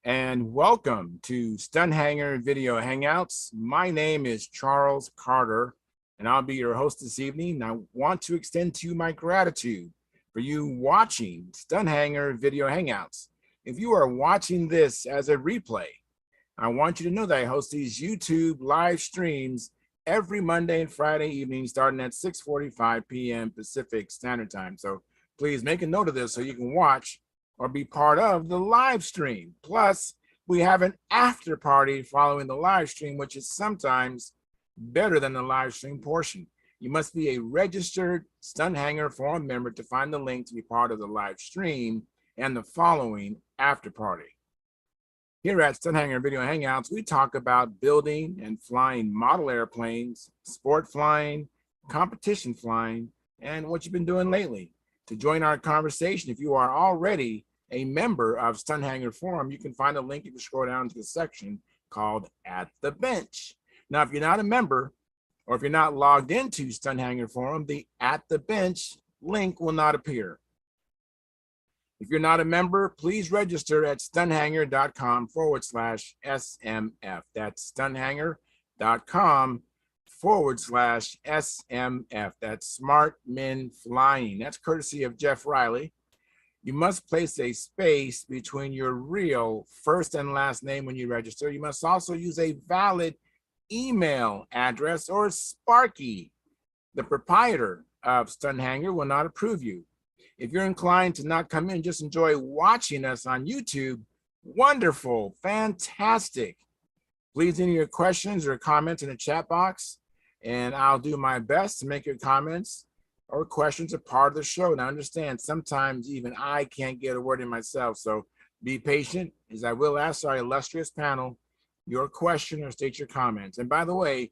and welcome to Stunthangar Video Hangouts. My name is Charles Carter, and I'll be your host this evening. I want to extend to you my gratitude for you watching Stunthangar Video Hangouts. If you are watching this as a replay, I want you to know that I host these YouTube live streams every Monday and Friday evening, starting at 6:45 p.m. Pacific Standard Time. So please make a note of this so you can watch or be part of the live stream. Plus, we have an after party following the live stream, which is sometimes better than the live stream portion. You must be a registered Stunthangar Forum member to find the link to be part of the live stream and the following after party. Here at Stunthangar Video Hangouts, we talk about building and flying model airplanes, sport flying, competition flying, and what you've been doing lately. To join our conversation, if you are already a member of Stunthangar Forum, you can find a link if you scroll down to the section called At the Bench. Now, if you're not a member, or if you're not logged into Stunthangar Forum, the At the Bench link will not appear. If you're not a member, please register at stunthangar.com/SMF. That's stunthangar.com/SMF. That's Smart Men Flying. That's courtesy of Jeff Riley. You must place a space between your real first and last name when you register. You must also use a valid email address, or Sparky. The proprietor of Stunthangar will not approve you. If you're inclined to not come in, just enjoy watching us on YouTube, wonderful, fantastic. Please enter your questions or comments in the chat box, and I'll do my best to make your comments or questions a part of the show. Now, understand, sometimes even I can't get a word in myself, so be patient, as I will ask our illustrious panel your question or state your comments. And by the way,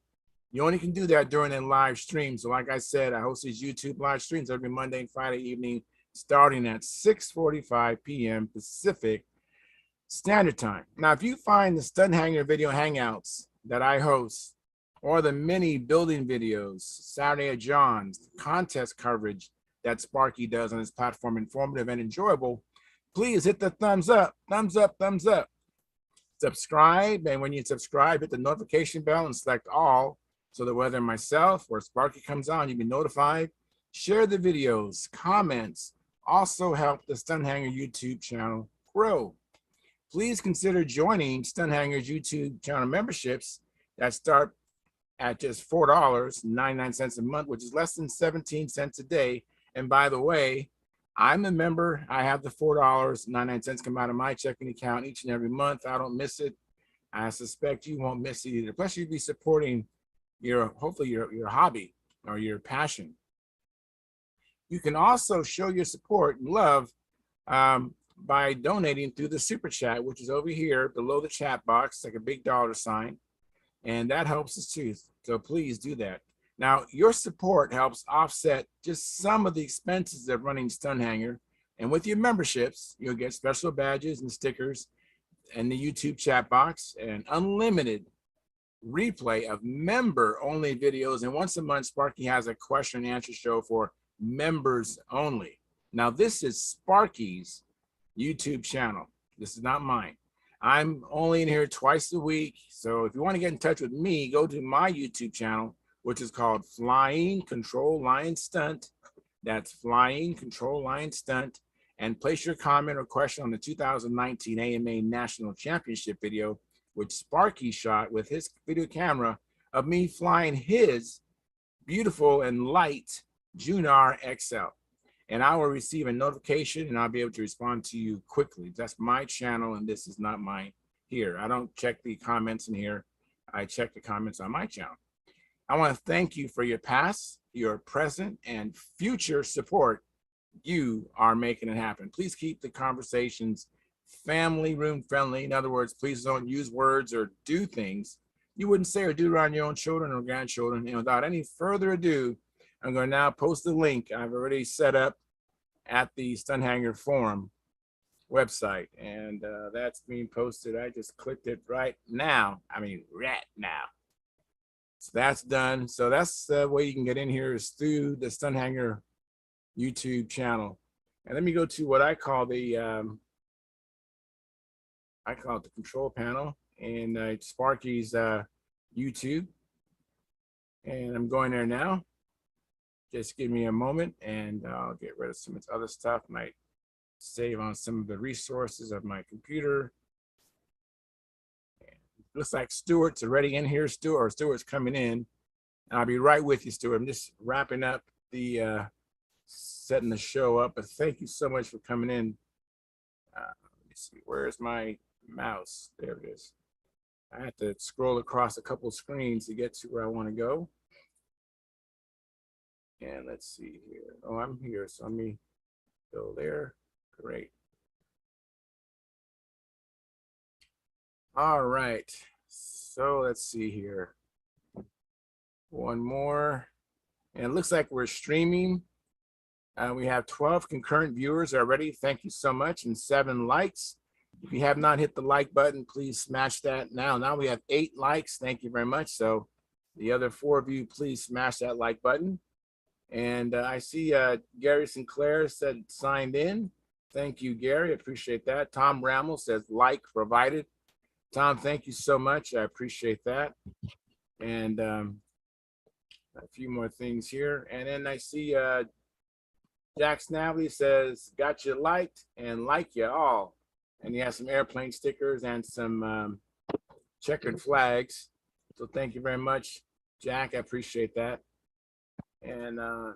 you only can do that during a live stream. So like I said, I host these YouTube live streams every Monday and Friday evening, starting at 6:45 p.m. Pacific Standard Time. Now, if you find the Stunthangar Video Hangouts that I host, or the many building videos, Saturday at John's, contest coverage that Sparky does on his platform, informative and enjoyable, please hit the thumbs up, thumbs up, thumbs up. Subscribe, and when you subscribe, hit the notification bell and select all, so that whether myself or Sparky comes on, you'll be notified. Share the videos, comments, also help the Stunthangar YouTube channel grow. Please consider joining Stunthangar's YouTube channel memberships that start at just $4.99 a month, which is less than 17 cents a day. And by the way, I'm a member. I have the $4.99 come out of my checking account each and every month. I don't miss it. I suspect you won't miss it either. Plus, you'll be supporting hopefully your hobby or your passion. You can also show your support and love by donating through the super chat, which is over here below the chat box, like a big dollar sign. And that helps us too. So please do that. Now, your support helps offset just some of the expenses of running Stunthangar. And with your memberships, you'll get special badges and stickers in the YouTube chat box, and unlimited replay of member-only videos. And once a month, Sparky has a question and answer show for members only. Now, this is Sparky's YouTube channel. This is not mine. I'm only in here twice a week. So if you want to get in touch with me, go to my YouTube channel, which is called Flying Control Line Stunt. That's Flying Control Line Stunt. And place your comment or question on the 2019 AMA National Championship video, which Sparky shot with his video camera of me flying his beautiful and light Junar XL. And I will receive a notification, and I'll be able to respond to you quickly. That's my channel, and this is not mine here. I don't check the comments in here. I check the comments on my channel. I want to thank you for your past, your present, and future support. You are making it happen. Please keep the conversations family room friendly. In other words, please don't use words or do things you wouldn't say or do around your own children or grandchildren. And without any further ado, I'm going to now post the link I've already set up at the Stunthangar Forum website. And that's being posted. I just clicked it right now. Right now. So that's done. So that's the way you can get in here, is through the Stunthangar YouTube channel. And let me go to what I call the I call it the control panel, and Sparky's YouTube. And I'm going there now. Just give me a moment and I'll get rid of some of this other stuff. Might save on some of the resources of my computer. Looks like Stuart's already in here. Stuart's coming in. And I'll be right with you, Stuart. I'm just wrapping up the setting the show up. But thank you so much for coming in. Let me see. Where's my mouse? There it is. I have to scroll across a couple of screens to get to where I want to go. And let's see here. Oh, I'm here. So let me go there. Great. All right. So let's see here. One more. And it looks like we're streaming. We have 12 concurrent viewers already. Thank you so much. And 7 likes. If you have not hit the like button, please smash that now. Now we have 8 likes. Thank you very much. So the other 4 of you, please smash that like button. And I see Gary Sinclair said signed in. Thank you, Gary. Appreciate that. Tom Rammel says like provided. Tom, thank you so much. I appreciate that. And a few more things here. And then I see Jack Snavely says got you liked and like you all. And he has some airplane stickers and some checkered flags. So thank you very much, Jack. I appreciate that. And let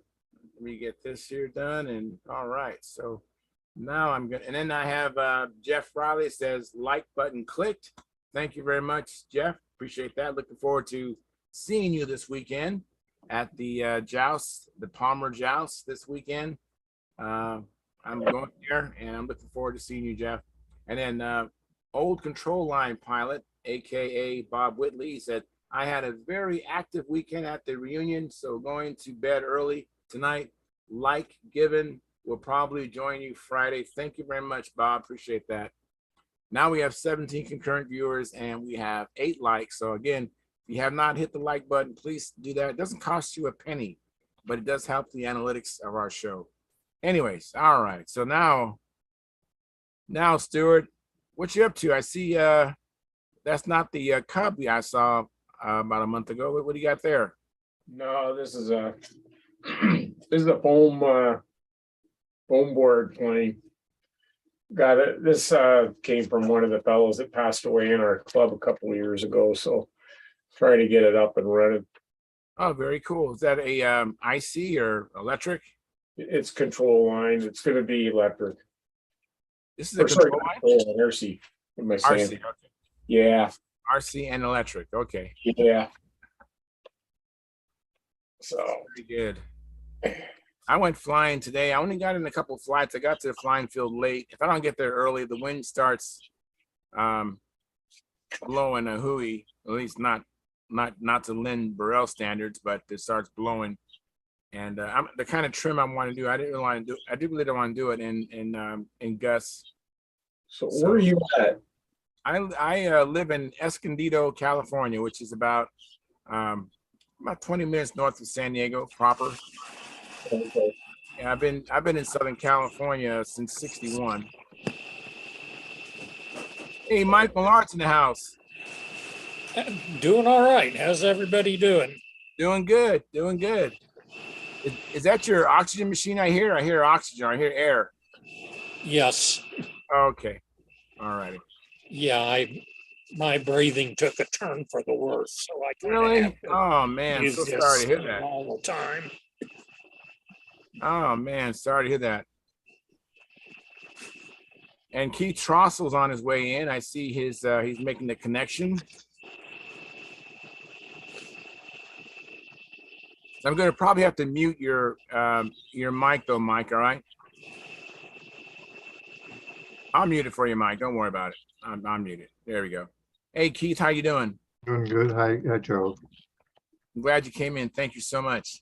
me get this here done. And all right, so now I'm gonna, and then I have Jeff Riley says like button clicked. Thank you very much, Jeff. Appreciate that. Looking forward to seeing you this weekend at the joust, the Palmer Joust this weekend. I'm going there and I'm looking forward to seeing you, Jeff. And then old control line pilot, AKA Bob Whitley, said, I had a very active weekend at the reunion, so going to bed early tonight. Like given, will probably join you Friday. Thank you very much, Bob. Appreciate that. Now we have 17 concurrent viewers and we have 8 likes. So again, if you have not hit the like button, please do that. It doesn't cost you a penny, but it does help the analytics of our show. Anyways, all right. So now, Stuart, what you up to? I see that's not the Cub I saw about a month ago. What do you got there? No, this is a this is a foam board plane. Got it. This came from one of the fellows that passed away in our club a couple of years ago. So trying to get it up and running. Oh, very cool. Is that a IC or electric? It's control line. It's going to be electric. This is a control line? RC. What am I saying? RC, okay. Yeah. RC and electric. Okay. Yeah. So very good. I went flying today. I only got in a couple of flights. I got to the flying field late. If I don't get there early, the wind starts blowing a hooey. At least not to Lynn Burrell standards, but it starts blowing. And I'm the kind of trim I want to do. I really don't want to do it in gusts. So where are you at? I live in Escondido, California, which is about 20 minutes north of San Diego proper. Okay. Yeah, I've been in Southern California since '61. Hey, Mike Millard's in the house. Doing all right. How's everybody doing? Doing good. Doing good. Is that your oxygen machine? I hear oxygen. I hear air. Yes. Okay. All righty. Yeah, my breathing took a turn for the worse. So I really? Oh man, so sorry to hear that. All the time. Oh man, sorry to hear that. And Keith Trostle's on his way in. I see his he's making the connection. I'm going to probably have to mute your mic though, Mike. All right. I'll mute it for you, Mike. Don't worry about it. I'm muted. There we go. Hey, Keith, how you doing? Doing good. Hi, Joe. I'm glad you came in. Thank you so much.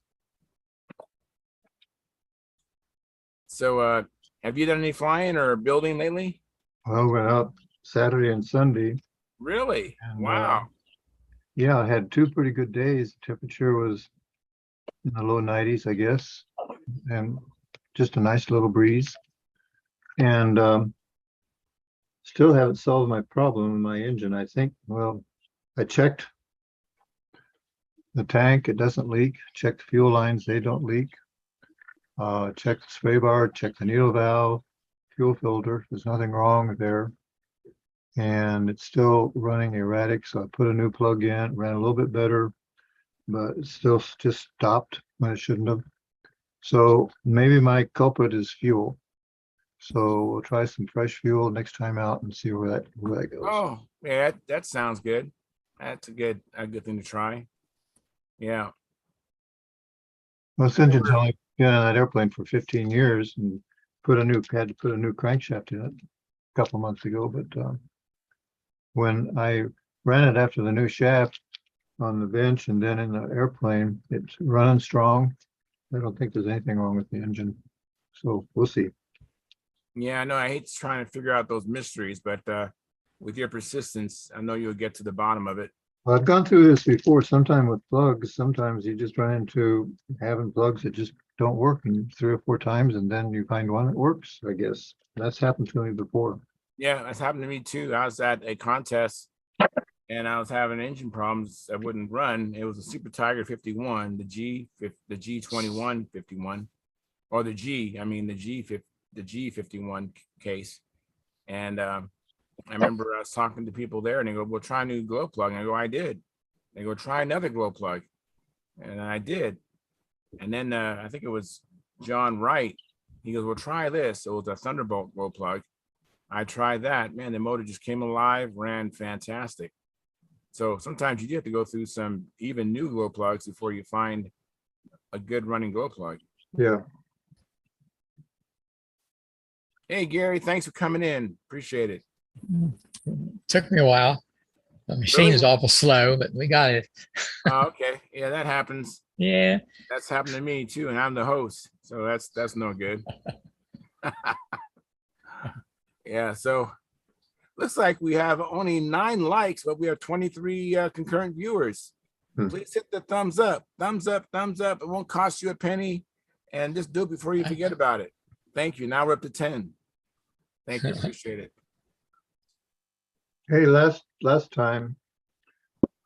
So, have you done any flying or building lately? Well, went out Saturday and Sunday. Really? And, wow. Yeah, I had 2 pretty good days. The temperature was in the low 90s, I guess, and just a nice little breeze. And still haven't solved my problem in my engine. I think, well, I checked the tank, it doesn't leak. Checked the fuel lines, they don't leak. Checked the sway bar, checked the needle valve, fuel filter. There's nothing wrong there. And it's still running erratic. So I put a new plug in, ran a little bit better, but it still just stopped when it shouldn't have. So maybe my culprit is fuel. So we'll try some fresh fuel next time out and see where that goes. Oh, yeah, that sounds good. That's a good thing to try. Yeah. Most engines only been on that airplane for 15 years and had to put a new crankshaft in it a couple months ago. But when I ran it after the new shaft on the bench and then in the airplane, it's running strong. I don't think there's anything wrong with the engine. So we'll see. Yeah, I know. I hate trying to figure out those mysteries, but with your persistence, I know you'll get to the bottom of it. Well, I've gone through this before, sometime with plugs. Sometimes you just run into having plugs that just don't work in 3 or 4 times, and then you find one that works, I guess. That's happened to me before. Yeah, that's happened to me too. I was at a contest and I was having engine problems that wouldn't run. It was a Super Tiger 51, the G21 51, or the G51 case. And I remember I was talking to people there and they go, well, try a new glow plug. And I go, I did. They go, try another glow plug. And I did. And then I think it was John Wright. He goes, well, try this. It was a Thunderbolt glow plug. I tried that. Man, the motor just came alive, ran fantastic. So sometimes you do have to go through some even new glow plugs before you find a good running glow plug. Yeah. Hey, Gary, thanks for coming in. Appreciate it. Took me a while. The machine is awful slow, but we got it. Okay. Yeah, that happens. Yeah. That's happened to me too. And I'm the host. So that's no good. Yeah. So looks like we have only 9 likes, but we have 23 concurrent viewers. Please hit the thumbs up, thumbs up, thumbs up. It won't cost you a penny. And just do it before you forget about it. Thank you. Now we're up to 10. Thank you. Appreciate it. Hey, last time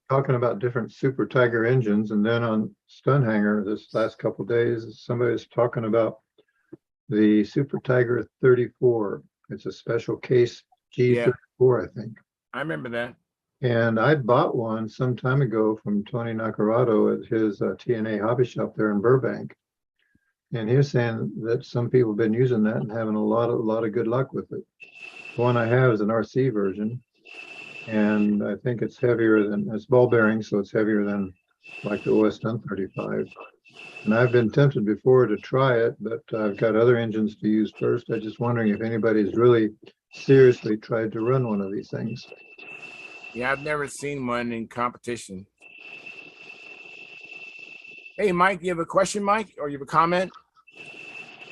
talking about different Super Tiger engines, and then on Stunthangar this last couple of days, somebody was talking about the Super Tiger 34. It's a special case G34, I think. I remember that. And I bought one some time ago from Tony Nacarado at his TNA hobby shop there in Burbank. And he was saying that some people have been using that and having a lot of good luck with it. The one I have is an RC version, and I think it's ball bearing, so it's heavier than like the OS 1035. And I've been tempted before to try it, but I've got other engines to use first. I'm just wondering if anybody's really seriously tried to run one of these things. Yeah, I've never seen one in competition. Hey, Mike, you have a question, Mike, or you have a comment?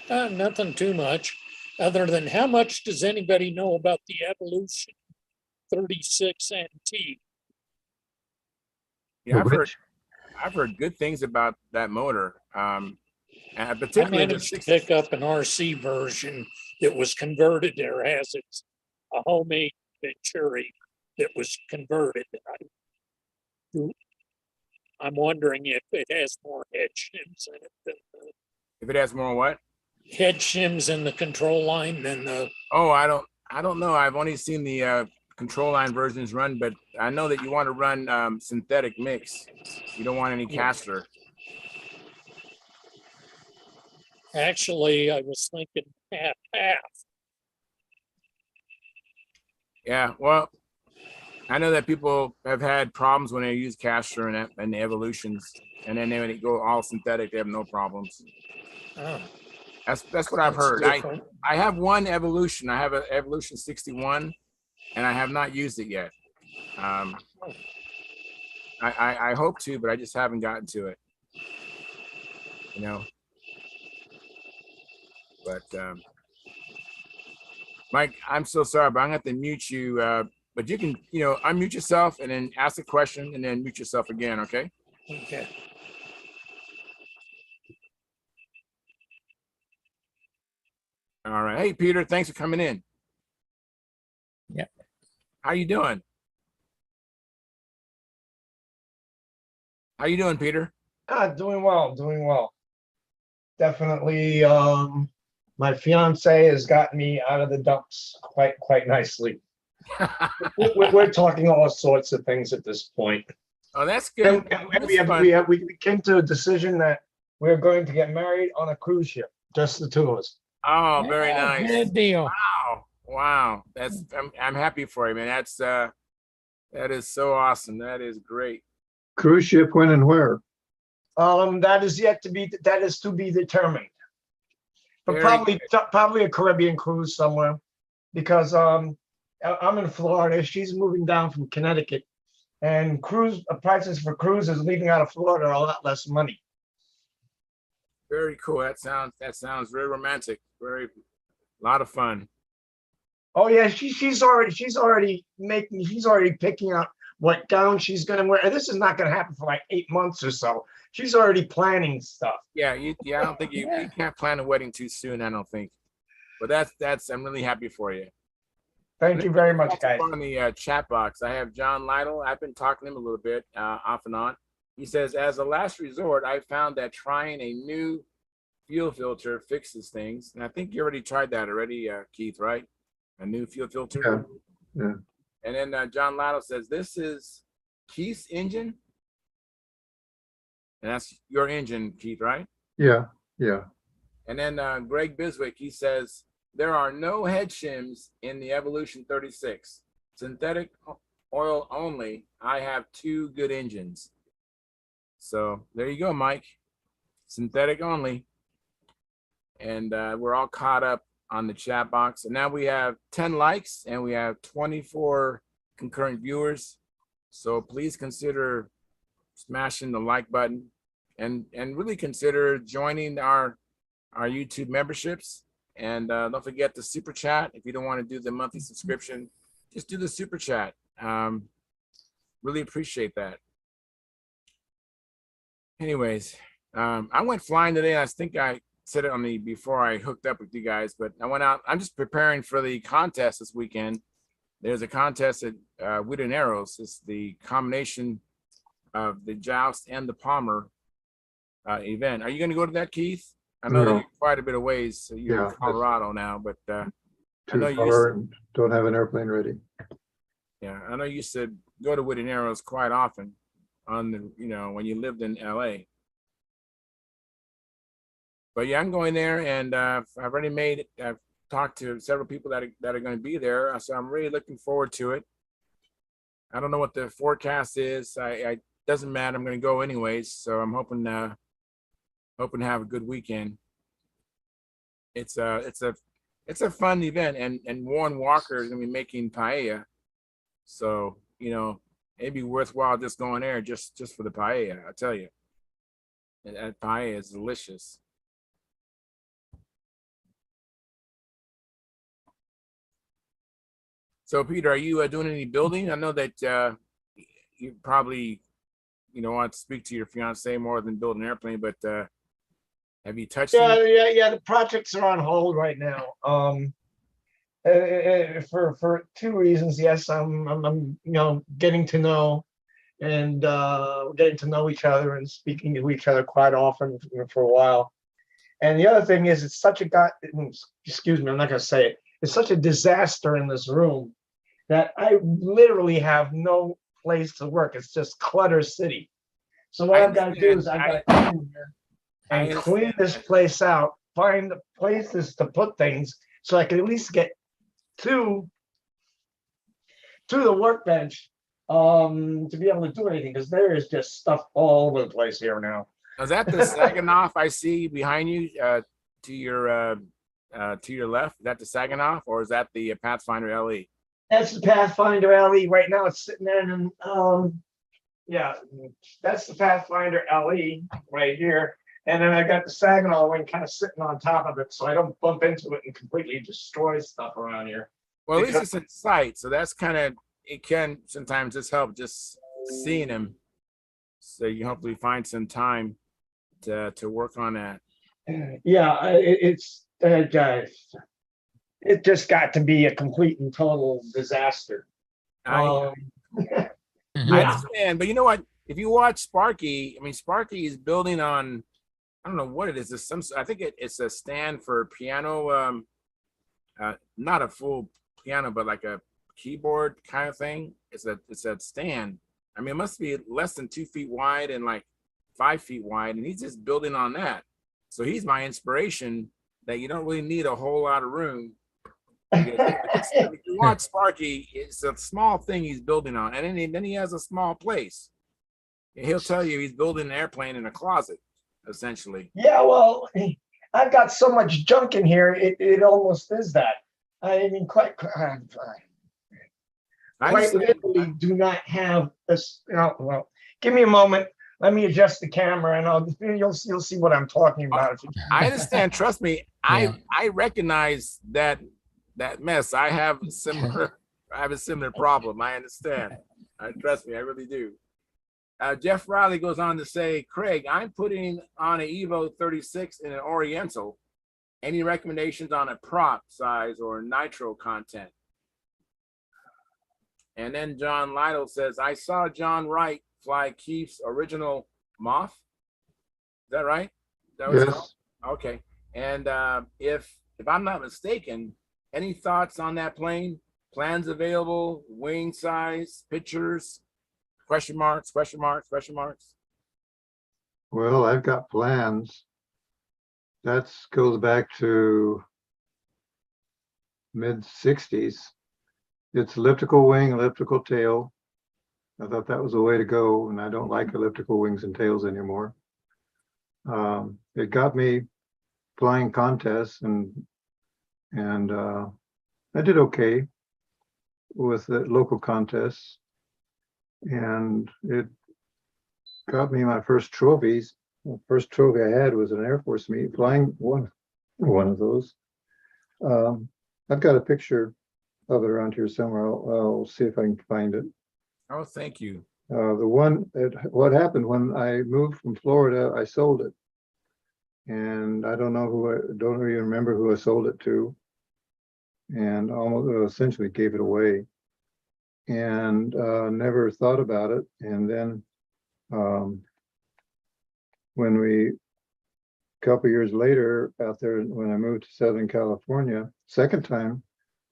Nothing too much, other than how much does anybody know about the Evolution 36 NT? Yeah, I've heard good things about that motor. And I particularly managed to pick up an RC version that was converted there, has its a homemade Venturi that was converted. I'm wondering if it has more head shims in it than if it has more what? head shims in the control line than the. Oh, I don't know. I've only seen the control line versions run, but I know that you want to run synthetic mix. You don't want any caster. Actually, I was thinking half. Yeah, well, I know that people have had problems when they use caster and the Evolutions, and then when they go all synthetic, they have no problems. Oh, That's what I've heard. different. I have one Evolution. I have an Evolution 61, and I have not used it yet. I hope to, but I just haven't gotten to it. You know. But Mike, I'm so sorry, but I'm gonna have to mute you. But you can, unmute yourself and then ask a question and then mute yourself again, okay? Okay. All right. Hey, Peter, thanks for coming in. Yeah. How you doing? How you doing, Peter? Doing well, doing well. Definitely, my fiance has gotten me out of the dumps quite nicely. We're talking all sorts of things at this point. Oh, that's good. And That's fun. we came to a decision that we're going to get married on a cruise ship, just the two of us. Oh, very Yeah, nice. Good deal. Wow. Wow. I'm happy for you, man. That is so awesome. That is great. Cruise ship, when and where? That is to be determined. But Very probably a Caribbean cruise somewhere, because I'm in Florida. She's moving down from Connecticut, and cruise prices for cruises leaving out of Florida are a lot less money. Very cool. That sounds very romantic. Very a lot of fun. Oh yeah, she's already picking out what gown she's gonna wear. And this is not gonna happen for like 8 months or so. She's already planning stuff. Yeah, I don't think you can't plan a wedding too soon, I don't think. But that's I'm really happy for you. Thank you very much, guys. On the chat box, I have John Lytle. I've been talking to him a little bit off and on. He says, as a last resort, I found that trying a new fuel filter fixes things. And I think you already tried that already, Keith, right? A new fuel filter. Yeah. Yeah. And then John Lytle says, this is Keith's engine. And that's your engine, Keith, right? Yeah. Yeah. And then Greg Biswick, he says, there are no head shims in the Evolution 36. Synthetic oil only. I have 2 good engines. So there you go, Mike. Synthetic only. And we're all caught up on the chat box. And now we have 10 likes and we have 24 concurrent viewers. So please consider smashing the like button and really consider joining our YouTube memberships. And don't forget the super chat. If you don't want to do the monthly subscription, just do the super chat. Really appreciate that. Anyways, I went flying today. I think I said it on the before I hooked up with you guys, but I went out. I'm just preparing for the contest this weekend. There's a contest at Wood and Arrows. It's the combination of the joust and the Palmer event. Are you going to go to that, Keith? I know that you're quite a bit of ways. So you're in Colorado now, but I know Too far and don't have an airplane ready. Yeah, I know you used to go to Wood and Arrows quite often on the, when you lived in LA. But yeah, I'm going there, and I've already I've talked to several people that are going to be there, so I'm really looking forward to it. I don't know what the forecast is. I doesn't matter. I'm going to go anyways, so I'm hoping to have a good weekend. It's a fun event, and Warren Walker is going to be making paella, so it'd be worthwhile just going there just for the paella. I tell you, that paella is delicious. So Peter, are you doing any building? I know that you probably want to speak to your fiance more than build an airplane, but have you touched it? Yeah. The projects are on hold right now. For 2 reasons. Yes, I'm getting to know, and getting to know each other and speaking to each other quite often for a while. And the other thing is, it's such a excuse me, I'm not going to say it. It's such a disaster in this room that I literally have no place to work. It's just clutter city. So what I've got to do is I've got to come in here and clean this place out, find places to put things so I can at least get to the workbench to be able to do anything, because there is just stuff all over the place here now. Is that the Saginaw I see behind you to your left? Is that the Saginaw, or is that the Pathfinder LE? That's the Pathfinder LE. Right now it's sitting there, and yeah, that's the Pathfinder LE right here. And then I got the Saginaw wing kind of sitting on top of it, so I don't bump into it and completely destroy stuff around here. Well, at least it's in sight, so that's it can sometimes just help just seeing them. So you hopefully find some time to work on that. Yeah, it's guys. it just got to be a complete and total disaster. I Um, I yeah, understand, but you know what? If you watch Sparky, I mean, Sparky is building on, I don't know what it is. It's some, I think it's a stand for piano, not a full piano, but like a keyboard kind of thing. It's a stand. I mean, it must be less than 2 feet wide and like 5 feet wide, and he's just building on that. So he's my inspiration that you don't really need a whole lot of room. Because if you watch Sparky, it's a small thing he's building on, and then he has a small place. He'll tell you he's building an airplane in a closet, essentially. yeah. Well, I've got so much junk in here. It almost is that. I mean, quite literally do not have this. Well, give me a moment. Let me adjust the camera, and you'll see what I'm talking about. I understand. Trust me. Yeah. I recognize that mess. I have a similar problem. I understand. Trust me, I really do. Jeff Riley goes on to say, Craig, I'm putting on an Evo 36 in an Oriental. Any recommendations on a prop size or nitro content? And then John Lytle says, I saw John Wright fly Keith's original Moth. Is that right? That was Yes. okay. And if I'm not mistaken, any thoughts on that plane? Plans available, wing size, pictures, question marks, question marks, question marks. Well, I've got plans. That goes back to mid-60s. It's elliptical wing, elliptical tail. I thought that was the way to go, and I don't like elliptical wings and tails anymore. It got me flying contests, and I did okay with the local contests, and it got me my first trophies. The first trophy I had was an Air Force meet, flying one of those. I've got a picture of it around here somewhere. I'll see if I can find it. Oh, thank you. What happened when I moved from Florida, I sold it. And I don't even remember who I sold it to. And almost essentially gave it away. And never thought about it. And then when a couple of years later out there, when I moved to Southern California, second time,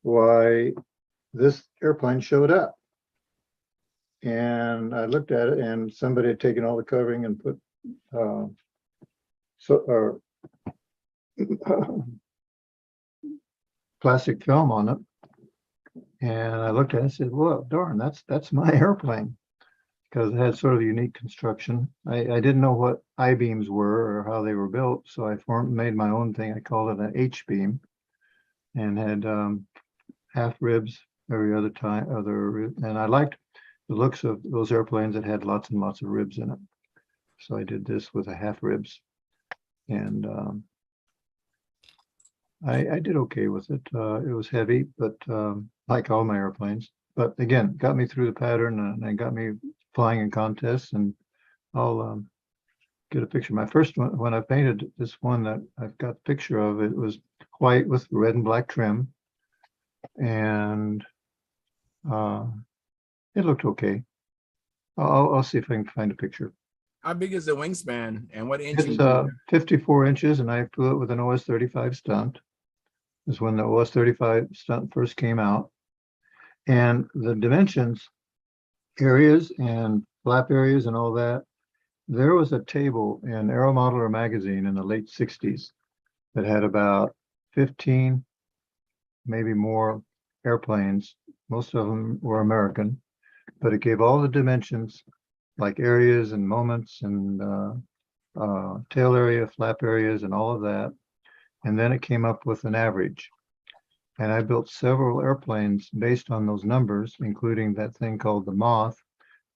why this airplane showed up. And I looked at it, and somebody had taken all the covering and put plastic film on it. And I looked at it and said, well, darn, that's my airplane, because it had sort of a unique construction. I didn't know what I-beams were or how they were built, so I made my own thing. I called it an H-beam, and had half ribs every other time, and I liked the looks of those airplanes that had lots and lots of ribs in it. So I did this with a half ribs, and I did okay with it. It was heavy, but like all my airplanes. But again, got me through the pattern, and got me flying in contests. And I'll get a picture. My first one, when I painted this one that I've got a picture of, it was white with red and black trim, and it looked okay. I'll see if I can find a picture. How big is the wingspan, and what inch? It's 54 inches, and I flew it with an OS-35 stunt. This is when the OS-35 stunt first came out. And the dimensions, areas and flap areas and all that, there was a table in Aero Modeler magazine in the late 60s that had about 15, maybe more airplanes. Most of them were American, but it gave all the dimensions, like areas and moments and tail area, flap areas, and all of that. And then it came up with an average. And I built several airplanes based on those numbers, including that thing called the Moth.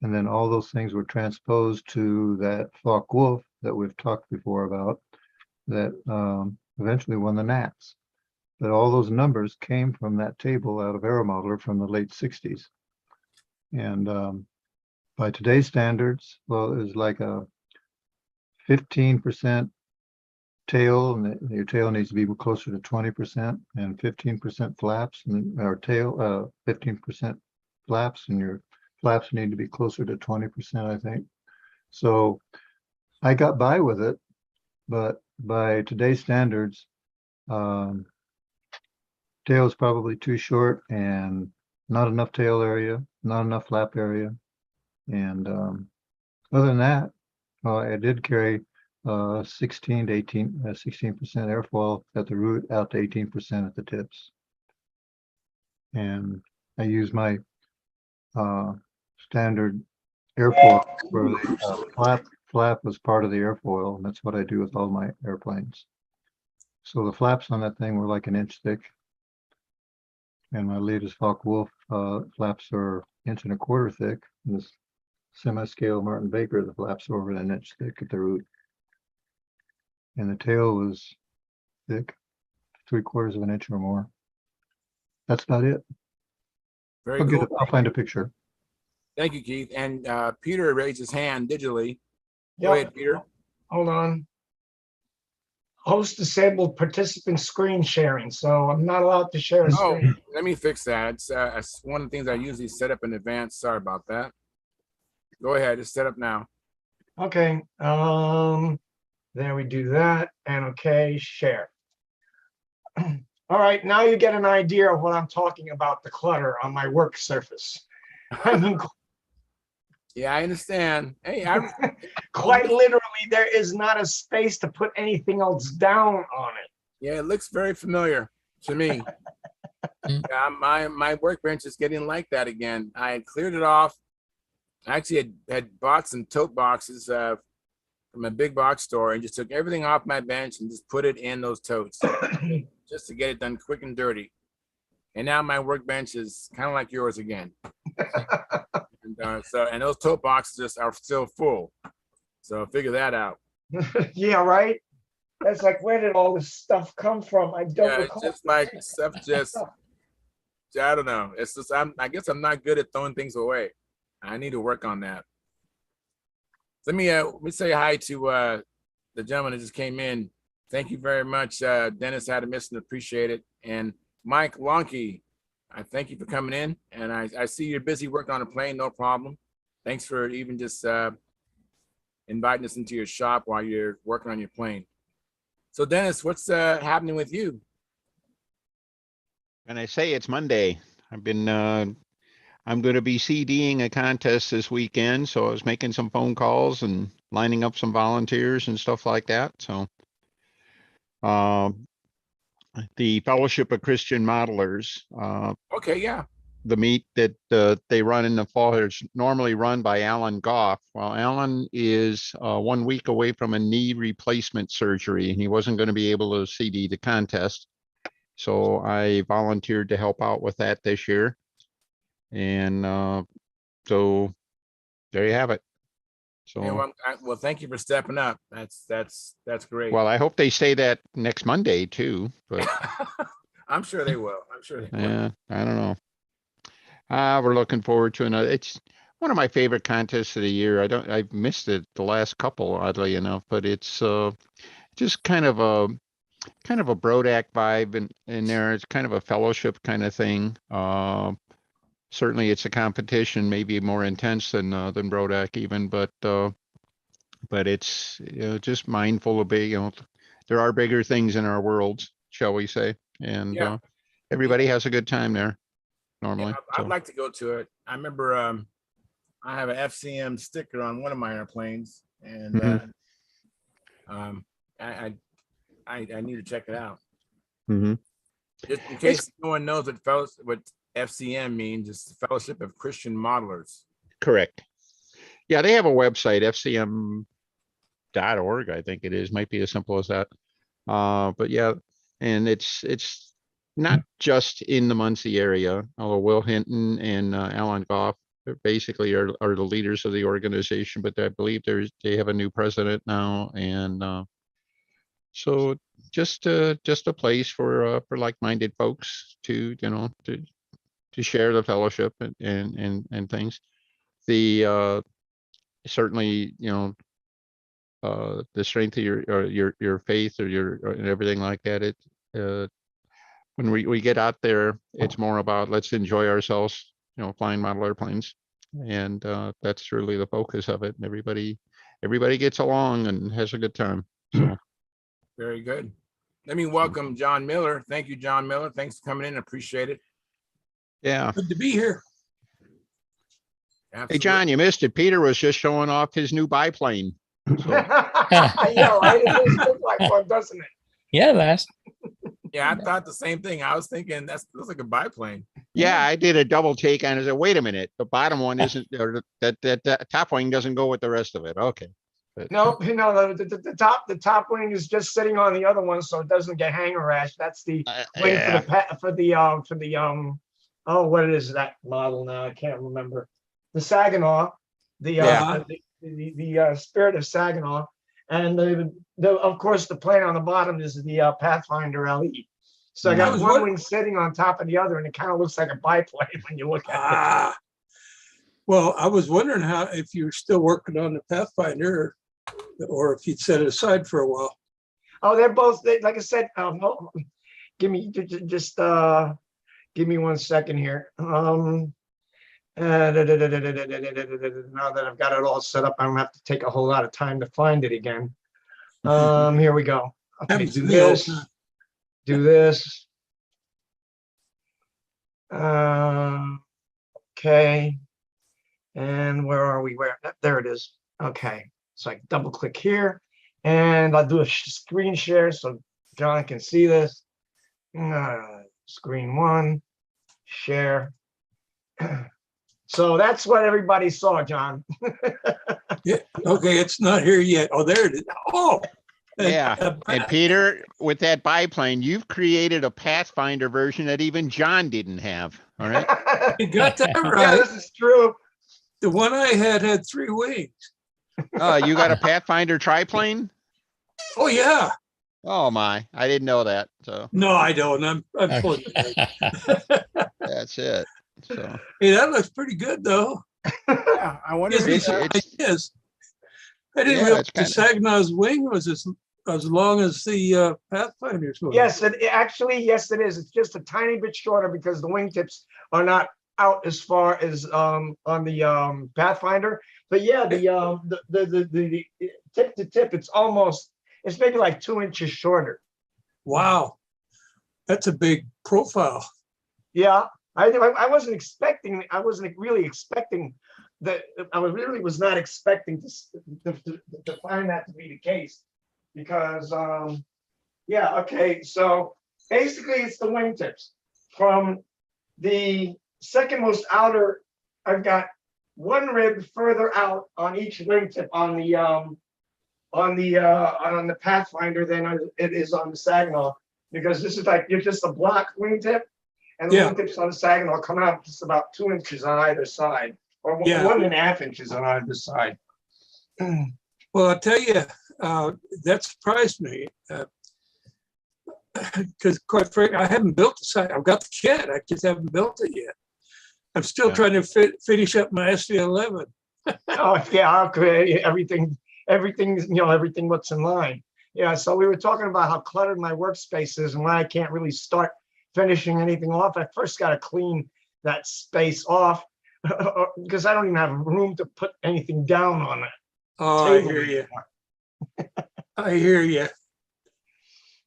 And then all those things were transposed to that Focke-Wulf that we've talked before about, that eventually won the Nats. But all those numbers came from that table out of Aero Modeler from the late 60s. And by today's standards, well, it was like a 15% tail, and your tail needs to be closer to 20% and 15% flaps, and our tail, 15% flaps, and your flaps need to be closer to 20%, I think. So I got by with it, but by today's standards, tail is probably too short and not enough tail area, not enough flap area. And other than that, I did carry 16 to 18, 16% airfoil at the root, out to 18% at the tips. And I use my standard airfoil where the flap was part of the airfoil, and that's what I do with all my airplanes. So the flaps on that thing were like an inch thick. And my latest Focke-Wulf flaps are 1.25 inches thick. This semi-scale Martin Baker, the flaps are over an inch thick at the root. And the tail was thick, 3/4 of an inch or more. That's about it. Very cool. I'll find a picture. Thank you, Keith. And Peter raised his hand digitally. Go Yep. ahead, Peter. Hold on. Host disabled participant screen sharing, so I'm not allowed to share a Oh, screen. let me fix that. It's one of the things I usually set up in advance. Sorry about that. Go ahead, it's set up now. Okay, there we do that, and okay, share. All right, now you get an idea of what I'm talking about, the clutter on my work surface. I mean, Yeah, I understand. Hey, quite literally, there is not a space to put anything else down on it. yeah, it looks very familiar to me. Yeah, my workbench is getting like that again. I had cleared it off. I actually had bought some tote boxes from a big box store and just took everything off my bench and just put it in those totes just to get it done quick and dirty. And now my workbench is kind of like yours again. And those tote boxes are still full. So figure that out. Yeah, right. That's like, where did all this stuff come from? I don't Yeah, it's recall. just like stuff I don't know. It's just I guess I'm not good at throwing things away. I need to work on that. Let me say hi to the gentleman that just came in. Thank you very much, Dennis Adamison. Appreciate it. And Mike Lonke, I thank you for coming in. And I see you're busy working on a plane. No problem. Thanks for even just inviting us into your shop while you're working on your plane. So Dennis, what's happening with you? And I say it's Monday. I've been, I'm going to be CDing a contest this weekend. So I was making some phone calls and lining up some volunteers and stuff like that. So the Fellowship of Christian Modelers, Okay, yeah. the meet that they run in the fall is normally run by Alan Goff. Well, Alan is 1 week away from a knee replacement surgery, and he wasn't going to be able to CD the contest. So I volunteered to help out with that this year. And so there you have it. So Yeah, well, thank you for stepping up. That's great. well, I hope they say that next Monday too, but I'm sure they will. I'm sure they will. yeah, I don't know. We're looking forward to another. It's one of my favorite contests of the year. I've missed it the last couple, oddly enough, but it's just kind of a Brodak vibe in there. It's kind of a fellowship kind of thing. Certainly it's a competition, maybe more intense than Brodak even, but it's, you know, just mindful of big, you know, there are bigger things in our world, shall we say, and Yeah. everybody has a good time there normally. Yeah, I'd like to go to it. I remember I have an FCM sticker on one of my airplanes, and I need to check it out. Just in case no one knows what FCM means, it's the Fellowship of Christian Modelers. Correct. Yeah, they have a website, fcm.org, I think it is. Might be as simple as that. But yeah, and it's not just in the Muncie area, although Will Hinton and Alan Goff basically are the leaders of the organization, but I believe they have a new president now, and so just a place for like-minded folks to, you know, to share the fellowship and things. The certainly, you know, the strength of your faith and everything like that. When we get out there, it's more about let's enjoy ourselves, flying model airplanes. And that's really the focus of it. And everybody gets along and has a good time. So Very good. Let me welcome John Miller. Thank you, John Miller. Thanks for coming in. Appreciate it. yeah. Good to be here. Hey, John, you missed it. Peter was just showing off his new biplane. So, Yeah, right. It does look like one, doesn't it? Yeah, last. Yeah, I thought the same thing. I was thinking that looks like a biplane. yeah, I did a double take on it. I said, wait a minute, the bottom one isn't, or that top wing doesn't go with the rest of it. Okay. But, No, the top wing is just sitting on the other one, so it doesn't get hanger rash. That's the wing yeah. for the oh, what is that model now? I can't remember. The Saginaw, the Spirit of Saginaw, and of course the plane on the bottom is the Pathfinder LE. So I got one wing sitting on top of the other, and it kind of looks like a biplane when you look at it. Well, I was wondering if you're still working on the Pathfinder or if you'd set it aside for a while. Oh, they're both, like I said, give me 1 second here. Now that I've got it all set up, I don't have to take a whole lot of time to find it again. Here we go. Okay, do this. Okay. And where are we? There it is. Okay. So I double click here and I'll do a screen share so John can see this. Screen one, share. So that's what everybody saw, John. Yeah. Okay. It's not here yet. Oh, there it is. Oh, yeah. And Peter, with that biplane, you've created a Pathfinder version that even John didn't have. All right. you got that right. Yeah, this is true. The one I had 3 wings. Oh, you got a Pathfinder triplane? Oh yeah. Oh my, I didn't know that. So No, I don't. I'm full of it. that's it. So Hey, that looks pretty good though. Yeah, I wonder if Yes, it's, it is. I didn't Yeah, realize it's the Saginaw's wing was as long as the Pathfinder's was. Yes, yes, it is. It's just a tiny bit shorter because the wingtips are not out as far as on the Pathfinder. But yeah, the tip to tip, it's maybe like 2 inches shorter. Wow, that's a big profile. Yeah, I wasn't expecting. I wasn't really expecting that. I was not expecting to find that to be the case, because yeah. Okay, so basically, it's the wingtips from the second most outer. I've got 1 rib further out on each wingtip on the Pathfinder than it is on the Saginaw, because this is like, you're just a block wingtip, and the wingtips on the Saginaw come out just about 2 inches on either side, or 1.5 inches on either side. Well, I'll tell you, that surprised me. Because quite frankly, I haven't built the site. I've got the kit, I just haven't built it yet. I'm still trying to finish up my SC11. Oh yeah, okay. Everything what's in line. Yeah, so we were talking about how cluttered my workspace is and why I can't really start finishing anything off. I first got to clean that space off because I don't even have room to put anything down on it. Oh, I hear you. I hear you.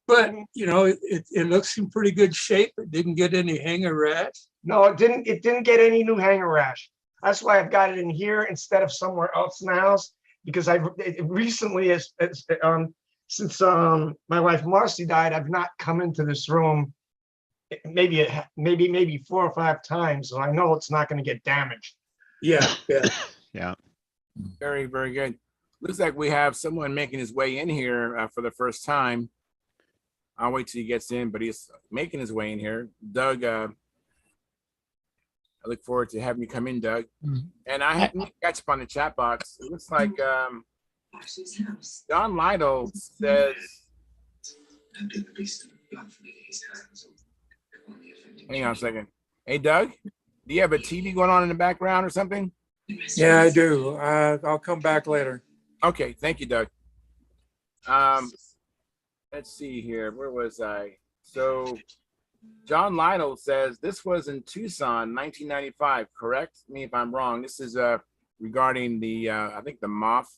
But it looks in pretty good shape. It didn't get any hanger rash. No, it didn't get any new hanger rash. That's why I've got it in here instead of somewhere else in the house, because recently, since my wife Marcy died, I've not come into this room maybe 4 or 5 times, so I know it's not going to get damaged. Yeah. yeah. very, very good. Looks like we have someone making his way in here for the first time. I'll wait till he gets in, but he's making his way in here. Doug, I look forward to having you come in, Doug. And I haven't catch up on the chat box. It looks like John Lytle says, hang on a second. Hey, Doug, do you have a TV going on in the background or something? Yeah, I do. I'll come back later. Okay, thank you, Doug. Let's see here. Where was I? So John Lytle says this was in Tucson, 1995. Correct me if I'm wrong. This is regarding the I think the moth,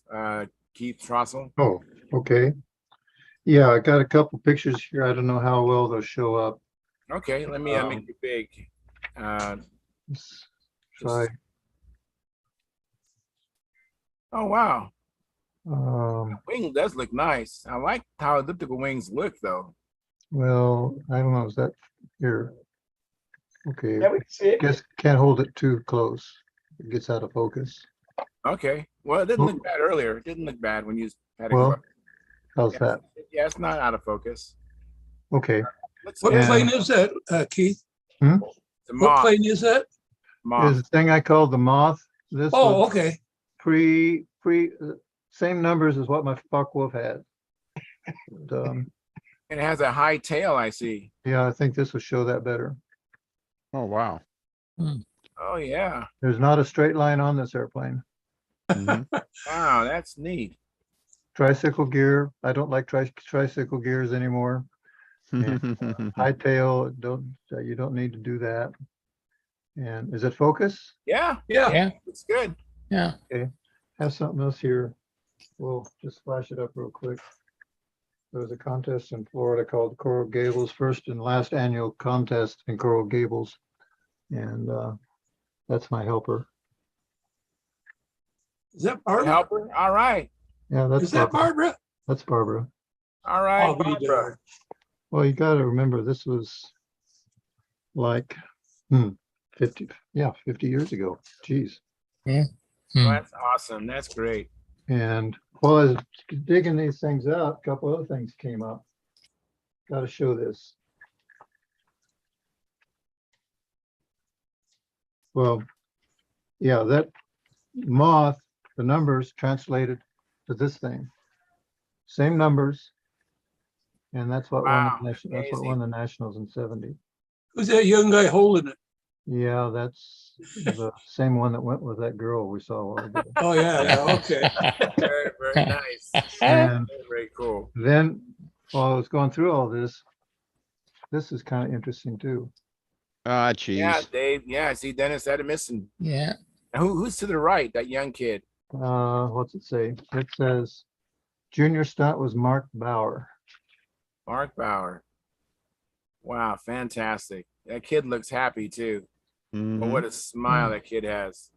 Keith Trossel. Oh, okay. Yeah, I got a couple pictures here. I don't know how well they'll show up. Okay, let me make it big. Let's try. Oh wow, Um, wing does look nice. I like how elliptical wings look though. well, I don't know. Is that here? Okay, Yeah, we can see it. guess can't hold it too close. It gets out of focus. Okay, well it didn't look bad earlier. It didn't look bad when you had it. Well, close. how's Yeah, that? yeah, it's not out of focus. Okay. Let's What see. plane is that, Keith? Hmm? The What moth. plane is that? Moth. Is the thing I called the moth. This Oh, was okay. same numbers as what my Focke-Wulf had. And, It has a high tail, I see. yeah, I think this will show that better. Oh, wow. Oh yeah. There's not a straight line on this airplane. Mhm. Wow, that's neat. Tricycle gear. I don't like tricycle gears anymore. High tail, you don't need to do that. And is it focus? Yeah, Yeah. Yeah, it's good. yeah. Have something else here. We'll just flash it up real quick. There was a contest in Florida called Coral Gables, first and last annual contest in Coral Gables. And that's my helper. Is that Barbara? Helper. All right. Yeah, that's Is that Barbara? That's Barbara. All right. I'll be Barbara. darned. Well, you got to remember this was like 50 years ago. Jeez. Well, that's awesome. That's great. And while I was digging these things out, a couple other things came up. Got to show this. Well, yeah, that moth, the numbers translated to this thing. Same numbers. And that's what Wow, that's what won the nationals in 70. Who's that young guy holding it? Yeah, that's the same one that went with that girl we saw a while ago. Oh, yeah, okay. Very, very nice. And Very, very cool. then while I was going through all this is kind of interesting too. Ah, Yeah, geez. Dave. Yeah, I see Dennis had a missing. Yeah. And who's to the right? That young kid. What's it say? It says junior stunt was Mark Bauer. Mark Bauer. Wow, fantastic. That kid looks happy too. But Mhm. what a smile that kid has.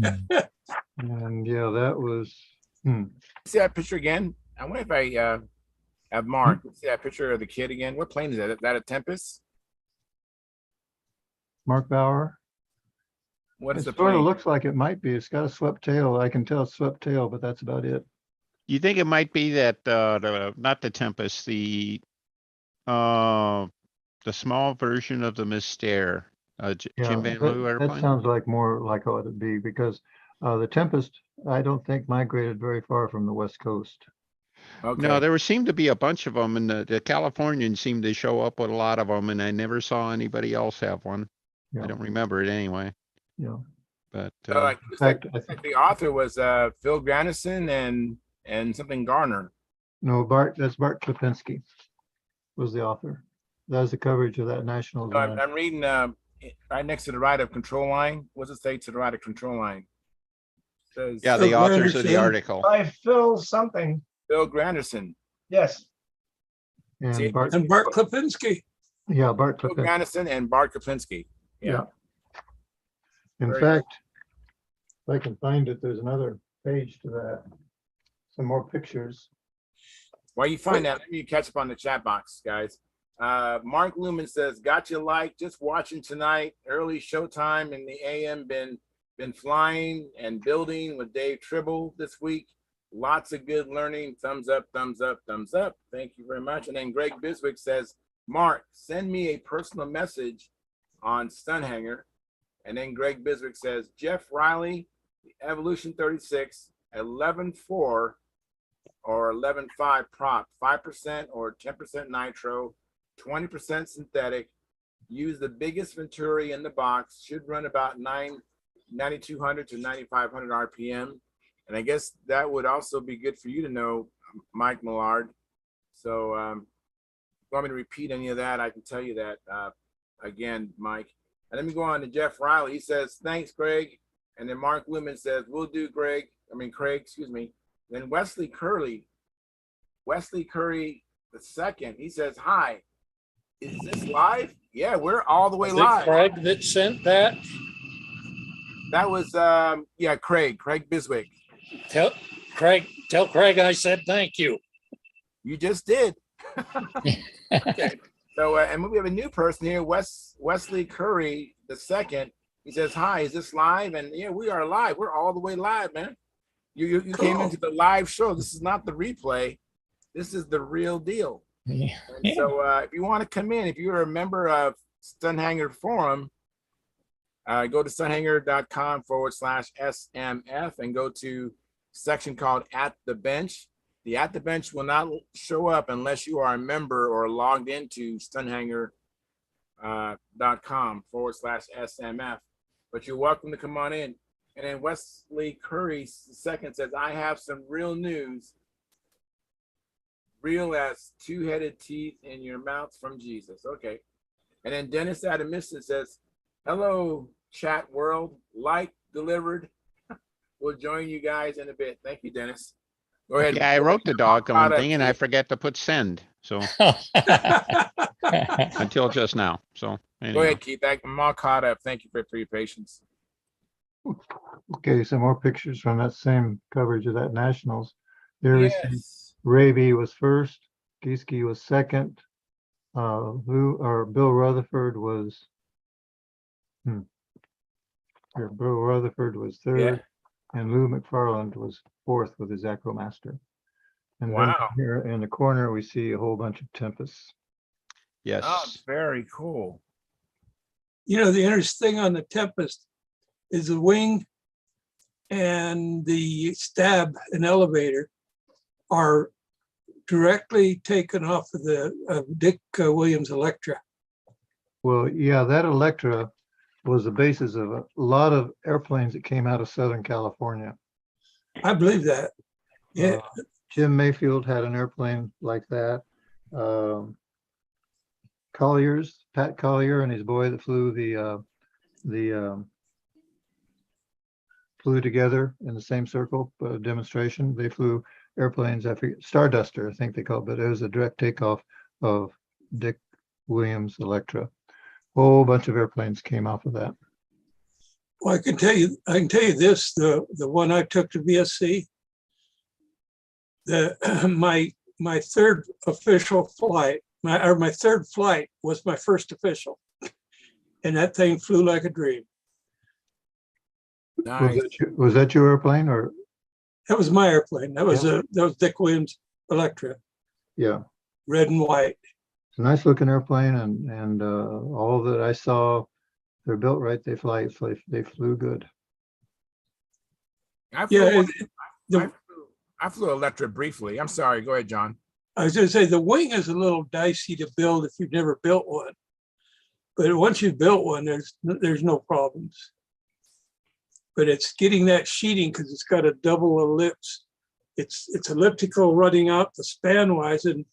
And yeah, that was See that picture again? I wonder if I have Mark. See that picture of the kid again? What plane is that? Is that a Tempest? Mark Bauer. What It is the sort of plane? looks like it might be. It's got a swept tail. I can tell it's swept tail, but that's about it. You think it might be that, not the Tempest, the small version of the Mystere, Jim Van Loo that airplane? sounds like more like what it'd be because the Tempest, I don't think migrated very far from the West Coast. Okay. No, there seemed to be a bunch of them, and the Californians seemed to show up with a lot of them, and I never saw anybody else have one. Yeah. I don't remember it anyway, Yeah. but, Like, In fact, I looks think like the author was Phil Granison and something Garner. no, that's Bart Klipinski was the author. That was the coverage of that national. So I'm reading right next to the right of control line. What's it say to the right of control line? It says yeah, the Phil authors of the Granderson. article. By Phil something. Phil Granderson. Yes. See, and Bart, And Bart Klipinski. yeah, Bart Phil Klipinski. Granderson and Bart Kaplinski. Yeah. In Very fact, if I can find it, there's another page to that. Some more pictures. While you find that, let me catch up on the chat box, guys. Mark Lumen says, got you like just watching tonight. Early showtime in the AM. Been flying and building with Dave Tribble this week. Lots of good learning. Thumbs up, thumbs up, thumbs up. Thank you very much. And then Greg Biswick says, Mark, send me a personal message on Stunthangar. And then Greg Biswick says, Jeff Riley, the Evolution 36, 11.4 or 11.5 prop, 5% or 10% nitro, 20% synthetic. Use the biggest Venturi in the box. Should run about 9,200 to 9,500 RPM. And I guess that would also be good for you to know, Mike Millard. So if you want me to repeat any of that, I can tell you that again, Mike. And let me go on to Jeff Riley. He says, thanks, Greg. And then Mark Lumen says, we'll do, Craig, excuse me. Then Wesley Curry the second, he says, hi, is this live? Yeah, we're all the way Was it live. Craig that sent that? That was, Craig Biswick. Tell Craig I said thank you. You just did. Okay. So, and we have a new person here, Wesley Curry the second. He says, hi, is this live? And yeah, we are live. We're all the way live, man. You came into the live show. This is not the replay. This is the real deal. Yeah. And so if you want to come in, if you're a member of Stunthangar Forum, go to stunthangar.com/SMF and go to section called At the Bench. The At the Bench will not show up unless you are a member or logged into stunthangar.com/SMF. But you're welcome to come on in. And then Wesley Curry second says, I have some real news. Real as two-headed teeth in your mouth from Jesus. Okay. And then Dennis Adamison says, hello, chat world. Like delivered. We'll join you guys in a bit. Thank you, Dennis. Go ahead. Yeah, I wrote the doggone thing and I Product. forget to put send. So until just now. So Go anyhow. ahead, Keith. I'm all caught up. Thank you for your patience. Okay, some more pictures from that same coverage of that Nationals. There we see Yes. Raby was first, Gieske was second, Bill Rutherford was Bill Rutherford was third, and Lou McFarland was fourth with his Acromaster. And then Wow. here in the corner, we see a whole bunch of Tempests. Yes. Oh, very cool. You know, the interesting thing on the Tempest is the wing and the stab and elevator are directly taken off of the Dick Williams Electra. Well, yeah, that Electra was the basis of a lot of airplanes that came out of Southern California. I believe that. Yeah. Jim Mayfield had an airplane like that. Collier's, Pat Collier and his boy that flew flew together in the same circle demonstration. They flew airplanes, I forget, Starduster, I think they call it, but it was a direct takeoff of Dick Williams Electra. Whole bunch of airplanes came off of that. Well, I can tell you this, the one I took to VSC, my third official flight, my third flight was my first official. And that thing flew like a dream. Nice. Was that your airplane or? That was my airplane. That was Dick Williams Electra, Yeah, red and white. it's a nice looking airplane and all that I saw, they're built right. They flew good. I flew, Yeah, I flew Electra briefly. I'm sorry. Go ahead, John. I was going to say the wing is a little dicey to build if you've never built one, but once you've built one, there's no problems. But it's getting that sheeting because it's got a double ellipse. It's elliptical running out the span wise, and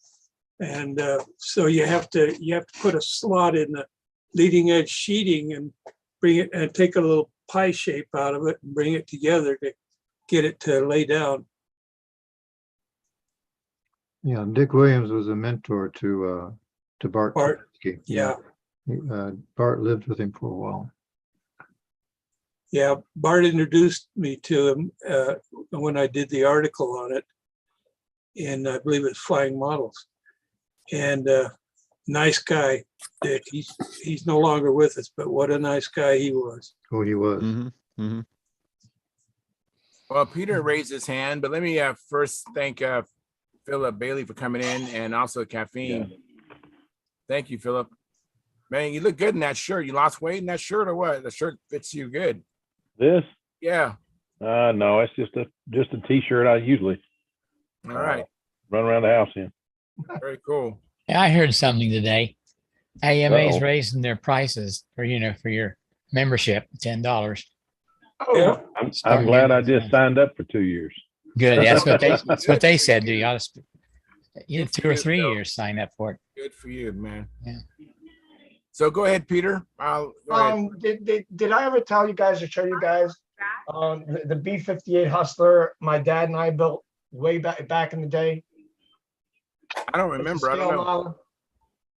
so you have to put a slot in the leading edge sheeting and bring it and take a little pie shape out of it and bring it together to get it to lay down. Yeah, Dick Williams was a mentor to Bart. Kowalski. Yeah. Bart lived with him for a while. Yeah, Bart introduced me to him when I did the article on it, and I believe it's Flying Models. And nice guy, Dick. He's no longer with us, but what a nice guy he was. Oh, he was. Mm-hmm. Mm-hmm. Well, Peter raised his hand, but let me first thank Philip Bailey for coming in, and also Caffeine. Yeah. Thank you, Philip. Man, you look good in that shirt. You lost weight in that shirt or what? The shirt fits you good. This? Yeah. No, it's just a t-shirt I usually All right. run around the house in. Very cool. Yeah, I heard something today. AMA's Uh-oh. raising their prices for your membership, $10. Yeah. I'm glad I just signed up for 2 years. Good. That's what they said. You ought to, Good for 2 or you, 3 Bill. years sign up for it. Good for you, man. Yeah. So go ahead, Peter. Go ahead. Did I ever tell you guys or show you guys the B-58 Hustler my dad and I built way back in the day? I don't It's a remember. I don't scale know. model.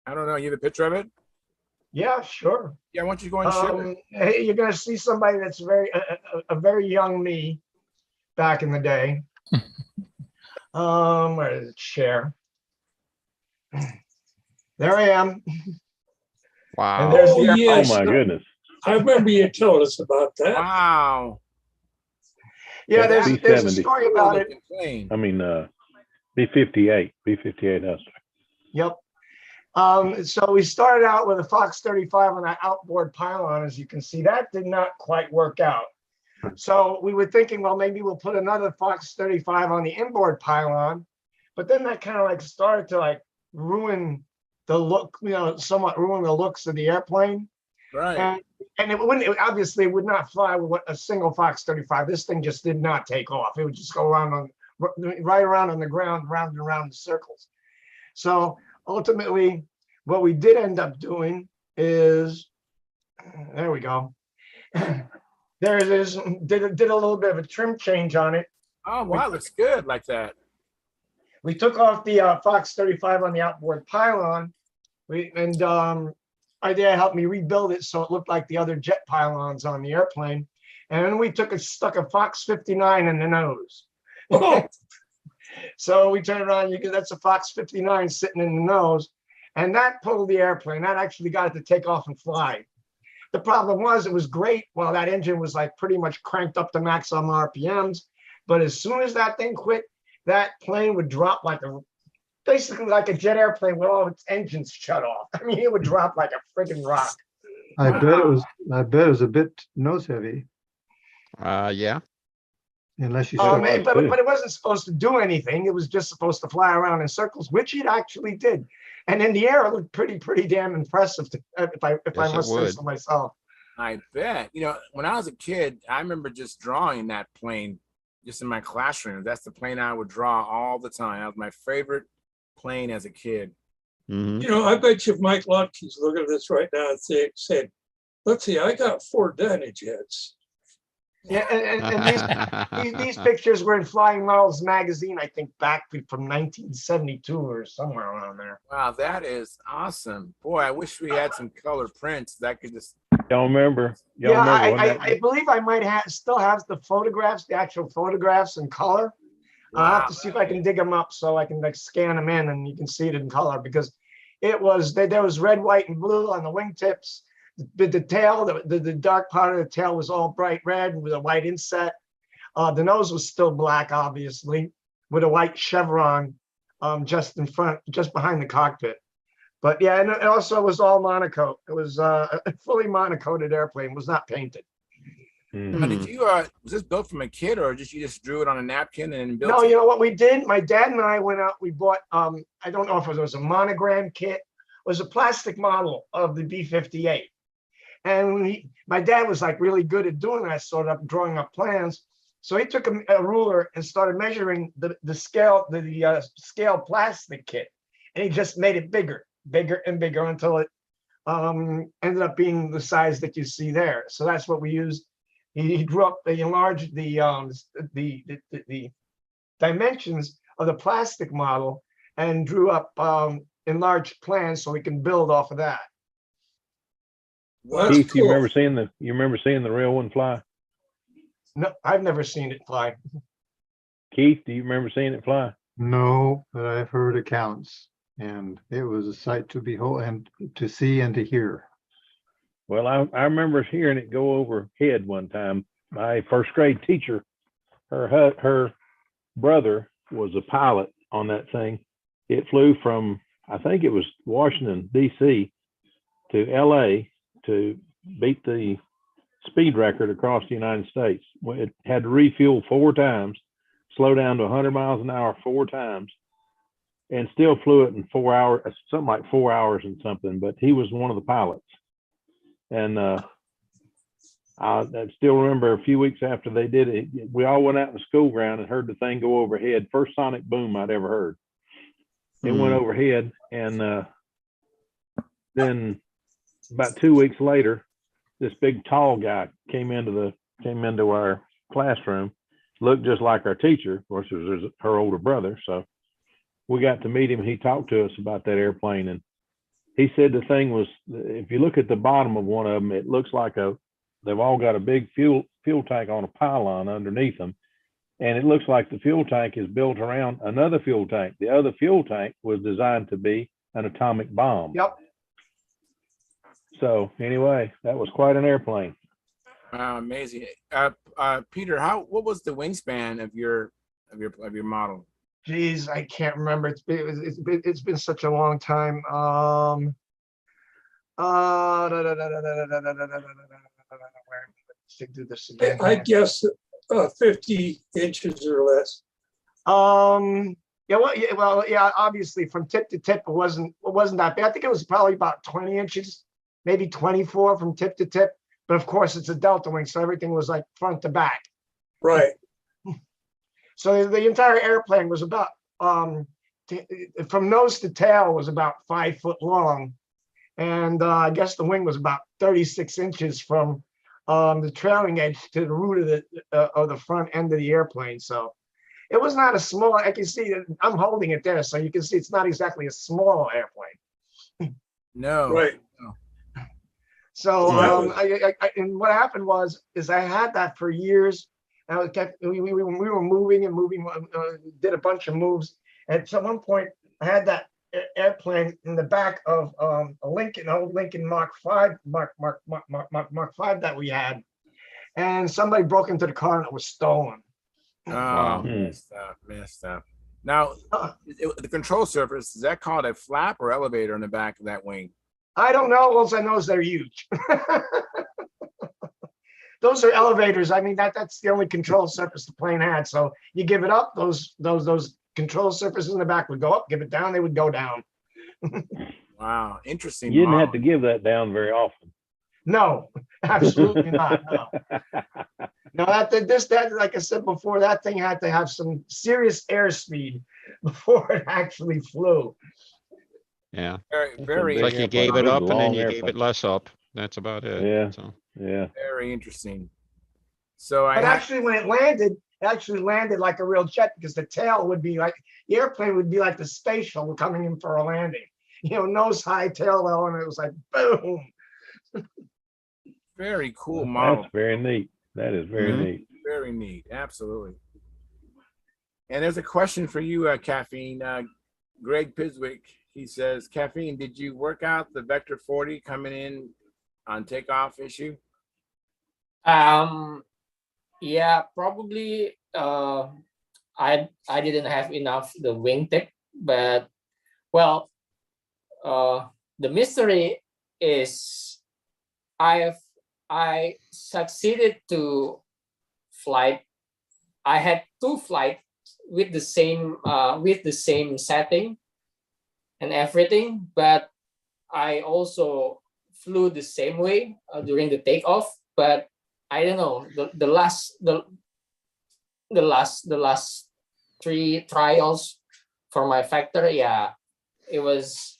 I don't know. You have a picture of it? Yeah, sure. Yeah, why don't you go and share it? Hey, you're gonna see somebody that's a very young me back in the day. Where is it? Share. There I am. And there's Oh, the yes. Oh my goodness. I remember you told us about that. Wow. yeah. That's There's a B-70. story about it. Cool-looking plane. I mean, B-58 Hustler. Yep. So we started out with a Fox 35 on that outboard pylon. As you can see, that did not quite work out. So we were thinking, well, maybe we'll put another Fox 35 on the inboard pylon, but then that kind of like started to like ruin the look, somewhat ruin the looks of the airplane. Right. And it wouldn't, obviously it would not fly with a single Fox 35. This thing just did not take off. It would just go right around on the ground, round and round in circles. So ultimately, what we did end up doing is, there we go. There it is. Did a little bit of a trim change on it. Oh, wow. Looks good like that. We took off the Fox 35 on the outboard pylon. Idea helped me rebuild it so it looked like the other jet pylons on the airplane. And then we stuck a Fox 59 in the nose. So we turned around, that's a Fox 59 sitting in the nose. And that pulled the airplane. That actually got it to take off and fly. The problem was it was great while that engine was like pretty much cranked up to maximum RPMs. But as soon as that thing quit, that plane would drop basically like a jet airplane with all its engines shut off. I mean, it would drop like a friggin' rock. I bet it was a bit nose heavy, Yeah. unless you Oh, saw. man. But it wasn't supposed to do anything. It was just supposed to fly around in circles, which it actually did. And in the air, it looked pretty damn impressive, if I Yes, must it say would. so myself. I bet. When I was a kid, I remember just drawing that plane just in my classroom. That's the plane I would draw all the time. That was my favorite plane as a kid. Mhm. I bet you if Mike Lotke's looking at this right now and said, let's see, I got 4 Dynajets. Yeah, and these pictures were in Flying Models magazine, I think back from 1972 or somewhere around there. Wow, that is awesome. Boy, I wish we had some color prints that could just. Y'all remember? Yeah, Wasn't that- I believe I might still have the photographs, the actual photographs in color. I'll have to see if I can dig them up so I can like scan them in and you can see it in color, because it was there was red, white, and blue on the wingtips. The tail, the dark part of the tail was all bright red with a white inset. The nose was still black, obviously, with a white chevron just in front, just behind the cockpit. But yeah, and it also was all monocoat. It was a fully monocoated airplane, was not painted. Now, did you was this built from a kid, or you just drew it on a napkin and built No, it? you know what we did? My dad and I went out, we bought, I don't know if it was a monogram kit, it was a plastic model of the B-58. And my dad was like really good at doing that sort of drawing up plans. So he took a ruler and started measuring the scale, the scale plastic kit. And he just made it bigger and bigger until it ended up being the size that you see there. So that's what we used. He enlarged the dimensions of the plastic model and drew up enlarged plans so we can build off of that. Well, Keith, that's you cool. remember seeing the real one fly? No, I've never seen it fly. Keith, do you remember seeing it fly? No, but I've heard accounts, and it was a sight to behold and to see and to hear. Well, I remember hearing it go overhead one time. My first grade teacher, her brother was a pilot on that thing. It flew from, I think it was Washington, D.C. to L.A. to beat the speed record across the United States. It had to refuel 4 times, slow down to 100 miles an hour 4 times, and still flew it in 4 hours, something like 4 hours and something. But he was one of the pilots. And I still remember a few weeks after they did it, we all went out in the school ground and heard the thing go overhead. First sonic boom I'd ever heard. It went overhead, and then about 2 weeks later, this big tall guy came into our classroom, looked just like our teacher. Of course, it was her older brother. So we got to meet him. He talked to us about that airplane, and he said the thing was, if you look at the bottom of one of them, it looks like they've all got a big fuel tank on a pylon underneath them. And it looks like the fuel tank is built around another fuel tank. The other fuel tank was designed to be an atomic bomb. Yep. So anyway, that was quite an airplane. Wow, amazing. Peter, what was the wingspan of your model? Geez, I can't remember. It's been such a long time. Let's do this again. I guess 50 inches or less. Yeah, obviously from tip to tip, it wasn't that bad. I think it was probably about 20 inches, maybe 24 from tip to tip. But of course, it's a delta wing, so everything was like front to back. Right. So the entire airplane was about from nose to tail was about 5 foot long, and I guess the wing was about 36 inches from the trailing edge to the root of the front end of the airplane. So it was not a small. I can see I'm holding it there, so you can see it's not exactly a small airplane. No. Right. No. So and what happened is I had that for years. And we were moving and moving, did a bunch of moves. And at one point, I had that airplane in the back of a old Lincoln Mark V that we had, and somebody broke into the car and it was stolen. Oh, messed up. Now, the control surface, is that called a flap or elevator in the back of that wing? I don't know. All I know is they're huge. Those are elevators. I mean, that's the only control surface the plane had. So you give it up, those control surfaces in the back would go up. Give it down, they would go down. Wow, interesting. You didn't have to give that down very often. No, absolutely not. No, that like I said before, that thing had to have some serious airspeed before it actually flew. Yeah. Very It's like you gave it up and then you gave it less up. That's about it. Yeah. So. Yeah. Very interesting. So actually, when it actually landed like a real jet, because the tail would be like the airplane would be like the space shuttle coming in for a landing. Nose high, tail low, and it was like boom. Very cool model. That's very neat. That is very neat. Very neat. Absolutely. And there's a question for you, Caffeine. Greg Piswick, he says, Caffeine, did you work out the Vector 40 coming in on takeoff issue? Yeah, probably I didn't have enough the wingtip, but well, the mystery is I succeeded to flight. I had 2 flights with the same setting and everything, but I also flew the same way during the takeoff. But I don't know, the last 3 trials for my Vector, yeah, it was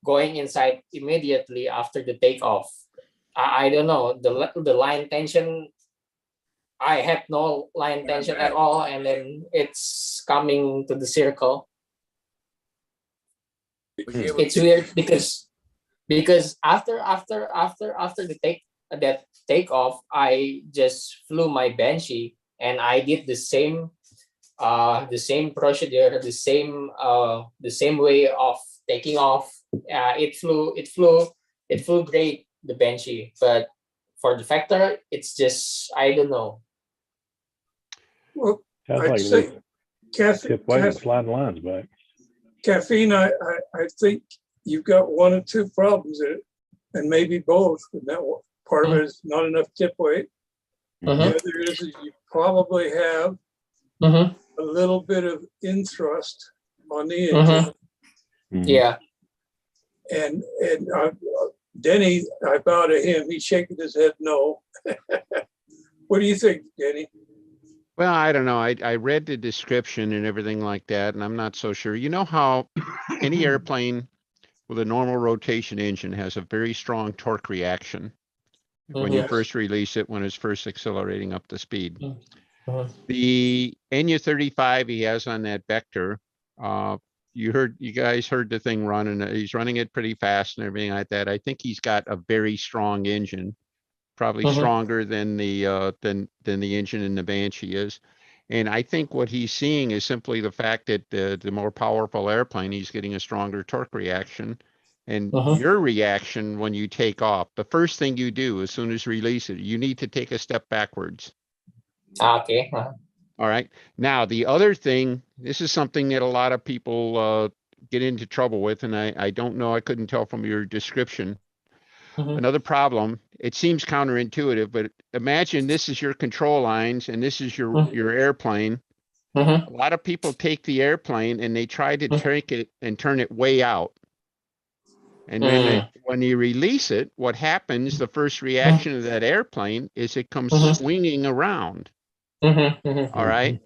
going inside immediately after the takeoff. I don't know, the line tension, I had no line tension at all, and then it's coming to the circle. It's weird because after the takeoff, I just flew my Banshee and I did the same procedure, the same way of taking off. It flew great, the Banshee, but for the Vector, it's just, I don't know. Well, Sounds I'd say, sliding lines back. Caffeine, I think you've got one of 2 problems in it, and maybe both. And that part of it is not enough tip weight. The other is you probably have a little bit of in-thrust on the engine. Yeah. And Denny, I bow to him. He's shaking his head no. What do you think, Denny? Well, I don't know. I read the description and everything like that, and I'm not so sure. You know how any airplane with a normal rotation engine has a very strong torque reaction when you Mhm. first release it, when it's first accelerating up the speed. Mhm. The NU-35 he has on that Vector, you guys heard the thing run, and he's running it pretty fast and everything like that. I think he's got a very strong engine, probably Mhm. stronger than the engine in the Banshee is. And I think what he's seeing is simply the fact that the more powerful airplane, he's getting a stronger torque reaction. And Mhm. your reaction when you take off, the first thing you do as soon as you release it, you need to take a step backwards. Okay. All right. Now, the other thing, this is something that a lot of people get into trouble with, and I don't know, I couldn't tell from your description. Mhm. Another problem, it seems counterintuitive, but imagine this is your control lines and this is Mhm. your airplane. Mhm. A lot of people take the airplane and they try to Mhm. take it and turn it way out. And then Mm. when you release it, what happens, the first Mhm. reaction of that airplane is it comes Mhm. swinging around. Mhm. Mhm. All right.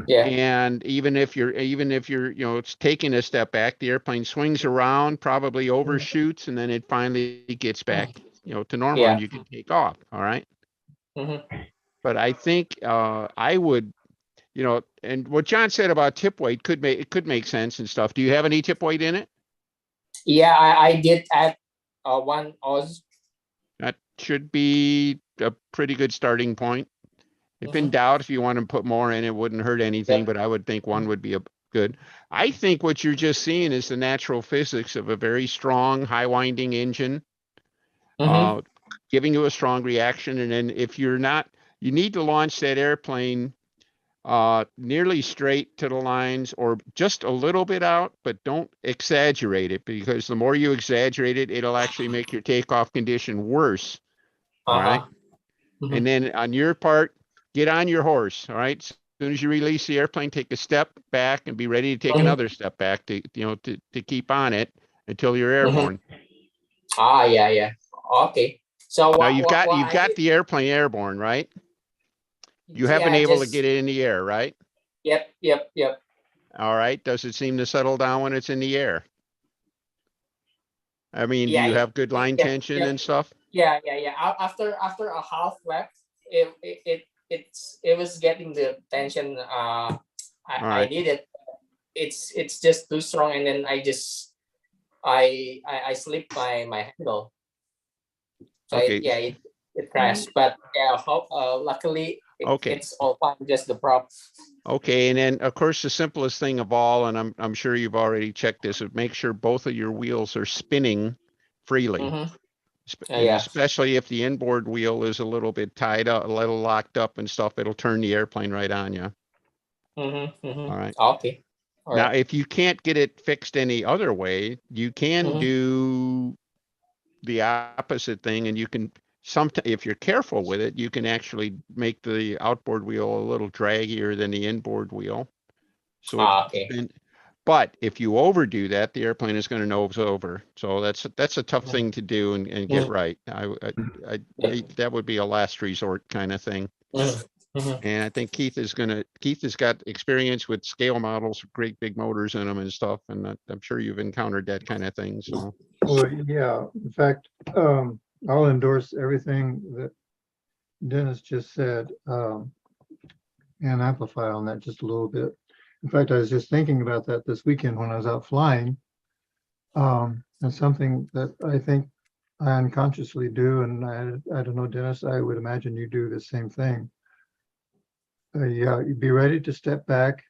Yeah. And even if you're, it's taking a step back, the airplane swings around, probably overshoots, and then it finally gets back, to normal, and Yeah. you can take off. All right. Mhm. But I think I would, and what John said about tip weight could make sense and stuff. Do you have any tip weight in it? Yeah, I did add one Oz. That should be a pretty good starting point. If in Mhm. doubt, if you want to put more in, it wouldn't hurt anything, Yeah. but I would think one would be good. I think what you're just seeing is the natural physics of a very strong, high winding engine, Mhm. giving you a strong reaction. And then if you're not, you need to launch that airplane nearly straight to the lines or just a little bit out, but don't exaggerate it, because the more you exaggerate it, it'll actually make your takeoff condition worse. All right. Uh-huh. Mhm. And then on your part, get on your horse. All right. As soon as you release the airplane, take a step back and be ready to take Mhm. another step back to keep on it until you're Mhm. airborne. Ah, yeah, yeah. Okay. So Now what you've I got did, the airplane airborne, right? You have been yeah, able to just get it in the air, right? yep. All right. Does it seem to settle down when it's in the air? I mean, do Yeah, you have good line tension and stuff? yeah. After a half left, it was getting the tension. All I right. did it. It's just too strong, and then I slipped my handle. So Okay. it crashed. But yeah, luckily Okay. it's all fine. Just the prop. Okay. And then of course the simplest thing of all, and I'm sure you've already checked this, is make sure both of your wheels are spinning freely. Mm-hmm. And Yeah. especially if the inboard wheel is a little bit tied up, a little locked up and stuff, it'll turn the airplane right on you. Mm-hmm. Mm-hmm. All right. Okay. All Now, right. if you can't get it fixed any other way, you can Mm-hmm. do the opposite thing, and you can if you're careful with it, you can actually make the outboard wheel a little draggier than the inboard wheel. So Okay. but if you overdo that, the airplane is going to nose over. So that's a tough thing to do and get right. That would be a last resort kind of thing. Mm-hmm. And I think Keith has got experience with scale models, great big motors in them and stuff. And I'm sure you've encountered that kind of thing. So, Well, yeah, in fact, I'll endorse everything that Dennis just said, and amplify on that just a little bit. In fact, I was just thinking about that this weekend when I was out flying. And something that I think I unconsciously do, and I don't know, Dennis, I would imagine you do the same thing. Yeah, you'd be ready to step back.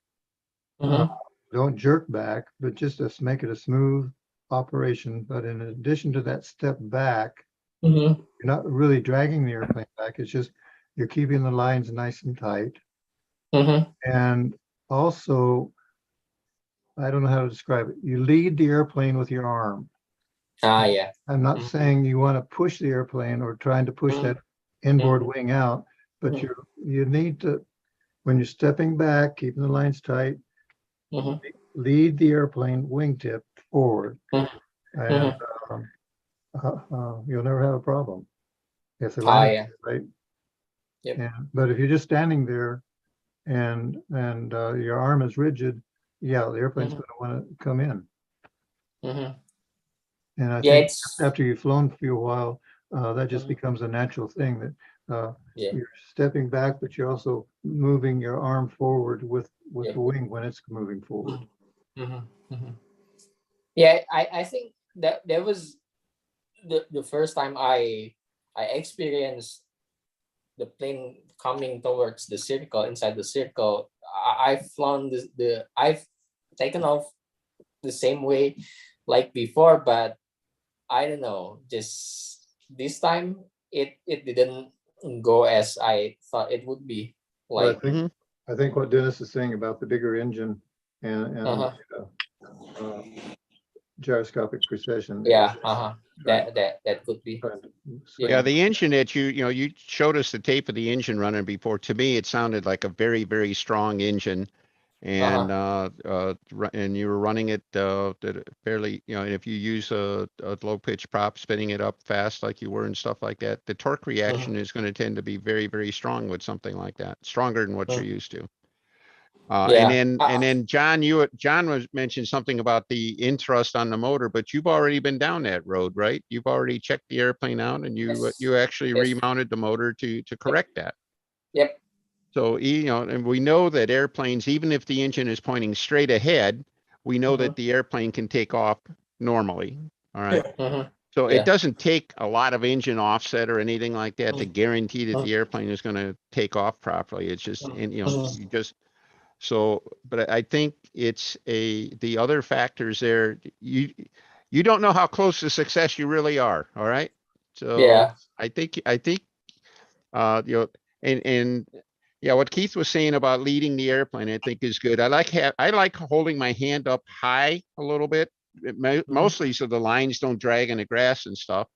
Mm-hmm. Don't jerk back, but just to make it a smooth operation. But in addition to that step back, Mm-hmm. you're not really dragging the airplane back. It's just you're keeping the lines nice and tight. Mm-hmm. And also, I don't know how to describe it. You lead the airplane with your arm. Ah, yeah. I'm not saying you want to push the airplane or trying to push that inboard wing out, but you need to, when you're stepping back, keeping the lines tight, Mm-hmm. lead the airplane wingtip forward. And you'll never have a problem. If the Oh, landing yeah. is right. Yep. But if you're just standing there and your arm is rigid, yeah, the airplane's going to want to come in. Mhm. And I Yeah, think it's after you've flown for a while, that just Mhm. becomes a natural thing that yeah. you're stepping back, but you're also moving your arm forward with Yeah. the wing when it's moving forward. Mhm. Mhm. Yeah, I think that was the first time I experienced the plane coming towards the circle, inside the circle. I've flown I've taken off the same way like before, but I don't know, just this time it didn't go as I thought it would be. Well, Like I think what Dennis is saying about the bigger engine and gyroscopic precision. yeah, is right. that could be. Yeah, the engine that you showed us the tape of the engine running before. To me, it sounded like a very, very strong engine, and and you were running it fairly. And if you use a low pitch prop, spinning it up fast like you were and stuff like that, the torque reaction is going to tend to be very, very strong with something like that, stronger than what you're used to. Yeah. And then John was mentioned something about the intrust on the motor, but you've already been down that road, right? You've already checked the airplane out, and you actually remounted the motor to correct that. Yep. So and we know that airplanes, even if the engine is pointing straight ahead, we know that the airplane can take off normally. All right. So it doesn't take a lot of engine offset or anything like that to guarantee that the airplane is going to take off properly. It's just, you just. So, but I think it's the other factors there, you don't know how close to success you really are. All right. So I think, and yeah, what Keith was saying about leading the airplane, I think is good. I like holding my hand up high a little bit, mostly so the lines don't drag in the grass and stuff,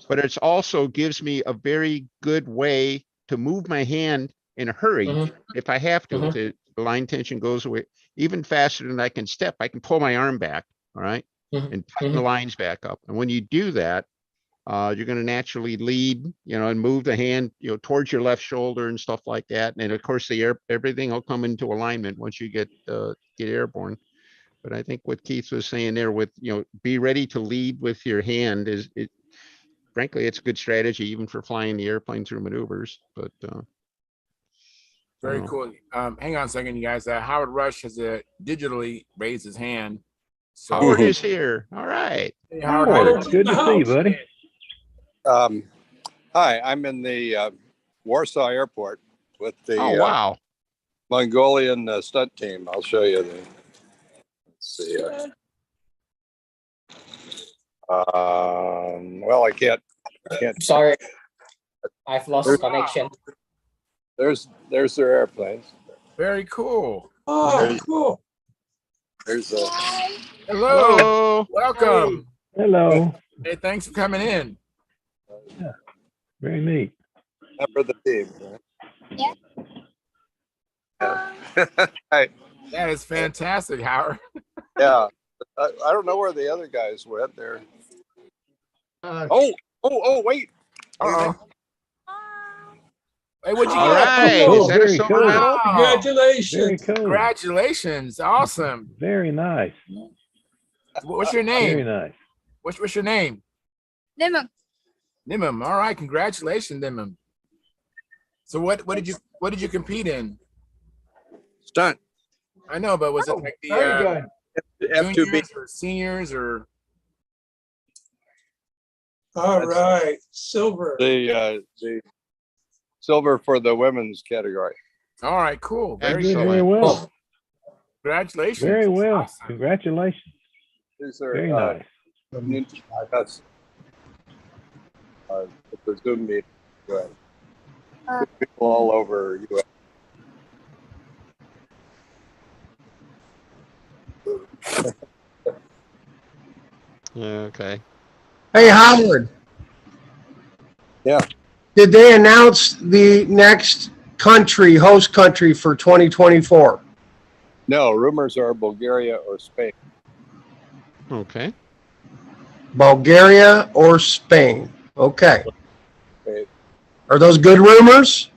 but it's also gives me a very good way to move my hand in a hurry if I have to. If the line tension goes away even faster than I can step, I can pull my arm back, all right, and tighten the lines back up. And when you do that, you're going to naturally lead, and move the hand, towards your left shoulder and stuff like that. And of course, everything will come into alignment once you get airborne. But I think what Keith was saying there with, be ready to lead with your hand frankly, it's a good strategy even for flying the airplane through maneuvers. But very cool. Hang on a second, you guys. Howard Rush has digitally raised his hand. So Howard is here. All right. Hey, Howard, good to see you, buddy. Hi, I'm in the Warsaw Airport with the wow. Mongolian stunt team. I'll show you. Let's see. Well, I can't. Sorry, I've lost connection. There's their airplanes. Very cool. Oh, cool. There's Hello. Welcome. Hello. Hey, thanks for coming in. Yeah, very neat. member of the team. Right? That is fantastic, Howard. Yeah. I don't know where the other guys went there. Wait. Uh-oh. Hey, what'd you All get? right. Cool. Is that a Very silver cool. medal? Wow. Congratulations. Very cool. Congratulations. Awesome. Very nice. What's your name? Very nice. What's your name? Nimam. Nimam. All right. Congratulations, Nimam. So what did you compete in? Stunt. I know, but was it like Very good. F2B. juniors or seniors or? All right, silver. The silver for the women's category. All right, cool. Very Very, cool. very well. Congratulations. Very well. Awesome. Congratulations. These are Very nice. that's the Zoom meeting. Go ahead. People all over US. Okay. Hey, Howard. Yeah. Did they announce the next host country for 2024? No, rumors are Bulgaria or Spain. Okay. Bulgaria, or Spain. Okay. Spain. Are those good rumors?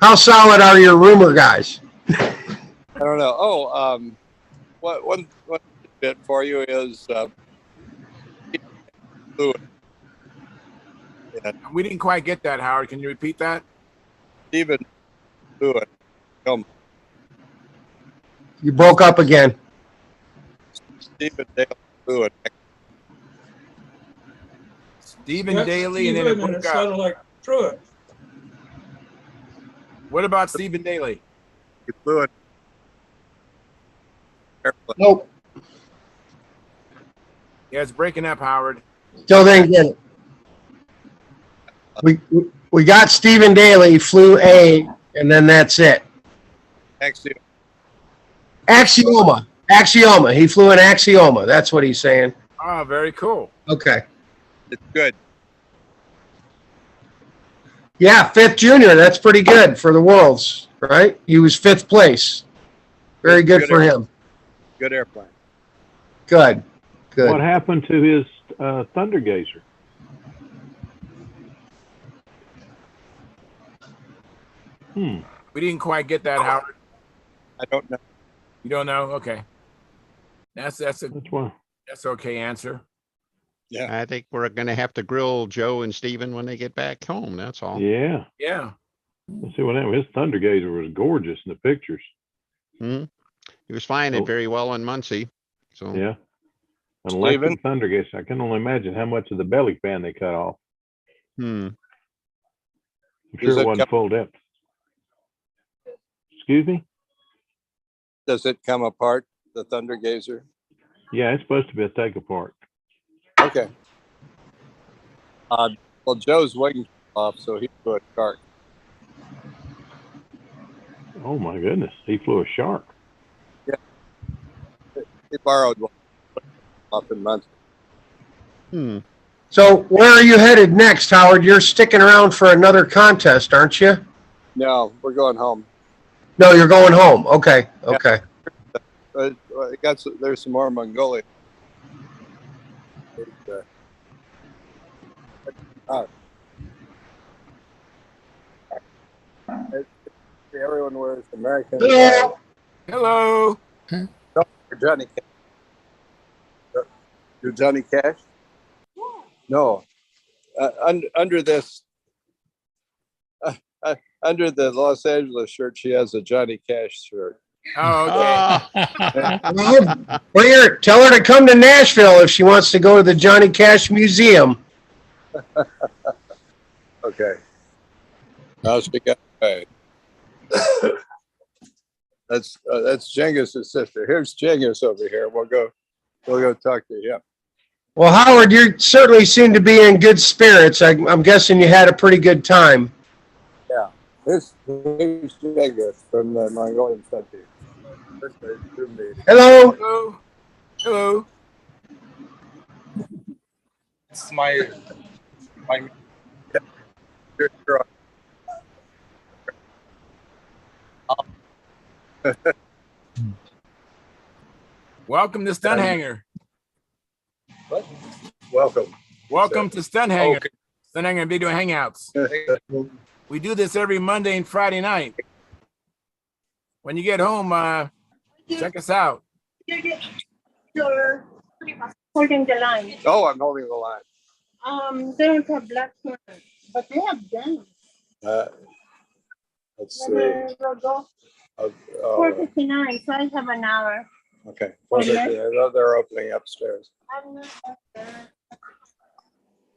How solid are your rumor guys? I don't know. Oh, one bit for you is fluid. Yeah, We didn't quite get that, Howard. Can you repeat that? Stephen fluid. Come, You broke up again. Stephen Dale fluid. Stephen That's Daly, and then Stephen, it and broke it up. sounded like Truett. What about Stephen Daly? Fluid. Nope. Yeah, it's breaking up, Howard. Still didn't get it. We got Stephen Daly, flew A, and then that's it. Axiom. Axioma. Axioma. He flew an Axioma. That's what he's saying. Oh, very cool. Okay. It's good. Yeah, fifth junior. That's pretty good for the Worlds, right? He was fifth place. Very good for him. Good airplane. Good. Good. What happened to his Thunder Gazer? We didn't quite get that, Howard. I don't know. You don't know? Okay. That's Why. okay answer. Yeah. I think we're gonna have to grill Joe and Steven when they get back home. That's all. Yeah. Yeah. Let's see what happened. His Thunder Gazer was gorgeous in the pictures. He was flying it very well in Muncie. So Yeah. An Steven? electric Thunder Gazer. I can only imagine how much of the belly fan they cut off. I'm Does sure it it wasn't come- full depth. Excuse me? Does it come apart, the Thunder Gazer? Yeah, it's supposed to be a take apart. Okay. Well, Joe's wings off, so he flew a shark. Oh my goodness. He flew a shark. He borrowed one off in Muncie. So where are you headed next, Howard? You're sticking around for another contest, aren't you? No, we're going home. No, you're going home. Okay. Okay. There's some more Mongolia. Everyone wears American. Hello. Hello. Johnny Cash. You're Johnny Cash? No. Under this, under the Los Angeles shirt, she has a Johnny Cash shirt. Oh, okay. Well, tell her to come to Nashville if she wants to go to the Johnny Cash Museum. Okay. Now she got paid. That's Jengis' sister. Here's Jengis over here. We'll go talk to him. Well, Howard, you certainly seem to be in good spirits. I'm guessing you had a pretty good time. Yeah. Here's Jengis from the Mongolian country. Hello. Hello. Hello. It's my Welcome to Stunthangar. What? Welcome. Welcome to Stunthangar. Okay. Stunthangar Video Hangouts. We do this every Monday and Friday night. When you get home, check us out. You're holding the line. Oh, I'm holding the line. They don't have black one, but they have guns. Let's see. We'll go Oh, 4:59, so I have an hour. okay. They're opening upstairs.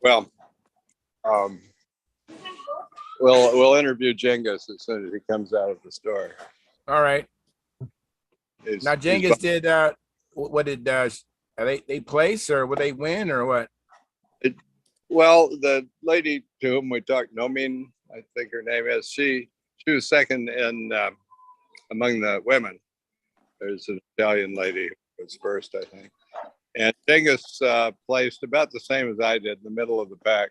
Well, we'll interview Jengis as soon as he comes out of the store. All right. He's- Now, he's Jengis did, what did, they place or would they win or what? Well, the lady to whom we talked, Nomin, I think her name is, she was second in among the women. There's an Italian lady who was first, I think. And Jengis placed about the same as I did, in the middle of the pack.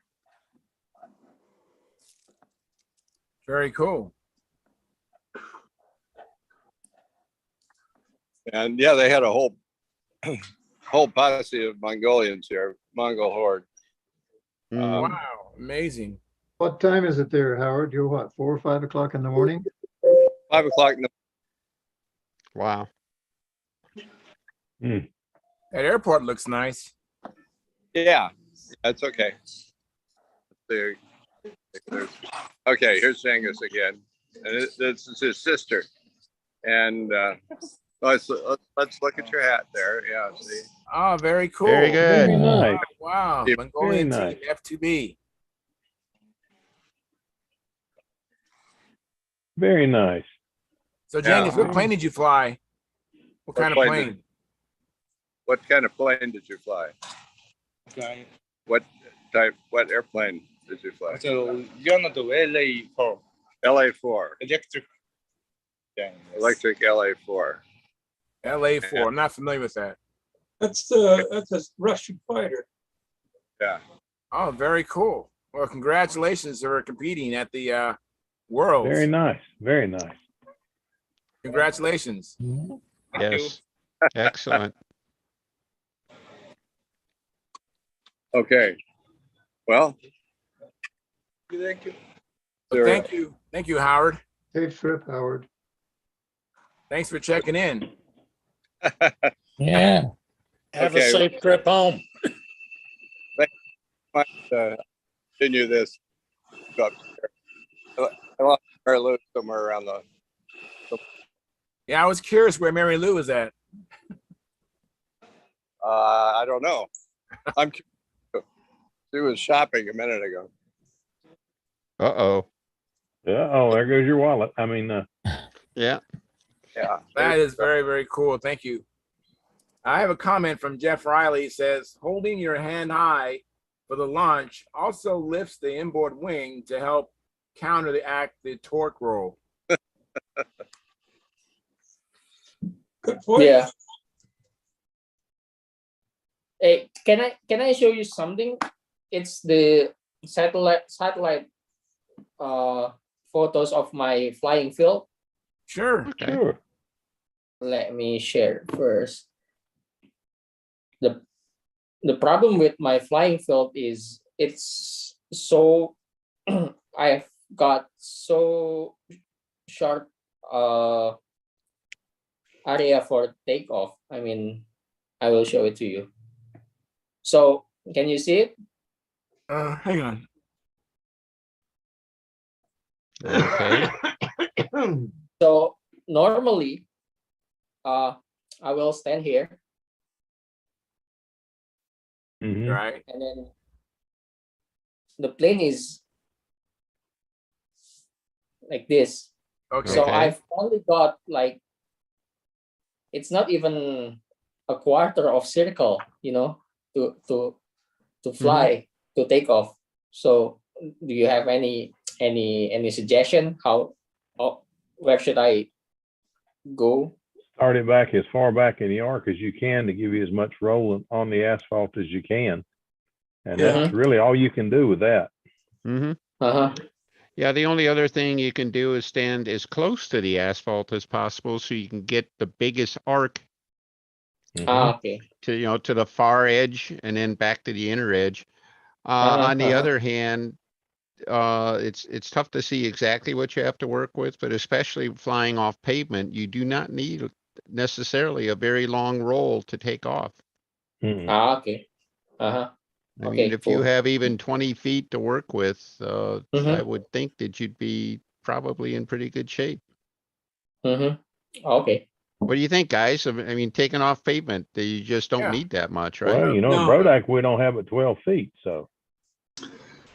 Very cool. And yeah, they had a whole whole posse of Mongolians here, Mongol horde. Mm. Wow, amazing. What time is it there, Howard? You're what, 4 or 5 o'clock in the morning? 5 o'clock in the Wow. That airport looks nice. Yeah, that's okay. There, okay, here's Angus again, and this is his sister. And let's look at your hat there. Yeah, see. Oh, very cool. Very good. Very nice. Wow, Very Mongolian nice. team F2B. Very nice. So, Janice, Yeah. what plane did you fly? What kind of plane plane? What kind of plane did you fly? What type? What airplane did you fly? LA4 LA4, electric. electric LA4. LA4. I'm not familiar with that. That's a Russian fighter. Yeah. Oh, very cool. Well, congratulations for competing at the Worlds. Very nice. Very nice. Congratulations. Yes. Excellent. Okay. Well, Thank you. So thank you, Howard. Safe trip, Howard. Thanks for checking in. Yeah. Have a safe trip home. might continue this. Up there. I lost Mary Lou somewhere around the. Yeah, I was curious where Mary Lou is at. I don't know. I'm curious. She was shopping a minute ago. Uh-oh. Oh, there goes your wallet. I mean, Yeah. Yeah. That is very, very cool. Thank you. I have a comment from Jeff Riley. He says, holding your hand high for the launch also lifts the inboard wing to help counteract the torque roll. Good point. Yeah. Hey, can I show you something? It's the satellite photos of my flying field. Sure. Okay. sure. Let me share first. The problem with my flying field is it's so I've got so short area for takeoff. I mean, I will show it to you. So can you see it? Hang on. Okay. So normally, I will stand here Mhm. Right. and then the plane is like this. Okay. So Okay. I've only got like, it's not even a quarter of circle, to fly, to take off. So do you have any suggestion where should I go? Start it back as far back in the arc as you can to give you as much roll on the asphalt as you can. And that's really all you can do with that. Mm-hmm. Uh-huh. Yeah, the only other thing you can do is stand as close to the asphalt as possible so you can get the biggest arc Okay. to the far edge and then back to the inner edge. On the other hand, it's tough to see exactly what you have to work with, but especially flying off pavement, you do not need necessarily a very long roll to take off. Okay. Uh-huh. I Okay, mean, if you cool. have even 20 feet to work with, I Mhm. would think that you'd be probably in pretty good shape. Okay. What do you think, guys? I mean, taking off pavement, you just don't Yeah. need that much, right? Well, No. Brodak, we don't have it 12 feet, so.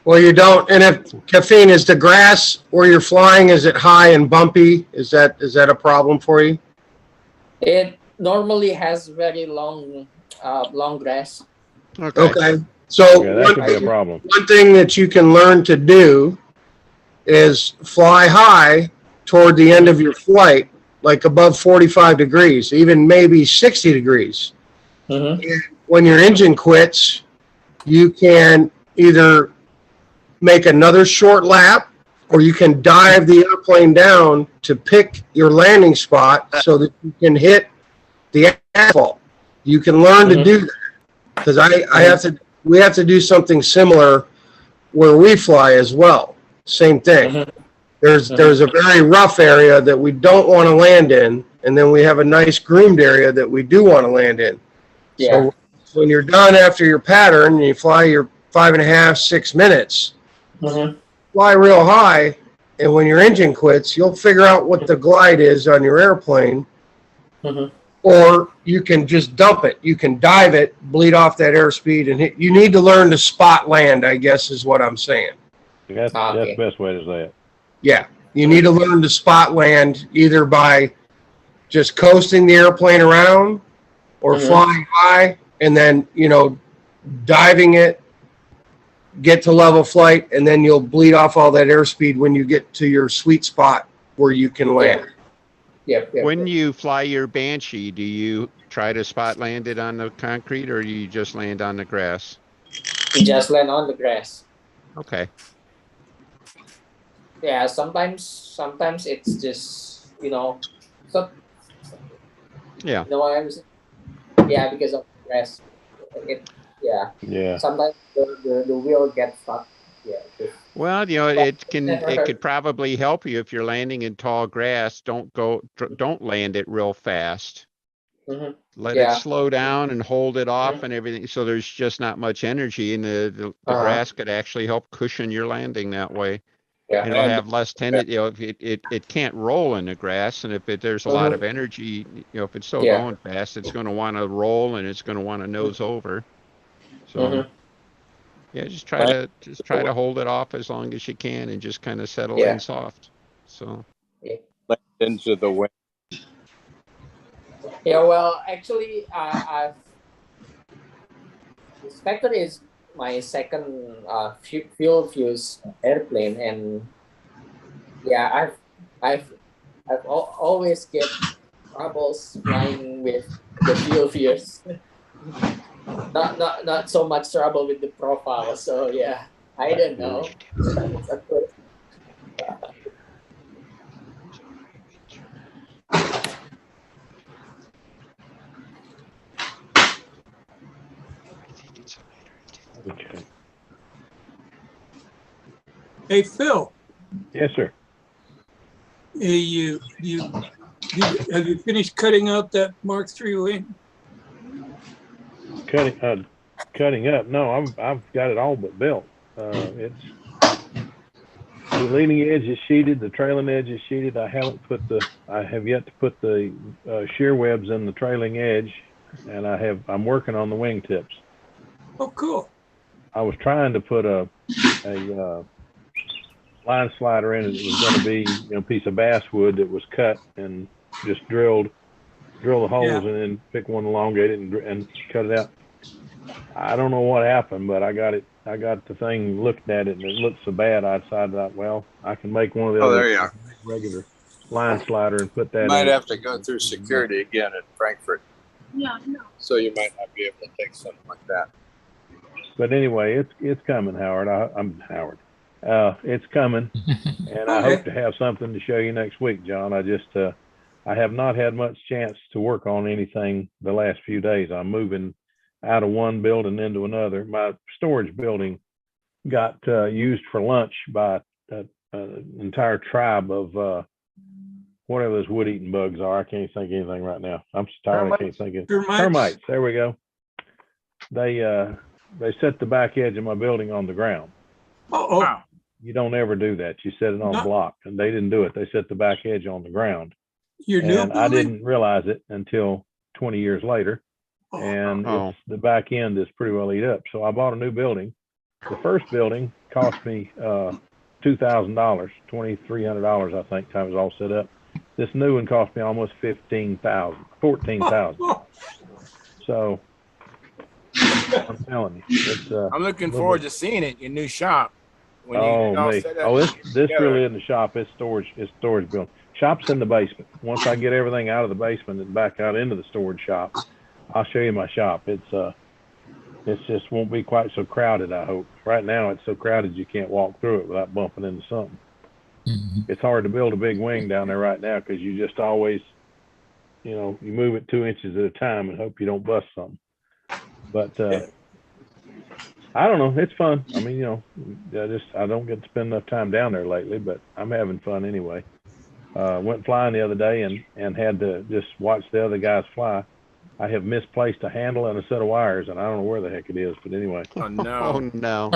Well, you don't, and if caffeine is the grass where you're flying, is it high and bumpy? Is that a problem for you? It normally has very long grass. Okay, so Yeah, that could be a problem. one thing that you can learn to do is fly high toward the end of your flight, like above 45 degrees, even maybe 60 degrees. Mhm. And when your engine quits, you can either make another short lap or you can dive the airplane down to pick your landing spot so that you can hit the asphalt. You can learn to do that because we have to do something similar where we fly as well. Same thing. There's a very rough area that we don't want to land in, and then we have a nice groomed area that we do want to land in. Yeah. So when you're done after your pattern, and you fly your 5.5, 6 minutes, fly real high, and when your engine quits, you'll figure out what the glide is on your airplane, or you can just dump it. You can dive it, bleed off that airspeed, and hit. You need to learn to spot land, I guess is what I'm saying. That's the best way to say it. Yeah, you need to learn to spot land either by just coasting the airplane around or flying high and then, diving it, get to level flight, and then you'll bleed off all that airspeed when you get to your sweet spot where you can land. When you fly your Banshee, do you try to spot land it on the concrete or you just land on the grass? You just land on the grass. Okay. Yeah, sometimes it's just, so, Yeah. you know what I'm saying? Yeah, because of grass. Yeah. Sometimes the wheel gets stuck. Yeah. Well, it could probably help you if you're landing in tall grass. Don't land it real fast. Let it slow down and hold it off and everything. So there's just not much energy, and the grass could actually help cushion your landing that way. Yeah. It'll have less tendency. It can't roll in the grass, and if there's a lot of energy, if it's still going fast, it's going to want to roll and it's going to want to nose over. So. Yeah, just try to hold it off as long as you can and just kind of settle in soft. So Into the wind. Yeah, well, actually, the Spectre is my second fuel fuse airplane, and yeah, I've always get troubles flying with the fuel fuse. Not so much trouble with the profile. So yeah, I don't know. Okay. Hey, Phil, Yes, sir. you have you finished cutting out that Mark III wing? Cutting up. No, I've got it all but built. It's the leading edge is sheeted, the trailing edge is sheeted. I have yet to put the shear webs in the trailing edge, and I'm working on the wingtips. Oh, cool. I was trying to put a line slider in it. It was going to be a piece of basswood that was cut and just drill the holes and then pick one elongated and cut it out. I don't know what happened, but I got the thing, looked at it, and it looked so bad. I decided, well, I can make one of the other regular line slider and put that in. You might have to go through security again at Frankfurt. Yeah, no. So you might not be able to take something like that. But anyway, it's coming, Howard. I'm Howard. It's coming, and I hope to have something to show you next week, John. I have not had much chance to work on anything the last few days. I'm moving out of one building into another. My storage building got used for lunch by an entire tribe of whatever those wood-eating bugs are. I can't think of anything right now. I'm so tired. I can't think of termites. There we go. They set the back edge of my building on the ground. Wow. You don't ever do that. You set it on block, and they didn't do it. They set the back edge on the ground. I didn't realize it until 20 years later. And the back end is pretty well eat up. So I bought a new building. The first building cost me $2,000, $2,300, I think, time it was all set up. This new one cost me almost $14,000. So I'm telling you, I'm looking forward to seeing it, your new shop. When this really isn't a shop. It's storage. It's storage building. Shop's in the basement. Once I get everything out of the basement and back out into the storage shop, I'll show you my shop. It's just won't be quite so crowded, I hope. Right now it's so crowded you can't walk through it without bumping into something. It's hard to build a big wing down there right now because you just always you know, you move it 2 inches at a time and hope you don't bust something. But I don't know. It's fun. I mean, you know, I don't get to spend enough time down there lately, but I'm having fun anyway. Went flying the other day and had to just watch the other guys fly. I have misplaced a handle and a set of wires, and I don't know where the heck it is. But anyway. Oh no. Oh, no.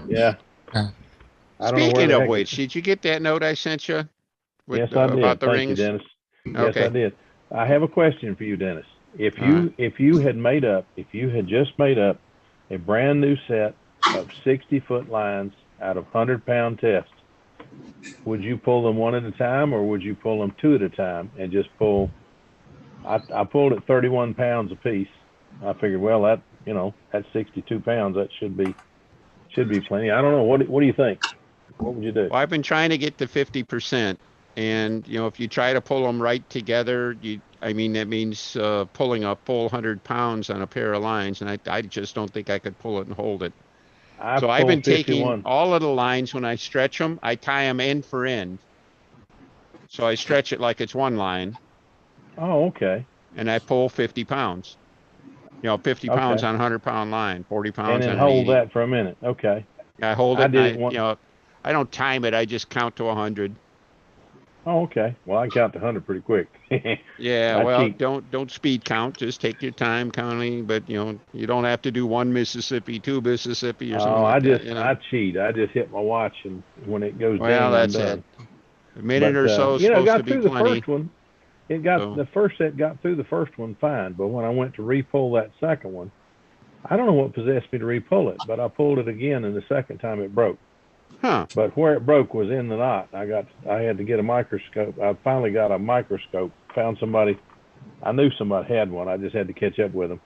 Yeah. I don't know where Speaking the of heck which, did you get that note I sent you? Yes, I did. About the Thank you, rings? Dennis. Yes, Okay. I did. I have a question for you, Dennis. If you had just made up a brand new set of 60-foot lines out of 100-pound tests, would you pull them one at a time, or would you pull them two at a time and just pull? I pulled at 31 pounds a piece. I figured, well, that, you know, that's 62 pounds. That should be plenty. I don't know. What do you think? What would you do? Well, I've been trying to get to 50%, and you know, if you try to pull them right together, I mean, that means pulling a full 100 pounds on a pair of lines, and I just don't think I could pull it and hold it. So I've been taking all of the lines, when I stretch them, I tie them end for end. So I stretch it like it's one line. Oh, okay. And I pull 50 pounds. You know, 50 pounds on a 100-pound line, 40 pounds and then on hold 80. that for a minute. Okay. I hold it. You know, I don't time it. I just count to 100. Oh, okay. Well, I can count to 100 pretty quick. Yeah. Well, don't speed count. Just take your time counting. But you know, you don't have to do 1 Mississippi, 2 Mississippi, or something like that. You know? I cheat. I just hit my watch, and when it goes down, well, that's I'm done. it. A minute or so is you know, supposed got to be through plenty. The first one. It got the first set got through the first one fine, but when I went to re-pull that second one, I don't know what possessed me to re-pull it, but I pulled it again, and the second time it broke. Huh. But where it broke was in the knot. I had to get a microscope. I finally got a microscope. Found somebody. I knew somebody had one. I just had to catch up with them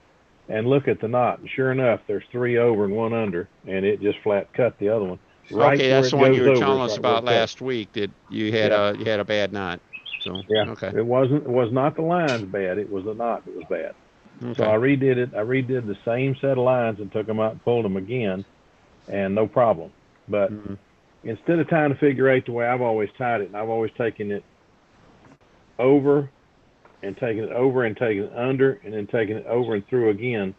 and look at the knot. And sure enough, there's 3 over and 1 under, and it just flat cut the other one. Right. Okay, that's the one you were telling us about last week. That you had a bad knot. So yeah, okay. It was not the lines bad. It was the knot that was bad. Okay. So I redid it. I redid the same set of lines and took them out and pulled them again, and no problem. But instead of tying a figure 8 the way I've always tied it, and I've always taken it over and taking it over and taking it under and then taking it over and through again,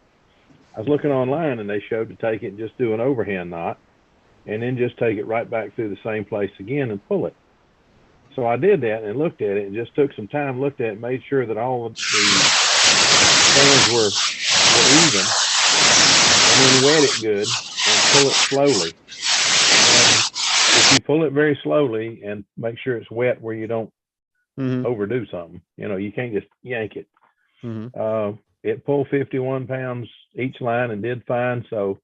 I was looking online and they showed to take it and just do an overhand knot and then just take it right back through the same place again and pull it. So I did that and looked at it and just took some time, looked at it, made sure that all of the strands were even, and then wet it good and pull it slowly. If you pull it very slowly and make sure it's wet where you don't overdo something, you know, you can't just yank it. It pulled 51 pounds each line and did fine. So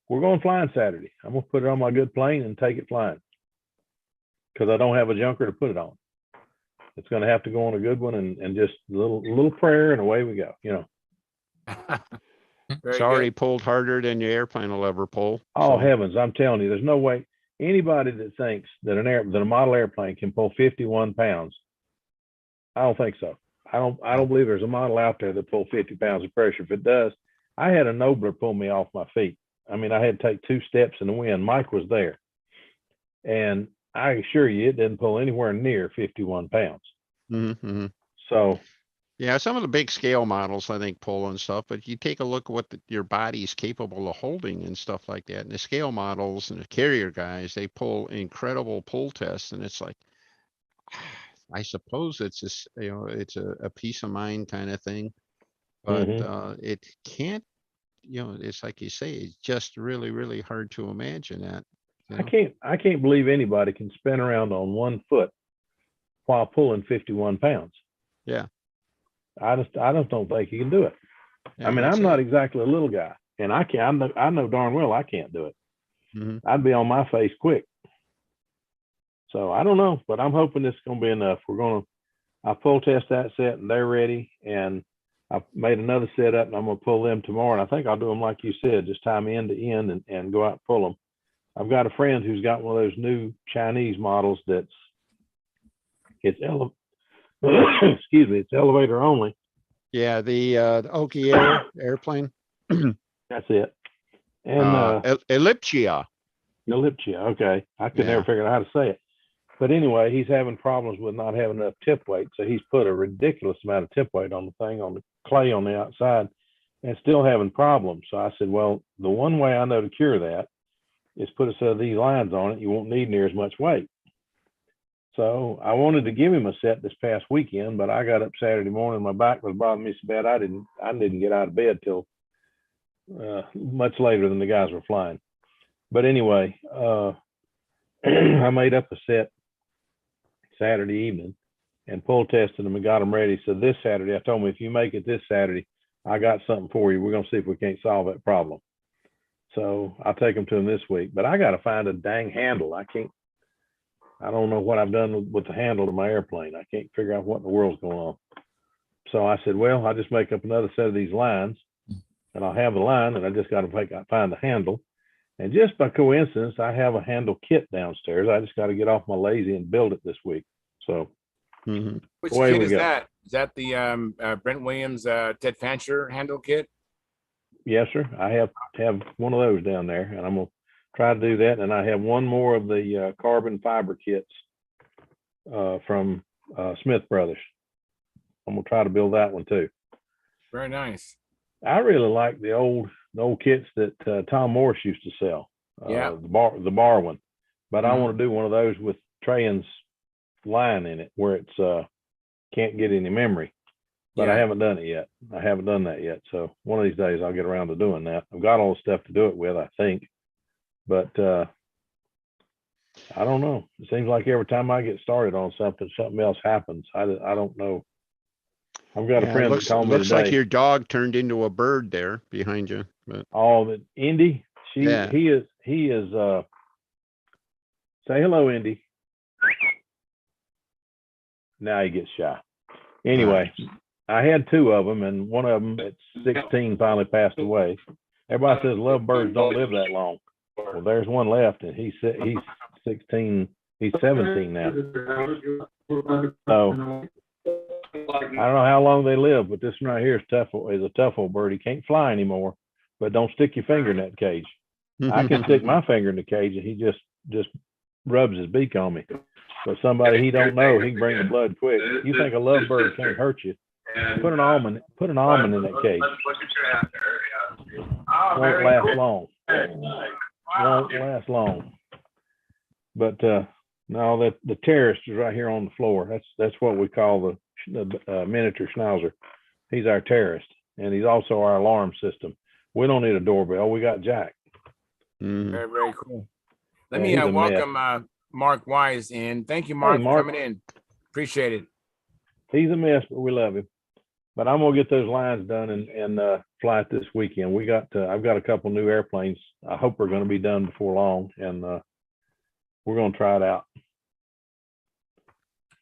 we're going flying Saturday. I'm going to put it on my good plane and take it flying because I don't have a junker to put it on. It's going to have to go on a good one and just a little prayer and away we go, you know. It's already pulled harder than your airplane will ever pull. Oh, heavens. I'm telling you, there's no way. Anybody that thinks that a model airplane can pull 51 pounds, I don't think so. I don't believe there's a model out there that pull 50 pounds of pressure. If it does, I had a Nobler pull me off my feet. I mean, I had to take 2 steps in the wind. Mike was there, and I assure you, it didn't pull anywhere near 51 pounds. So, yeah, some of the big scale models I think pull and stuff, but you take a look at what your body is capable of holding and stuff like that. And the scale models and the carrier guys, they pull incredible pull tests, and it's like, I suppose it's just, you know, it's a peace of mind kind of thing, but it can't, you know, it's like you say, it's just really, really hard to imagine that. You know? I can't believe anybody can spin around on 1 foot while pulling 51 pounds. Yeah. I just don't think you can do it. Yeah, I mean, I'm not exactly a little guy, and I know darn well I can't do it. I'd be on my face quick. So I don't know, but I'm hoping this is going to be enough. I pull test that set and they're ready, and I've made another set up and I'm going to pull them tomorrow. And I think I'll do them like you said, just tie them end to end and go out and pull them. I've got a friend who's got one of those new Chinese models it's elevator only. Yeah, the Oki Air airplane. That's it. And Elliptia. Elliptia, okay. I could never figure out how to say it. But anyway, he's having problems with not having enough tip weight. So he's put a ridiculous amount of tip weight on the thing, on the clay on the outside, and still having problems. So I said, well, the one way I know to cure that is put a set of these lines on it. You won't need near as much weight. So I wanted to give him a set this past weekend, but I got up Saturday morning. My back was bothering me so bad I didn't get out of bed till much later than the guys were flying. But anyway, I made up a set Saturday evening and pull tested them and got them ready. So this Saturday, I told him, if you make it this Saturday, I got something for you. We're going to see if we can't solve that problem. So I'll take them to him this week, but I got to find a dang handle. I don't know what I've done with the handle of my airplane. I can't figure out what in the world's going on. So I said, well, I'll just make up another set of these lines and I'll have the line, and I just got to find the handle. And just by coincidence, I have a handle kit downstairs. I just got to get off my lazy and build it this week. So Which kit is that? Is that the Brent Williams Ted Fancher handle kit? Yes, sir. I have one of those down there, and I'm gonna try to do that. And I have one more of the carbon fiber kits from Smith Brothers. I'm gonna try to build that one too. Very nice. I really like the old kits that Tom Morris used to sell. Yeah. The bar one, but I want to do one of those with Trayan's line in it where it's can't get any memory. But I haven't done it yet. I haven't done that yet. So one of these days I'll get around to doing that. I've got all the stuff to do it with, I think. But I don't know. It seems like every time I get started on something else happens. I don't know. I've got a friend that told me looks today. like your dog turned into a bird there behind you. But Oh, the Indy, he is say hello, Indy. Now he gets shy. Anyway, I had two of them, and one of them at 16 finally passed away. Everybody says lovebirds don't live that long. Well, there's one left, and he's 16. He's 17 now. So I don't know how long they live, but this one right here is a tough old bird. He can't fly anymore, but don't stick your finger in that cage. I can stick my finger in the cage, and he just rubs his beak on me. But somebody he don't know, he can bring the blood quick. You think a lovebird can't hurt you? Put an almond in that cage. Won't last long. Won't last long. But no, the terrorist is right here on the floor. That's what we call the miniature schnauzer. He's our terrorist, and he's also our alarm system. We don't need a doorbell. We got Jack. Very, very cool. Let me welcome Mark Wise in. Thank you, Mark, for coming in. Appreciate it. He's a mess, but we love him. But I'm gonna get those lines done and fly it this weekend. I've got a couple new airplanes. I hope we're gonna be done before long, and we're gonna try it out.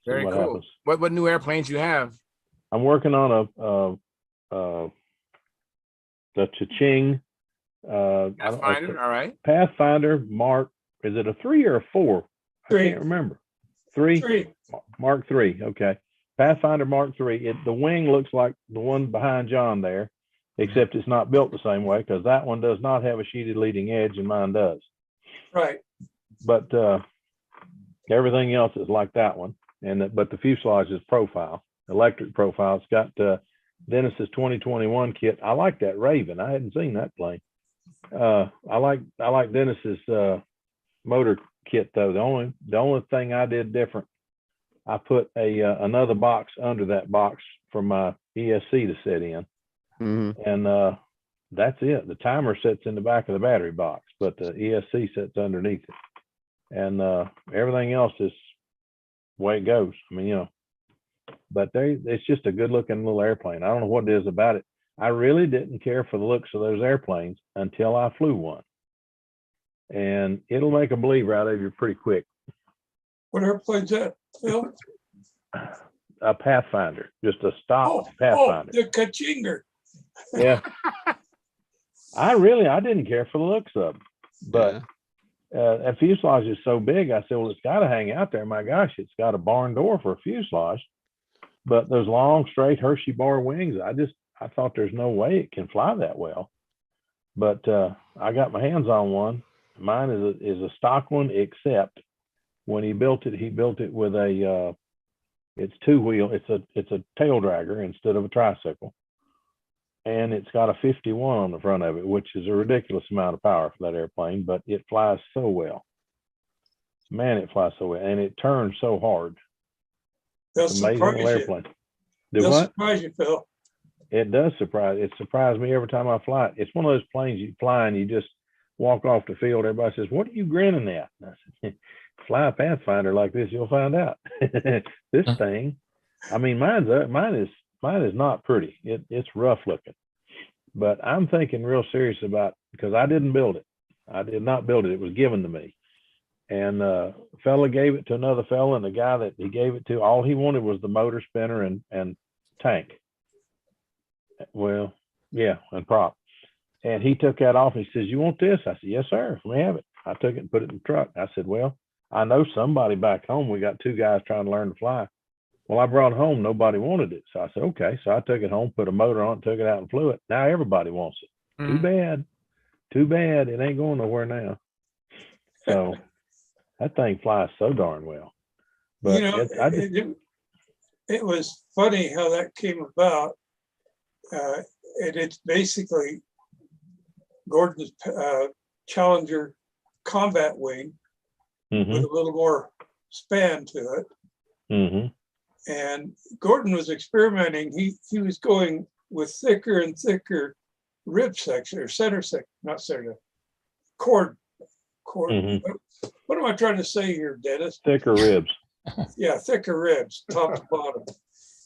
Very cool. Happens. What new airplanes you have? I'm working on the Cha-Ching. Pathfinder, all right. Pathfinder Mark. Is it a 3 or a 4? I can't remember. 3? Mark 3. Okay. Pathfinder Mark 3. The wing looks like the one behind John there, except it's not built the same way because that one does not have a sheeted leading edge and mine does. Right. But everything else is like that one. But the fuselage is profile, electric profile. It's got Dennis's 2021 kit. I like that Raven. I hadn't seen that plane. I like Dennis's motor kit though. The only thing I did different, I put another box under that box for my ESC to sit in, and that's it. The timer sits in the back of the battery box, but the ESC sits underneath it, and everything else is the way it goes. I mean, but it's just a good looking little airplane. I don't know what it is about it. I really didn't care for the looks of those airplanes until I flew one. And it'll make a believer out of you pretty quick. What airplane's that, Phil? A Pathfinder, just a stock Pathfinder. Oh, the Kachinger. Yeah. I didn't care for the looks of them, but that fuselage is so big. I said, well, it's got to hang out there. My gosh, it's got a barn door for a fuselage, but those long, straight Hershey bar wings, I thought there's no way it can fly that well. But I got my hands on one. Mine is a stock one, except when he built it with a, it's two wheel, it's a tail dragger instead of a tricycle. And it's got a 51 on the front of it, which is a ridiculous amount of power for that airplane, but it flies so well. Man, it flies so well, and it turns so hard. They'll It's an amazing little surprise you. airplane. Do They'll what? surprise you, Phil. It does surprise. It surprised me every time I fly it. It's one of those planes you fly and you just walk off the field. Everybody says, "What are you grinning at?" And I said, "Fly a Pathfinder like this, you'll find out." This thing, I mean, mine is not pretty. It's rough looking, but I'm thinking real serious about, because I didn't build it. I did not build it. It was given to me. And a fella gave it to another fella, and the guy that he gave it to, all he wanted was the motor, spinner, and tank. Well, yeah, and prop. And he took that off and he says, "You want this?" I said, "Yes, sir. Let me have it." I took it and put it in the truck. I said, "Well, I know somebody back home. We got two guys trying to learn to fly." Well, I brought it home. Nobody wanted it. So I said, "Okay." So I took it home, put a motor on it, took it out and flew it. Now everybody wants it. Too bad. Too bad. It ain't going nowhere now. So that thing flies so darn well. But it was funny how that came about. And it's basically Gordon's Challenger combat wing with a little more span to it. And Gordon was experimenting. He was going with thicker and thicker rib section, or center section, not center, cord. What am I trying to say here, Dennis? Thicker ribs. Yeah, thicker ribs, top to bottom.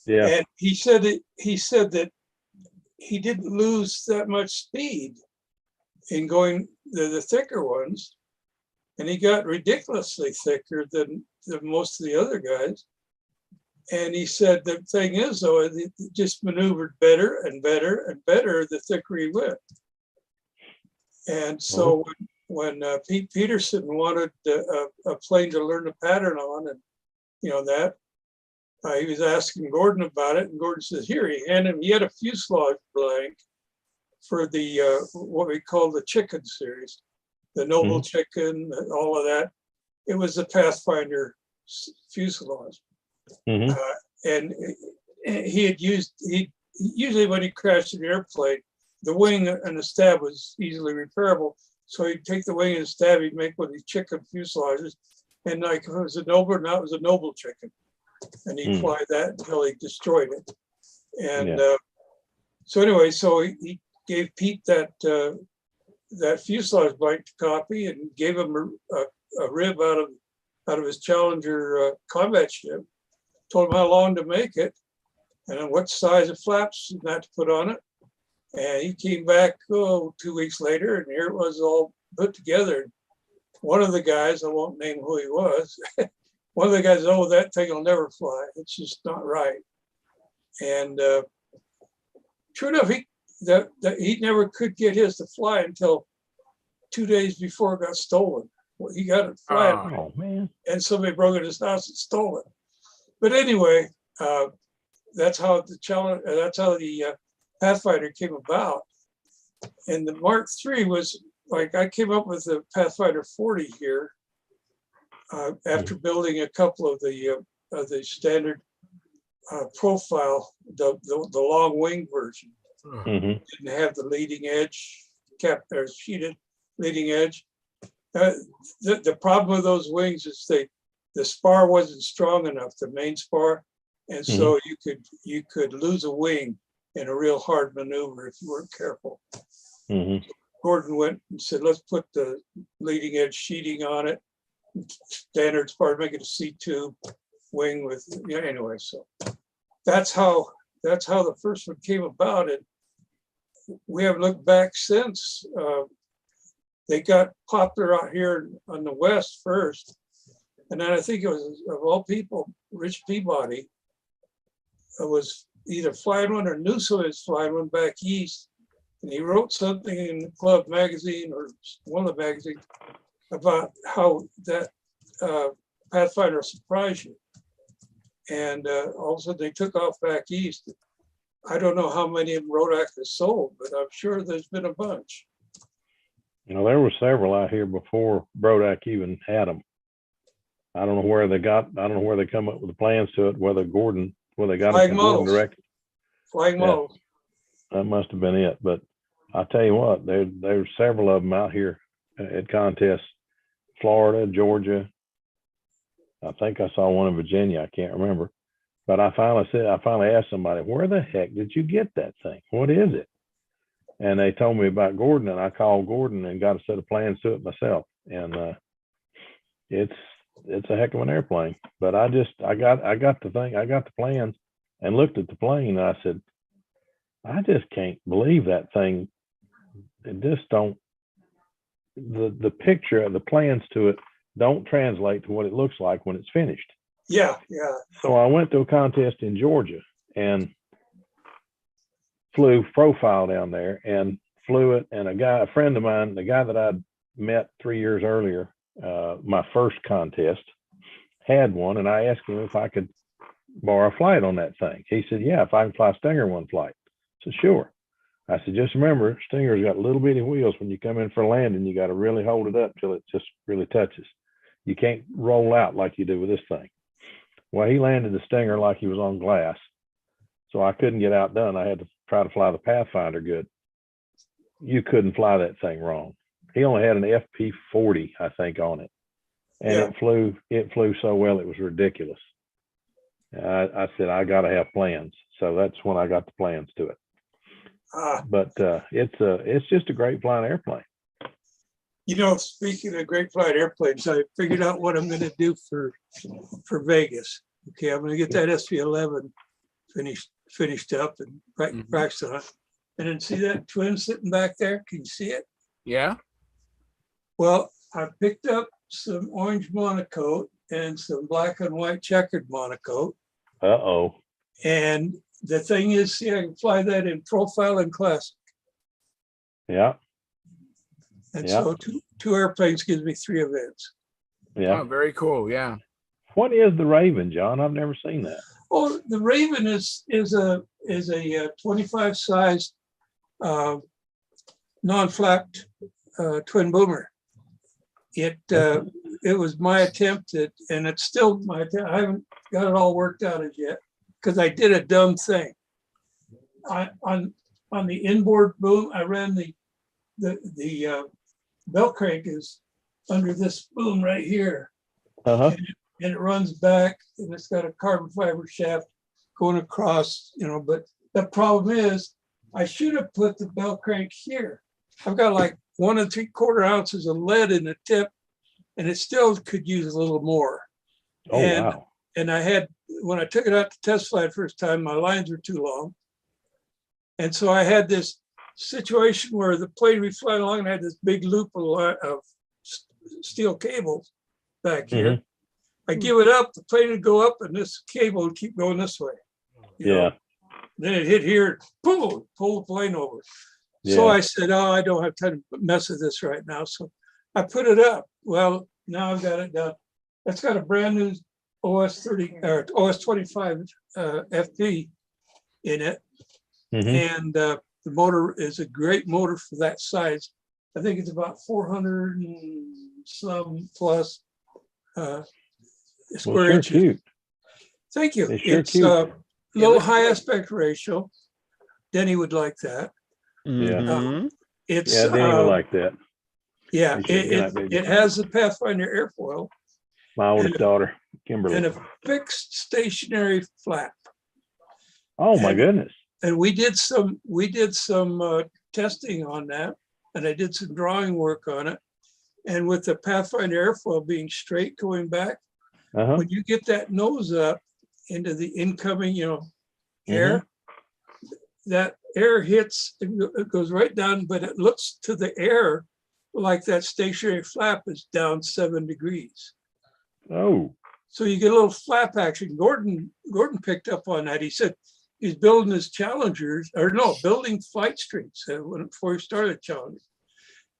Yeah. And he said that he didn't lose that much speed in going the thicker ones, and he got ridiculously thicker than most of the other guys. And he said the thing is, though, it just maneuvered better and better and better the thicker he went. And so when Pete Peterson wanted a plane to learn the pattern on, and that, he was asking Gordon about it, and Gordon says, "Here," he handed him. He had a fuselage blank for the what we call the Chicken series, the Noble Chicken, all of that. It was the Pathfinder fuselage, and he usually when he crashed an airplane, the wing and the stab was easily repairable. So he'd take the wing and the stab, he'd make one of these chicken fuselages, and like if it was a Noble, now it was a Noble Chicken. And he'd fly that until he destroyed it. And so anyway, so he gave Pete that fuselage blank to copy, and gave him a rib out of his Challenger combat ship. Told him how long to make it, and what size of flaps not to put on it. And he came back 2 weeks later, and here it was all put together. One of the guys, I won't name who he was, one of the guys, "Oh, that thing will never fly. It's just not right." And true enough, he never could get his to fly until 2 days before it got stolen. Well, he got it flying, oh man! And somebody broke into his house and stole it. But anyway, that's how the Pathfinder came about. And the Mark III was like, I came up with the Pathfinder 40 here. After building a couple of the standard profile, the long wing version, didn't have the leading edge or sheeted leading edge. The problem with those wings is the spar wasn't strong enough, the main spar, and so you could lose a wing in a real hard maneuver if you weren't careful. Gordon went and said, "Let's put the leading edge sheeting on it. Standard spar, make it a C2 wing with." Anyway, so that's how the first one came about, and we haven't looked back since. They got popular out here on the West first, and then I think it was, of all people, Rich Peabody was either flying one or knew somebody was flying one back east, and he wrote something in the Club magazine or one of the magazines about how that Pathfinder surprised you. And all of a sudden they took off back east. I don't know how many of them Rodak has sold, but I'm sure there's been a bunch. There were several out here before Brodak even had them. I don't know where they come up with the plans to it, whether they got it Flag from Gordon models. directly. Flag Yeah. model. That must have been it. But I tell you what, there's several of them out here at contests. Florida, Georgia. I think I saw one in Virginia. I can't remember. But I finally asked somebody, where the heck did you get that thing? What is it? And they told me about Gordon, and I called Gordon and got a set of plans to it myself. And it's a heck of an airplane. But I got the plans and looked at the plane, and I said, I just can't believe that thing. It just don't, the picture of the plans to it don't translate to what it looks like when it's finished. Yeah. So I went to a contest in Georgia and flew profile down there and flew it. And a friend of mine, the guy that I'd met 3 years earlier, my first contest, had one. And I asked him if I could borrow a flight on that thing. He said, yeah, if I can fly Stinger one flight. I said, sure. I said, just remember, Stinger's got little bitty wheels. When you come in for landing, you got to really hold it up till it just really touches. You can't roll out like you do with this thing. Well, he landed the Stinger like he was on glass. So I couldn't get outdone. I had to try to fly the Pathfinder good. You couldn't fly that thing wrong. He only had an FP40, I think, on it. And it flew so well, it was ridiculous. I said, I got to have plans. So that's when I got the plans to it. But it's just a great flying airplane. You know, speaking of great flight airplanes, I figured out what I'm going to do for Vegas. Okay, I'm going to get that SV-11 finished up and practice on it. And then see that twin sitting back there? Can you see it? Yeah. Well, I picked up some orange monocoat and some black and white checkered monocoat. Uh-oh. And the thing is, see, I can fly that in profile and classic. Yeah. And so two airplanes gives me 3 events. Yeah. Oh, very cool. Yeah. What is the Raven, John? I've never seen that. Oh, the Raven is a 25 size non-flapped twin boomer. It was my attempt at, and it's still my attempt. I haven't got it all worked out as yet because I did a dumb thing. On the inboard boom, I ran the belt crank is under this boom right here. Uh-huh. And it runs back and it's got a carbon fiber shaft going across, but the problem is I should have put the belt crank here. I've got like 1 3/4 ounces of lead in the tip and it still could use a little more. Oh, wow. And I had, when I took it out to test fly the first time, my lines were too long. And so I had this situation where the plane would be flying along and I had this big loop of steel cables back here. I give it up, the plane would go up and this cable would keep going this way. You know? Then it hit here, boom, pull the plane over. So I said, oh, I don't have time to mess with this right now. So I put it up. Well, now I've got it done. That's got a brand new OS 25 FP in it. And the motor is a great motor for that size. I think it's about 400 and some plus square inches. Cute. Thank you. It's cute. A little high aspect ratio. Denny would like that. It's Danny would like that. Yeah, it has the Pathfinder airfoil. My oldest daughter, Kimberly. And a fixed stationary flap. Oh my goodness. And we did some testing on that, and I did some drawing work on it. And with the Pathfinder airfoil being straight going back, when you get that nose up into the incoming, air, that air hits, it goes right down, but it looks to the air like that stationary flap is down 7 degrees. Oh. So you get a little flap action. Gordon picked up on that. He said he's building his Challengers, building Flight Streets before he started Challenger.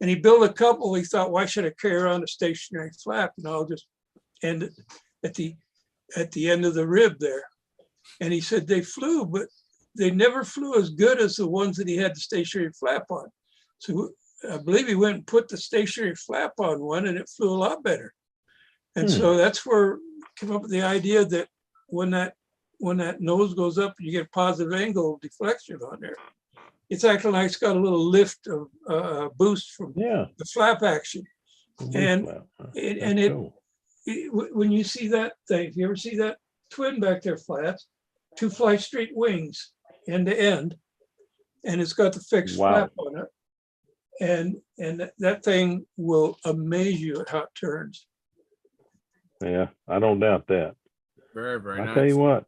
And he built a couple. He thought, why should I carry around a stationary flap? And I'll just end it at the end of the rib there. And he said they flew, but they never flew as good as the ones that he had the stationary flap on. So I believe he went and put the stationary flap on one and it flew a lot better. And so that's where came up with the idea that when that nose goes up, you get a positive angle of deflection on there. It's acting like it's got a little lift of boost from Yeah. the flap action. And when you see that thing, if you ever see that twin back there flaps, 2 fly straight wings end to end, and it's got the fixed flap on it. And that thing will amaze you at how it turns. Yeah, I don't doubt that. Very, very nice. I tell you what,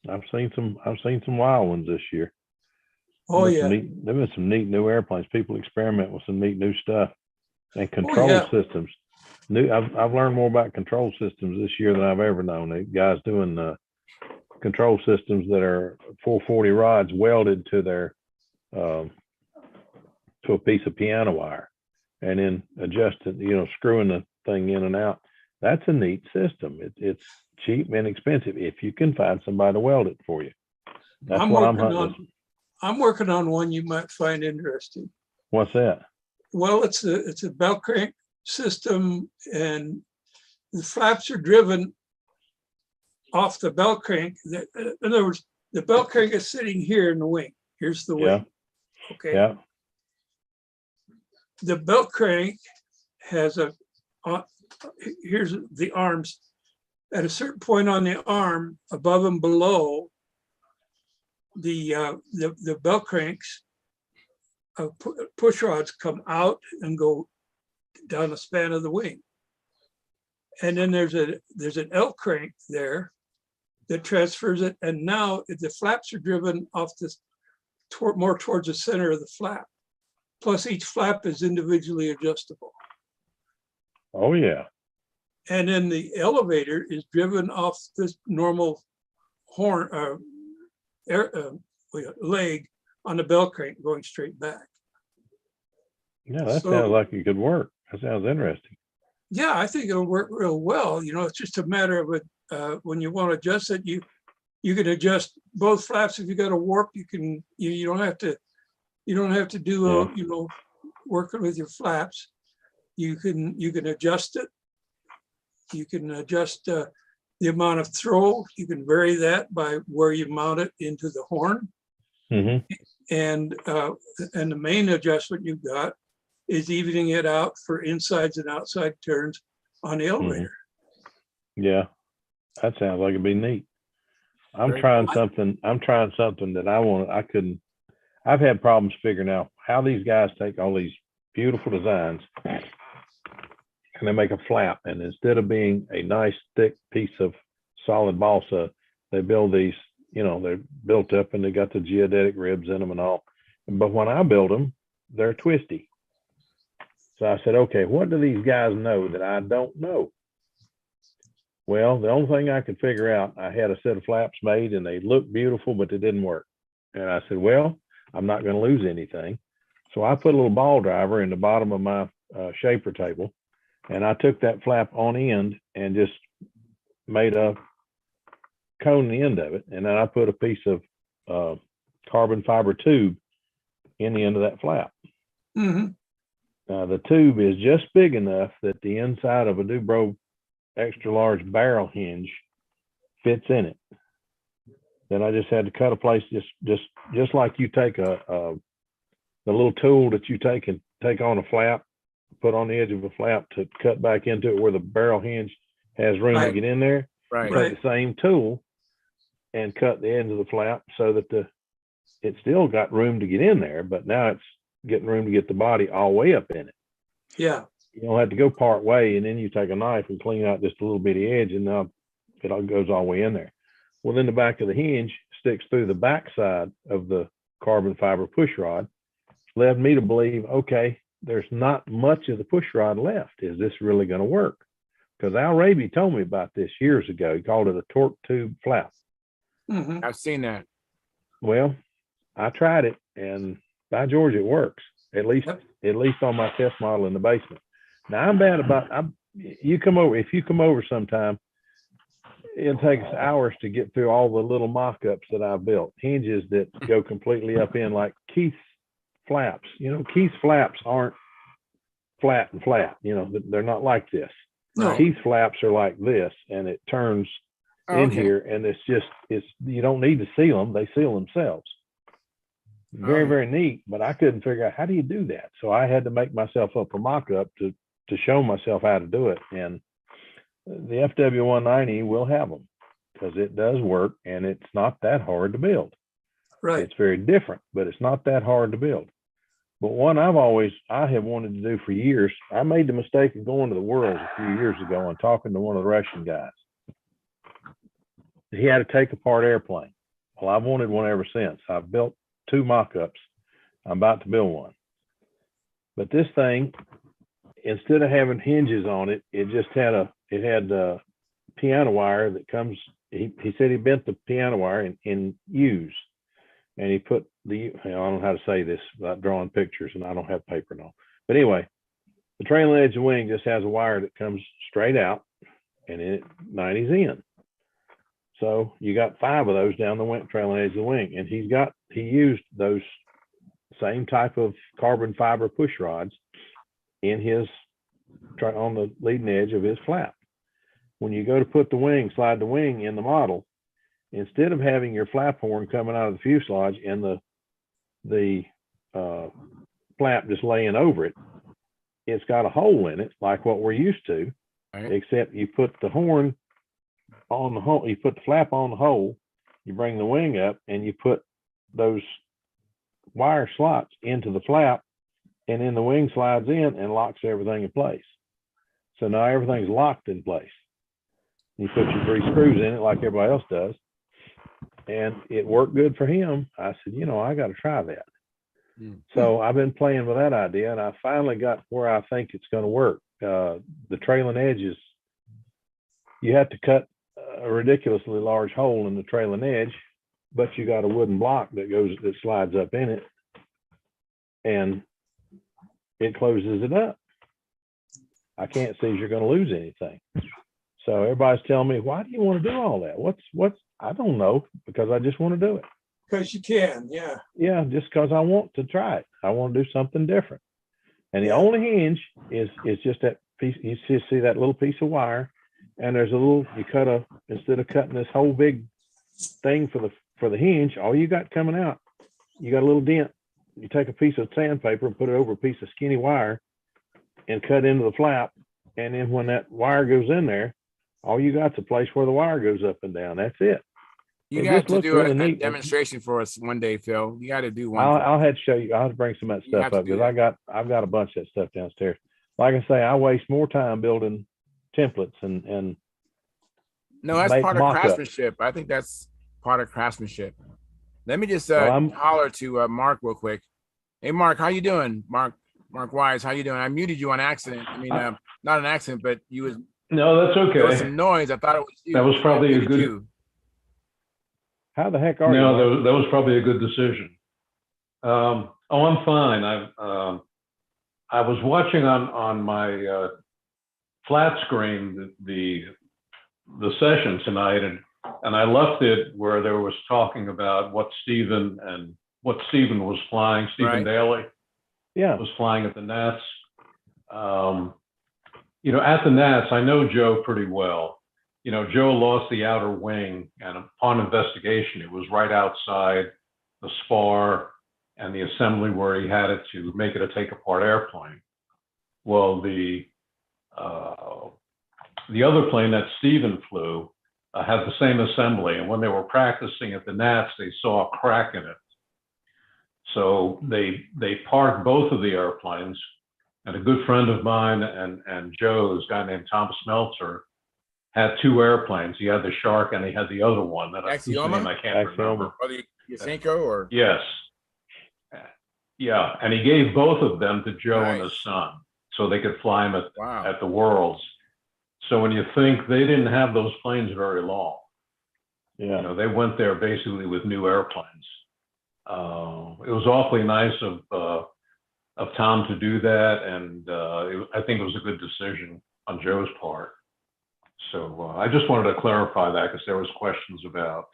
I've seen some wild ones this year. Oh yeah. There've been some neat new airplanes. People experiment with some neat new stuff and control systems. I've learned more about control systems this year than I've ever known. The guys doing control systems that are 440 rods welded to their to a piece of piano wire, and then adjusting, screwing the thing in and out. That's a neat system. It's cheap and inexpensive if you can find somebody to weld it for you. That's what I'm hunting. I'm working on one you might find interesting. What's that? Well, it's a belt crank system, and the flaps are driven off the belt crank. In other words, the belt crank is sitting here in the wing. Here's the wing. Okay. Yeah. The belt crank has here's the arms. At a certain point on the arm, above and below, the belt cranks push rods come out and go down the span of the wing. And then there's an L crank there that transfers it. And now the flaps are driven off this more towards the center of the flap. Plus each flap is individually adjustable. Oh yeah. And then the elevator is driven off this normal horn leg on the belt crank going straight back. Yeah, that sounds like it could work. That sounds interesting. Yeah, I think it'll work real well. It's just a matter of it. When you want to adjust it, you can adjust both flaps. If you got a warp, you can. You don't have to do working with your flaps. You can adjust it. You can adjust the amount of throw. You can vary that by where you mount it into the horn. Mm-hmm. And the main adjustment you've got is evening it out for insides and outside turns on the elevator. Mm-hmm. Yeah, that sounds like it'd be neat. I'm trying something that I've had problems figuring out how these guys take all these beautiful designs and they make a flap, and instead of being a nice thick piece of solid balsa, they build these, they're built up and they got the geodetic ribs in them and all. But when I build them, they're twisty. So I said, okay, what do these guys know that I don't know? Well, the only thing I could figure out, I had a set of flaps made and they looked beautiful, but they didn't work. And I said, well, I'm not going to lose anything. So I put a little ball driver in the bottom of my shaper table, and I took that flap on end and just made a cone in the end of it. And then I put a piece of carbon fiber tube in the end of that flap. Mm-hmm. The tube is just big enough that the inside of a Dubrow extra large barrel hinge fits in it. Then I just had to cut a place just like you take the little tool that you take on a flap, put on the edge of a flap to cut back into it where the barrel hinge has room to get in there. Right. Take the same tool and cut the end of the flap so that it still got room to get in there, but now it's getting room to get the body all the way up in it. Yeah. You don't have to go part way, and then you take a knife and clean out just a little bitty edge, and now it all goes all the way in there. Well, then the back of the hinge sticks through the back side of the carbon fiber push rod. Led me to believe, okay, there's not much of the push rod left. Is this really going to work? Because Al Raby told me about this years ago. He called it a torque tube flap. Mm-hmm. I've seen that. Well, I tried it, and by George, it works. At least on my test model in the basement. Now I'm bad about. If you come over sometime, it'll take us hours to get through all the little mock-ups that I've built. Hinges that go completely up in, like Keith's flaps. Keith's flaps aren't flat and flat. They're not like this. No. teeth flaps are like this, and it turns Oh, in okay. here, and it's you don't need to seal them; they seal themselves. Very, Oh, very neat, but I couldn't figure out how do you do that. So I had to make myself up a mock-up to show myself how to do it. And the FW190 will have them because it does work, and it's not that hard to build. Right. It's very different, but it's not that hard to build. But one I have wanted to do for years. I made the mistake of going to the Worlds a few years ago and talking to one of the Russian guys. He had to take apart airplane. Well, I've wanted one ever since. I've built 2 mock-ups. I'm about to build one. But this thing, instead of having hinges on it, it had piano wire that comes. He said he bent the piano wire in U's, and he put I don't know how to say this without drawing pictures, and I don't have paper now. But anyway, the trailing edge of the wing just has a wire that comes straight out, and it 90's in. So you got 5 of those down the trailing edge of the wing, and he used those same type of carbon fiber push rods in on the leading edge of his flap. When you go to put slide the wing in the model, instead of having your flap horn coming out of the fuselage and the flap just laying over it, it's got a hole in it like what we're used to, right. except you put the horn on the hole, you put the flap on the hole, you bring the wing up, and you put those wire slots into the flap, and then the wing slides in and locks everything in place. So now everything's locked in place. You put your 3 screws in it like everybody else does, and it worked good for him. I said, I got to try that. So I've been playing with that idea, and I finally got where I think it's going to work. The trailing edges, you have to cut a ridiculously large hole in the trailing edge, but you got a wooden block that slides up in it, and it closes it up. I can't see you're going to lose anything. So everybody's telling me, why do you want to do all that? What's I don't know, because I just want to do it. Because you can, yeah. Yeah, just because I want to try it. I want to do something different. And the only hinge is just that piece. You see that little piece of wire, and there's a little, instead of cutting this whole big thing for the hinge, all you got coming out, you got a little dent. You take a piece of sandpaper and put it over a piece of skinny wire and cut into the flap. And then when that wire goes in there, all you got's a place where the wire goes up and down. That's it. You It got just to looks do really a neat. demonstration for us one day, Phil. You got to do one. I'll have to show you. I'll have to bring some of that You have stuff to up do because I've got a bunch of that stuff downstairs. Like I say, I waste more time building templates and No, that's make part of mock-ups. craftsmanship. I think that's part of craftsmanship. Let me just Well, holler to Mark real quick. Hey, Mark, how you doing? Mark Wise, how you doing? I muted you on accident. I mean, not an accident, but you was No, that's there was okay. some noise. I thought it was you. That was probably a muted good. you. How the heck are you? No, Mark? that was probably a good decision. I'm fine. I was watching on my flat screen the session tonight, and I left it where there was talking about what Stephen was flying. Stephen Right. Daly, Yeah, was flying at the Nats. At the Nats, I know Joe pretty well. Joe lost the outer wing, and upon investigation, it was right outside the spar and the assembly where he had it to make it a take-apart airplane. Well, the other plane that Stephen flew had the same assembly, and when they were practicing at the Nats, they saw a crack in it. So they parked both of the airplanes, and a good friend of mine and Joe's, a guy named Tom Smeltzer, had 2 airplanes. He had the Shark and he had the other one that whose Axioma? name I can't remember. Or the Yasenko or Yes. Yeah, and he gave both of them to Joe and his Nice. son so they could fly them wow. at the Worlds. So when you think they didn't have those planes very long, yeah. they went there basically with new airplanes. It was awfully nice of Tom to do that, and I think it was a good decision on Joe's part. So I just wanted to clarify that because there was questions about,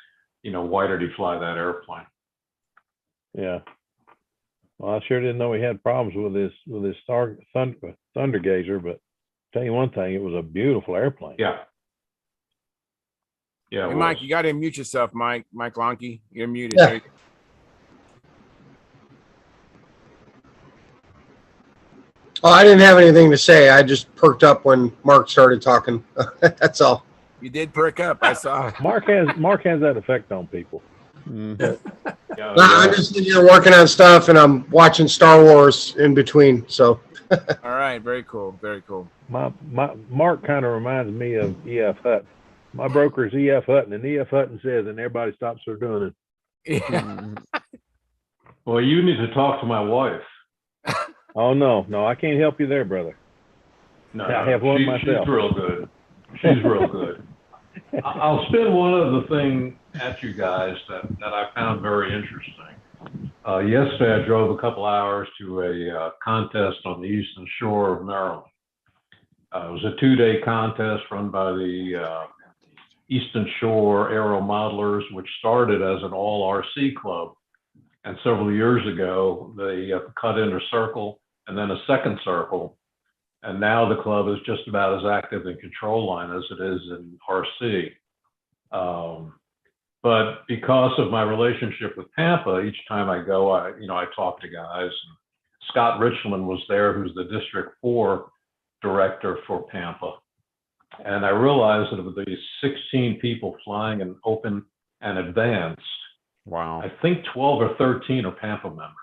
why did he fly that airplane? Yeah. Well, I sure didn't know he had problems with his Thunder Gazer, but tell you one thing, it was a beautiful airplane. Yeah. Yeah. Hey, it Mike, was. you got to mute yourself, Mike. Mike Lonke, you're muted. Yeah. There you go. Oh, I didn't have anything to say. I just perked up when Mark started talking. That's all. You did perk up. I saw. Mark has that effect on people. Mhm. Yeah, I'm just sitting here working on stuff, and I'm watching Star Wars in between. So All right. Very cool. Very cool. My Mark kind of reminds me of E.F. Hutton. My broker is E.F. Hutton, and E.F. Hutton says, and everybody stops her doing it. Yeah. Mhm. Well, you need to talk to my wife. Oh no, I can't help you there, brother. No, I have one myself. She's real good. She's real good. I'll spin one other thing at you guys that I found very interesting. Yesterday, I drove a couple hours to a contest on the Eastern Shore of Maryland. It was a 2-day contest run by the Eastern Shore Aero Modelers, which started as an all RC club. And several years ago, they cut into circle and then a second circle. And now the club is just about as active in control line as it is in RC. But because of my relationship with Pampa, each time I go, I talk to guys. Scott Richland was there, who's the District 4 director for Pampa. And I realized that of these 16 people flying in open and advanced, Wow. I think 12 or 13 are Pampa members.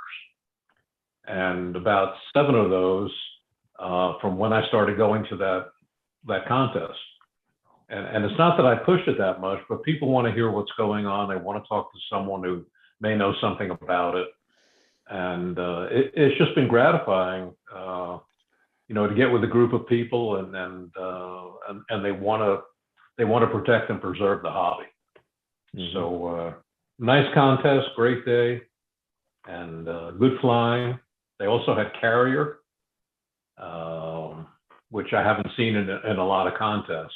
And about 7 of those from when I started going to that contest. And it's not that I pushed it that much, but people want to hear what's going on. They want to talk to someone who may know something about it. And it's just been gratifying, to get with a group of people and they want to protect and preserve the hobby. Mm-hmm. So nice contest, great day, and good flying. They also had carrier, which I haven't seen in a lot of contests.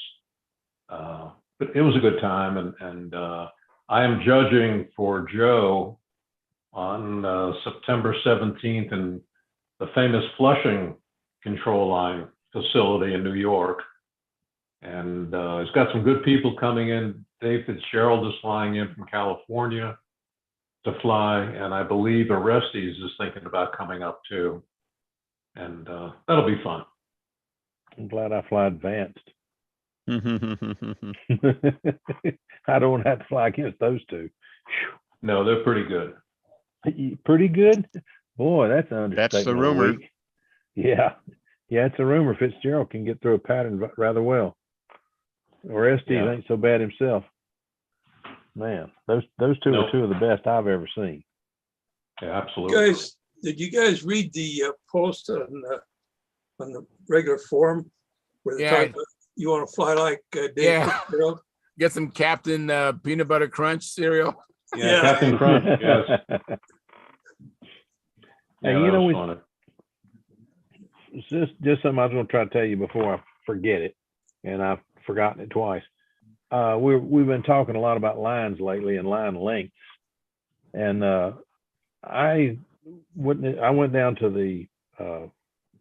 But it was a good time, and I am judging for Joe on September 17th in the famous Flushing control line facility in New York. And it's got some good people coming in. Dave Fitzgerald is flying in from California to fly, and I believe Orestes is thinking about coming up too. And that'll be fun. I'm glad I fly advanced. I don't have to fly against those two. No, they're pretty good. Pretty good? Boy, that's an understatement. That's the rumor. Yeah, it's a rumor. Fitzgerald can get through a pattern rather well. Orestes ain't so bad himself. Man, those two are two of the best I've ever seen. Yeah, absolutely. Guys, did you guys read the post on the regular forum where they talk about you want to fly like Dave Fitzgerald? Get some Captain Peanut Butter Crunch cereal. Yeah, Captain Crunch. Yes. And it's just something I was going to try to tell you before I forget it, and I've forgotten it twice. We've been talking a lot about lines lately and line lengths, and I went down to the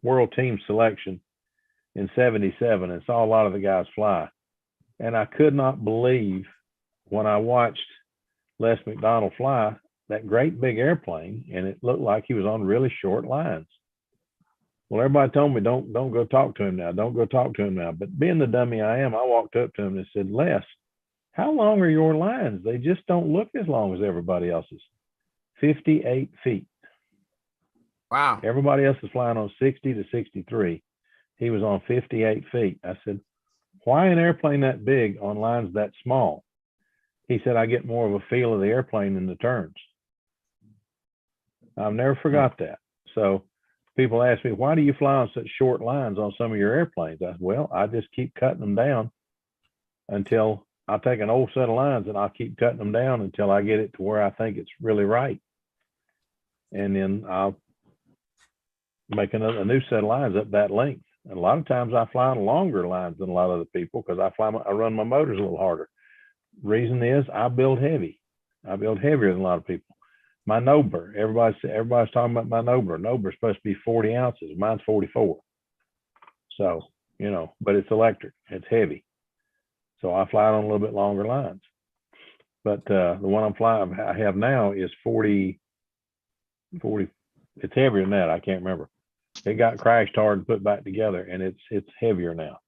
World Team Selection in '77 and saw a lot of the guys fly, and I could not believe when I watched Les McDonald fly that great big airplane, and it looked like he was on really short lines. Well, everybody told me, don't go talk to him now. Don't go talk to him now. But being the dummy I am, I walked up to him and said, Les, how long are your lines? They just don't look as long as everybody else's. 58 feet. Wow. Everybody else is flying on 60 to 63. He was on 58 feet. I said, why an airplane that big on lines that small? He said, I get more of a feel of the airplane in the turns. I've never forgot that. So people ask me, why do you fly on such short lines on some of your airplanes? I said, well, I just keep cutting them down until I'll take an old set of lines and I'll keep cutting them down until I get it to where I think it's really right. And then I'll make a new set of lines up that length. And a lot of times I fly on longer lines than a lot of other people because I run my motors a little harder. Reason is I build heavy. I build heavier than a lot of people. My Nobler, everybody's talking about my Nobler. Nobler's supposed to be 40 ounces. Mine's 44. So you know, but it's electric, it's heavy. So I fly it on a little bit longer lines. But the one I have now is 40, it's heavier than that. I can't remember. It got crashed hard and put back together, and it's heavier now.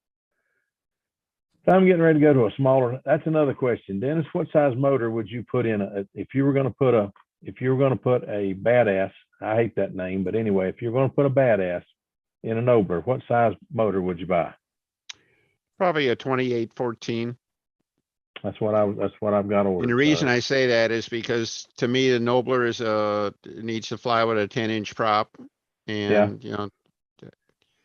So I'm getting ready to go to a smaller. That's another question, Dennis. What size motor would you put in if you were going to put a badass? I hate that name, but anyway, if you're going to put a badass in a Nobler, what size motor would you buy? Probably a 2814. That's what I've got ordered. And the reason I say that is because to me, the Nobler needs to fly with a 10-inch prop, and you know,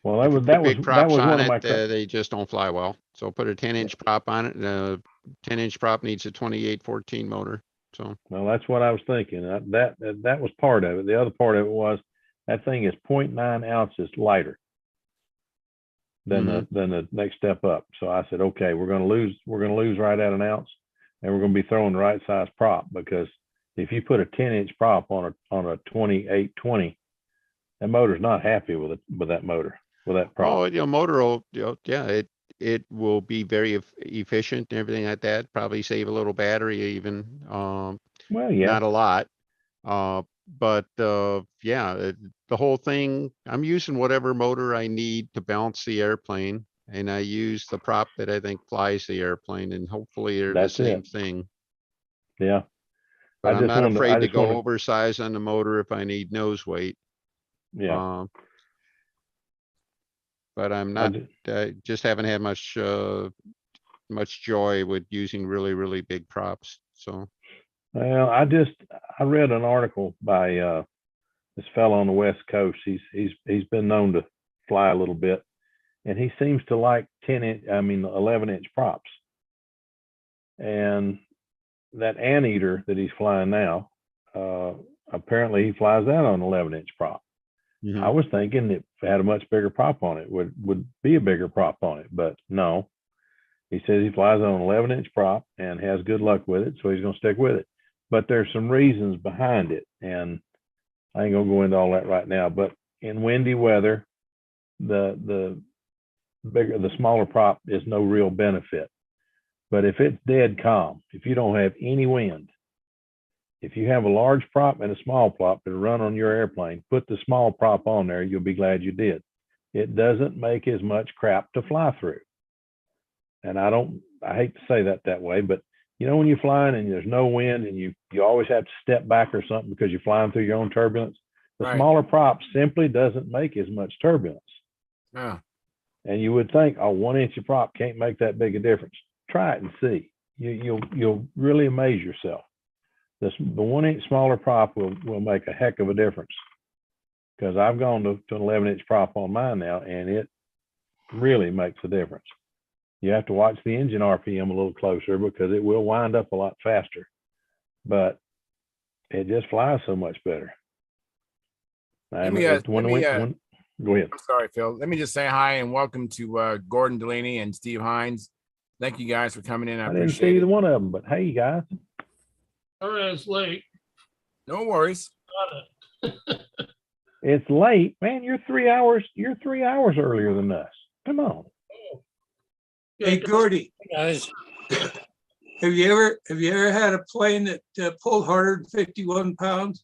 well, if you put big props one on of my it, they just don't fly well. So put a 10-inch prop on it. The 10-inch prop needs a 2814 motor. So well, that's what I was thinking. That was part of it. The other part of it was that thing is 0.9 ounces lighter than the next step up. So I said, okay, we're going to lose right at an ounce, and we're going to be throwing the right size prop, because if you put a 10-inch prop on a 2820, that motor's not happy with that motor, with that prop. oh, you know, motor will, you know, yeah, it will be very efficient and everything like that. Probably save a little battery even. Well, yeah, not a lot. But yeah, the whole thing, I'm using whatever motor I need to balance the airplane, and I use the prop that I think flies the airplane, and hopefully they're the same thing. Yeah. But I'm not afraid to go oversized on the motor if I need nose weight. Yeah. But I'm not, just haven't had much joy with using really, really big props. So. Well, I read an article by this fellow on the West Coast. He's been known to fly a little bit, and he seems to like 11-inch props. And that Anteater that he's flying now, apparently he flies that on 11-inch prop. Mm-hmm. I was thinking if it had a much bigger prop on it, would be a bigger prop on it, but no. He says he flies on an 11-inch prop and has good luck with it, so he's going to stick with it. But there's some reasons behind it, and I ain't gonna go into all that right now. But in windy weather, the smaller prop is no real benefit. But if it's dead calm, if you don't have any wind, if you have a large prop and a small prop that run on your airplane, put the small prop on there. You'll be glad you did. It doesn't make as much crap to fly through. And I hate to say that way, but you know, when you're flying and there's no wind and you always have to step back or something because you're flying through your own turbulence, the smaller prop simply doesn't make as much turbulence. Yeah. And you would think, oh, 1-inch of prop can't make that big a difference. Try it and see. You'll really amaze yourself. The 1-inch smaller prop will make a heck of a difference, because I've gone to an 11-inch prop on mine now, and it really makes a difference. You have to watch the engine RPM a little closer, because it will wind up a lot faster, but it just flies so much better. Go ahead. I'm sorry, Phil. Let me just say hi and welcome to Gordon Delaney and Steve Hines. Thank you guys for coming in. I didn't see appreciate either one of them, but hey, guys. Sorry, it's late. No worries. It's late, man. You're 3 hours earlier than us. Come on. Hey, Gordy, Guys, have you ever had a plane that pulled harder than 51 pounds?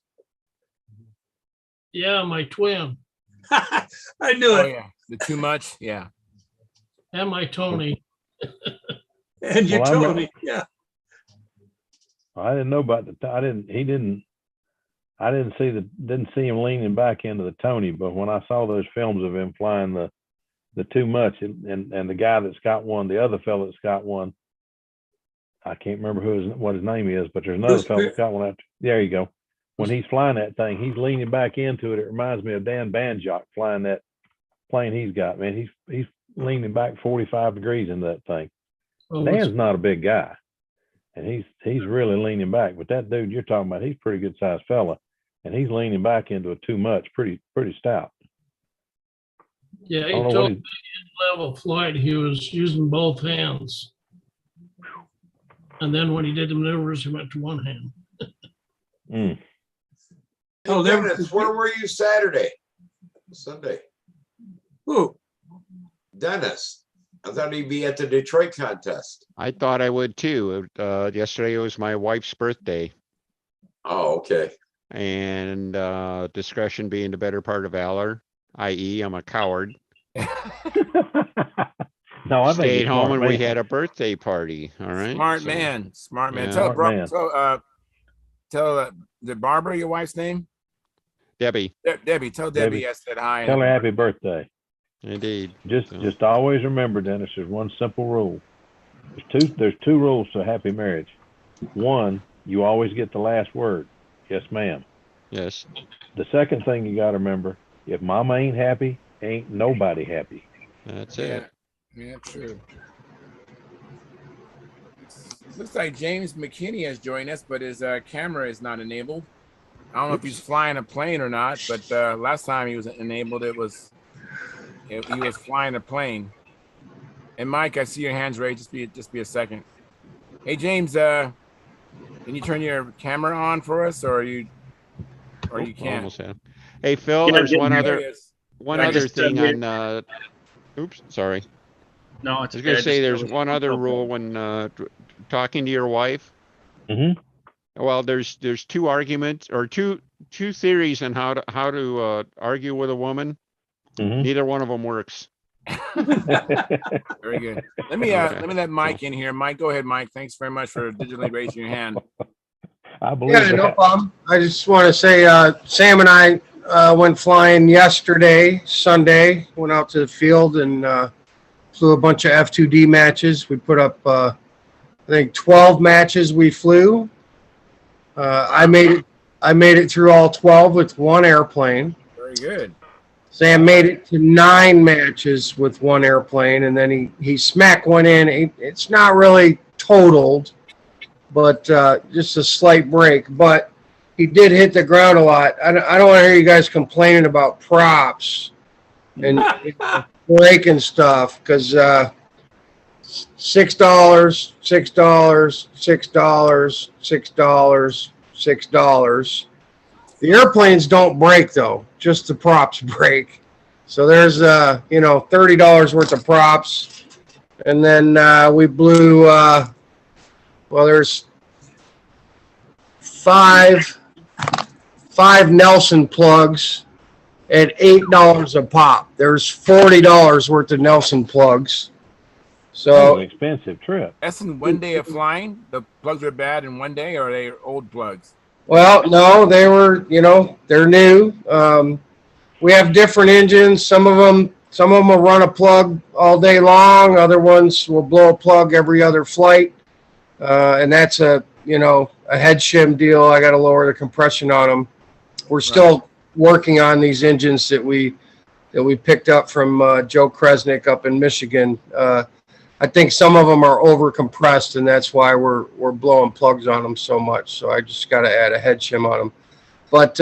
yeah, my twin I knew Oh it. yeah, the too much. Yeah. and my Tony. And your Well, Tony, yeah. I didn't know about I didn't see him leaning back into the Tony, but when I saw those films of him flying the too much, and the guy that's got one, the other fellow that's got one, I can't remember what his name is, but there's another fellow that's got one out. There you go. When he's flying that thing, he's leaning back into it. It reminds me of Dan Banjock flying that plane he's got, man. He's leaning back 45 degrees into that thing. Oh, Dan's not a big guy, and he's really leaning back. But that dude you're talking about, he's a pretty good sized fella, and he's leaning back into a too much, pretty stout. yeah, he told me in level flight he was using both hands. And then when he did the maneuvers, he went to one hand. Oh, Dennis, where were you Sunday? Who? Dennis, I thought he'd be at the Detroit contest. I thought I would too. Yesterday was my wife's birthday. Oh, okay. And discretion being the better part of valor, i.e. I'm a coward. No, I think Stayed he's home smart and we man. had a birthday party. All right. Smart So, man. Smart man. yeah. Tell, Smart man. tell the Barbara, your wife's name? Debbie. Debbie. Tell Debbie I said hi. Tell her happy birthday. Indeed. Just always remember, Dennis, there's one simple rule. There's two rules to a happy marriage. One, you always get the last word. Yes, ma'am. Yes. The second thing you got to remember, if mama ain't happy, ain't nobody happy. That's it. Yeah, true. Looks like James McKinney has joined us, but his camera is not enabled. I don't know if he's flying a plane or not, but last time he was enabled, he was flying a plane. And Mike, I see your hands raised. Just be a second. Hey James, can you turn your camera on for us, or you can't? Almost have. Hey Phil, Yeah, there's one there other thing on. Oops, sorry. No, I was going to say there's one other rule when talking to your wife. Mm-hmm. Well, there's two arguments or two theories on how to argue with a woman. Mm-hmm. Neither one of them works. Very good. Let me let Mike in here. Mike, go ahead, Mike. Thanks very much for digitally raising your hand. I believe Yeah, no problem. I just want to say Sam and I went flying yesterday, Sunday. Went out to the field and flew a bunch of F2D matches. We put up, I think, 12 matches we flew. I made it through all 12 with one airplane. Very good. Sam made it to 9 matches with one airplane, and then he smacked one in. It's not really totaled, but just a slight break. But he did hit the ground a lot. I don't want to hear you guys complaining about props and breaking stuff, because $6, $6, $6, $6, $6. The airplanes don't break though; just the props break. So there's $30 worth of props, and then we blew. There's five Nelson plugs at $8 a pop. There's $40 worth of Nelson plugs. So an expensive trip. That's in one day of flying. The plugs are bad in one day, or are they old plugs? Well, no, they were, they're new. We have different engines. Some of them will run a plug all day long. Other ones will blow a plug every other flight. And that's a head shim deal. I got to lower the compression on them. We're still working on these engines that we picked up from Joe Kresnick up in Michigan. I think some of them are over compressed, and that's why we're blowing plugs on them so much. So I just got to add a head shim on them. But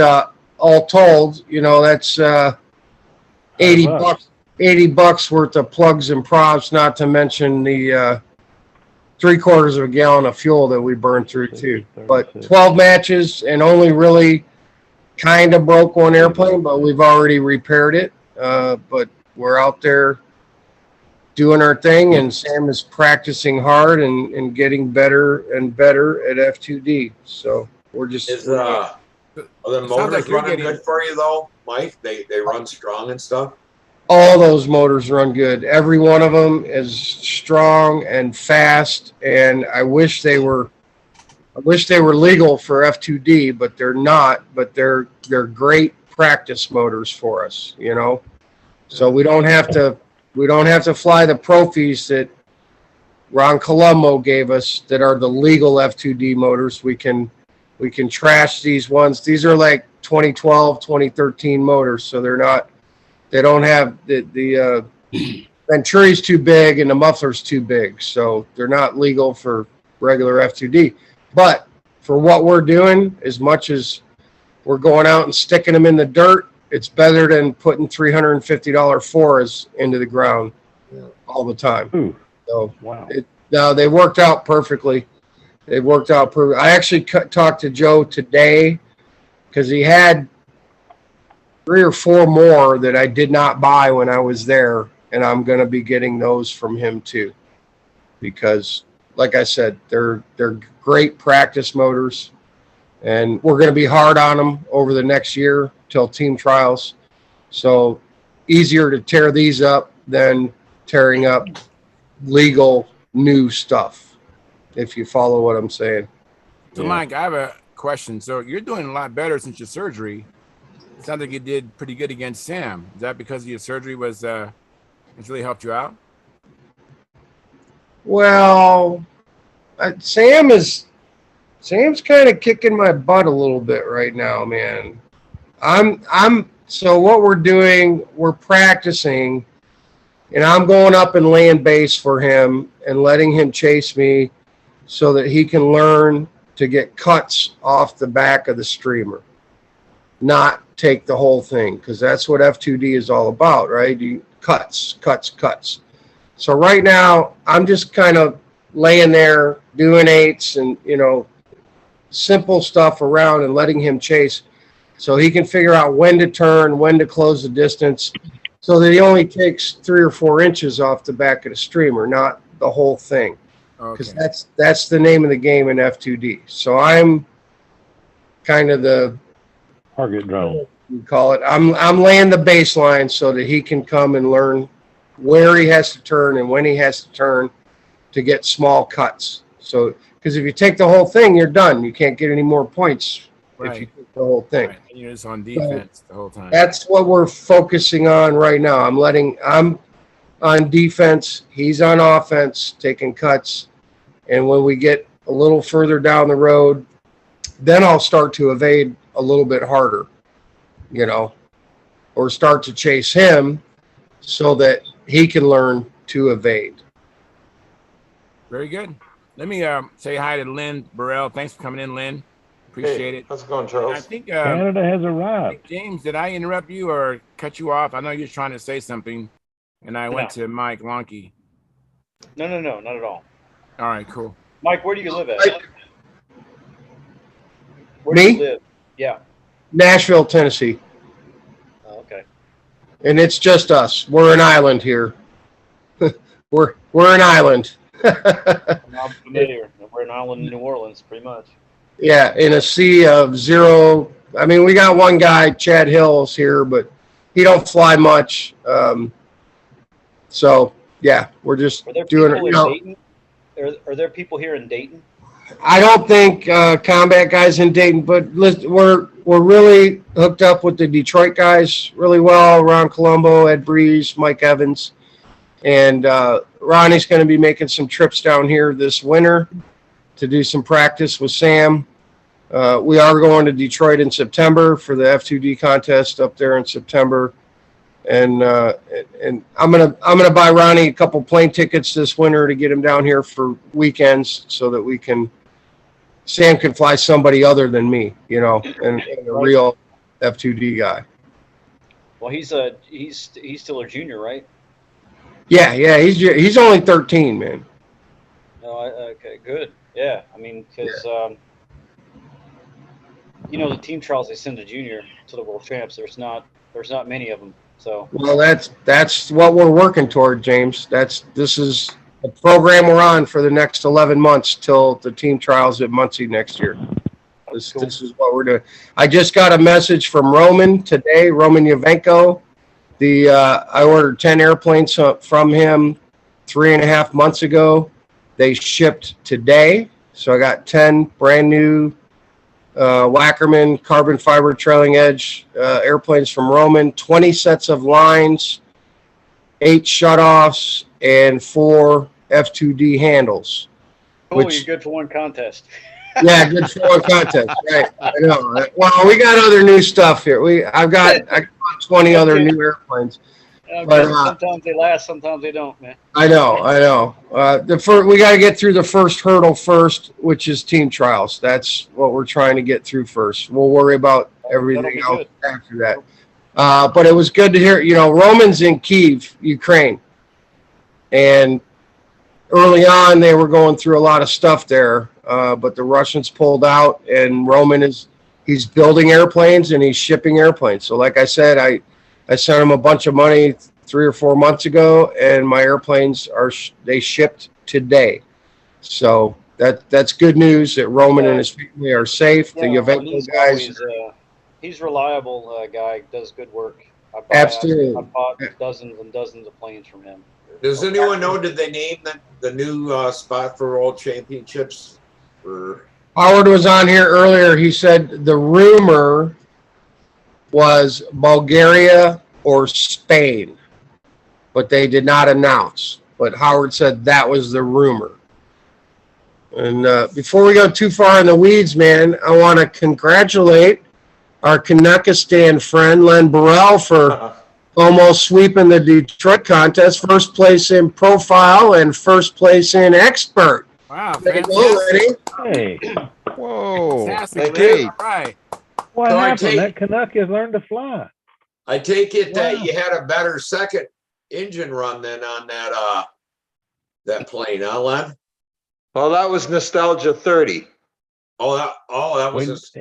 all told, that's $80 worth of plugs and props, not to mention the 3/4 of a gallon of fuel that we burned through too. But 12 matches, and only really kind of broke one airplane, but we've already repaired it. But we're out there doing our thing, and Sam is practicing hard and getting better and better at F2D. So we're just are the motors like you're running getting- good for you though, Mike? They run strong and stuff. all those motors run good. Every one of them is strong and fast, and I wish they were legal for F2D, but they're not. But they're great practice motors for us, So we don't have to fly the Profis that Ron Colombo gave us that are the legal F2D motors. We can trash these ones. These are like 2012, 2013 motors, so they don't have the Venturi's too big and the muffler's too big, so they're not legal for regular F2D. But for what we're doing, as much as we're going out and sticking them in the dirt, it's better than putting $350 fours into the ground all the time. Ooh. So wow. They worked out perfectly. They worked out perfectly. I actually talked to Joe today because he had 3 or 4 more that I did not buy when I was there. and I'm going to be getting those from him too, because like I said, they're great practice motors, and we're going to be hard on them over the next year till team trials. So easier to tear these up than tearing up legal new stuff, if you follow what I'm saying. So Mike, I have a question. So you're doing a lot better since your surgery. It sounds like you did pretty good against Sam. Is that because your surgery was it's really helped you out? Well, Sam's kind of kicking my butt a little bit right now, man. So what we're doing, we're practicing, and I'm going up and laying base for him and letting him chase me so that he can learn to get cuts off the back of the streamer, not take the whole thing, because that's what F2D is all about, right? Cuts. So right now, I'm just kind of laying there doing 8s and, simple stuff around and letting him chase so he can figure out when to turn, when to close the distance, so that he only takes 3 or 4 inches off the back of the streamer, not the whole thing. Because that's the name of the game in F2D. So I'm kind of the target drone. You call it. I'm laying the baseline so that he can come and learn where he has to turn and when he has to turn to get small cuts. So, because if you take the whole thing, you're done. You can't get any more points if you take the whole thing. Right. And you're just on defense the whole time. That's what we're focusing on right now. I'm on defense. He's on offense, taking cuts. And when we get a little further down the road, then I'll start to evade a little bit harder, or start to chase him so that he can learn to evade. Very good. Let me say hi to Lynn Burrell. Thanks for coming in, Lynn. Appreciate it. How's it going, Charles? I think Canada has arrived. James, did I interrupt you or cut you off? I know you're trying to say something, and I went to Mike Lonke. No, not at all. All right, cool. Mike, where do you live at? Where Me? do you live? Yeah. Nashville, Tennessee. Oh, okay. And it's just us. We're an island here. we're an island. I'm familiar. We're an island in New Orleans, pretty much. Yeah, in a sea of zero. I mean, we got one guy, Chad Hills, here, but he don't fly much. So yeah, we're just doing it. Dayton? Are there people here in Dayton? I don't think combat guys in Dayton, but we're really hooked up with the Detroit guys really well. Ron Colombo, Ed Breeze, Mike Evans, and Ronnie's going to be making some trips down here this winter to do some practice with Sam. We are going to Detroit in September for the F2D contest up there in September, and I'm gonna buy Ronnie a couple plane tickets this winter to get him down here for weekends so that Sam can fly somebody other than me, and a real F2D guy. Well, he's still a junior, right? Yeah, he's only 13, man. No, okay, good. Yeah, I mean, because the team trials they send a junior to the world champs. There's not many of them. So well, that's what we're working toward, James. This is the program we're on for the next 11 months till the team trials at Muncie next year. This is what we're doing. I just got a message from Roman today, Roman Yavenko. I ordered 10 airplanes from him 3.5 months ago. They shipped today. So I got 10 brand new Wackerman carbon fiber trailing edge airplanes from Roman, 20 sets of lines, 8 shutoffs, and 4 F2D handles. Cool, you're good for one contest. Yeah, good for one contest. Right. I know. Well, we got other new stuff here. I've got 20 other new airplanes. But, sometimes they last, sometimes they don't, man. I know. We got to get through the first hurdle first, which is team trials. That's what we're trying to get through first. We'll worry about everything else after that. But it was good to hear. Roman's in Kyiv, Ukraine, and early on they were going through a lot of stuff there. But the Russians pulled out, and Roman he's building airplanes and he's shipping airplanes. So, like I said, I sent him a bunch of money 3 or 4 months ago, and my airplanes they shipped today. So that's good news that Roman and his family are safe. The Evenco guys. He's reliable guy, does good work. Absolutely. I bought dozens and dozens of planes from him. Does anyone know, did they name the new spot for World Championships? Howard was on here earlier. He said the rumor was Bulgaria or Spain, but they did not announce. But Howard said that was the rumor. And before we go too far in the weeds, man, I want to congratulate our Kanakistan friend, Len Burrell, for almost sweeping the Detroit contest. First place in profile and first place in expert. Wow, fantastic. Hey. Whoa. Fantastic. Hey. All right. What So happened? That Canuck has learned to fly. I take it that Wow. you had a better second engine run than on that plane, huh, Len? Well, that was Nostalgia 30. That was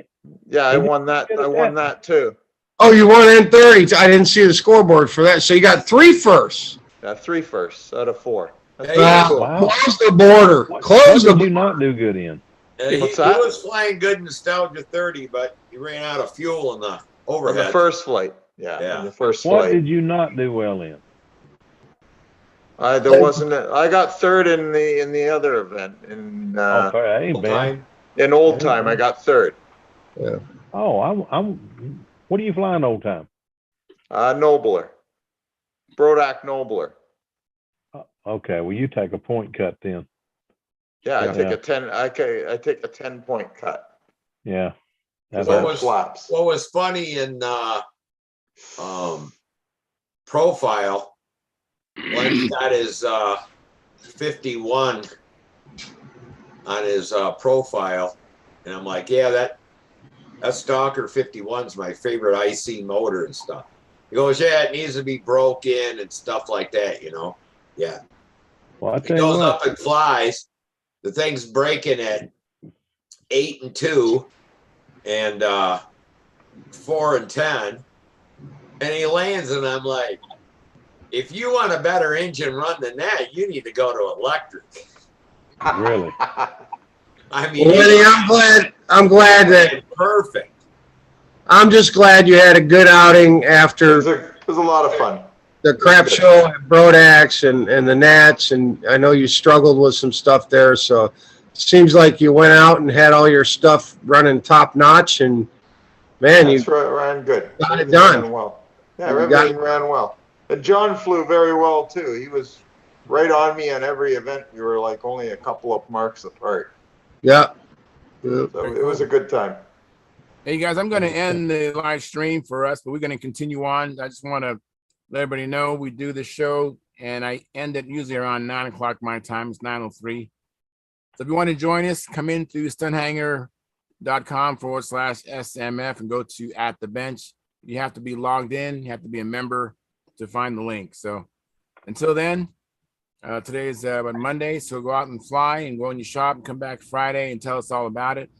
Yeah, I won that. I won that too. Oh, you won N30. I didn't see the scoreboard for that. So you got 3 firsts. Yeah, 3 firsts out of 4. That's Wow. cool. Close the border. What Close the did you border. not do good in? he What's that? was flying good Nostalgia 30, but he ran out of fuel in the On overhead. the first flight. Yeah, Yeah. on the first What flight. did you not do well in? There wasn't. I got 3rd in the other event in Oh, that ain't bad. Time. in old time. I got 3rd. Oh, I'm. What are you flying old time? Nobler. Brodak Nobler. Okay, well, you take a point cut then. Yeah, I Yeah. take a 10. I take a 10-point cut. Yeah. Because What I was- flaps. What was funny in profile, Len's got his 51 on his profile, and I'm like, yeah, that Stalker 51's my favorite IC motor and stuff. He goes, yeah, it needs to be broken and stuff like that, you know. Yeah. Well, I He tell you goes what. up and flies. The thing's breaking at 8 and 2 and 4 and 10. And he lands, and I'm like, if you want a better engine run than that, you need to go to electric. Really? I mean, Lenny, I'm glad that perfect. I'm just glad you had a good outing after It was a lot of fun. the crap show at Brodax and the Nats, and I know you struggled with some stuff there. So it seems like you went out and had all your stuff running top notch, and man, That's you right, ran good. got it Everything done. ran well. Yeah, You everything got- ran well. And John flew very well too. He was right on me on every event. We were like only a couple of marks apart. Yeah. So it was a good time. Hey guys, I'm going to end the live stream for us, but we're going to continue on. I just want to let everybody know we do the show, and I end it usually around 9 o'clock my time. It's 9:03. So if you want to join us, come in through stunthanger.com/SMF and go to At the Bench. You have to be logged in. You have to be a member to find the link. So until then, today is Monday, so go out and fly and go in your shop and come back Friday and tell us all about it.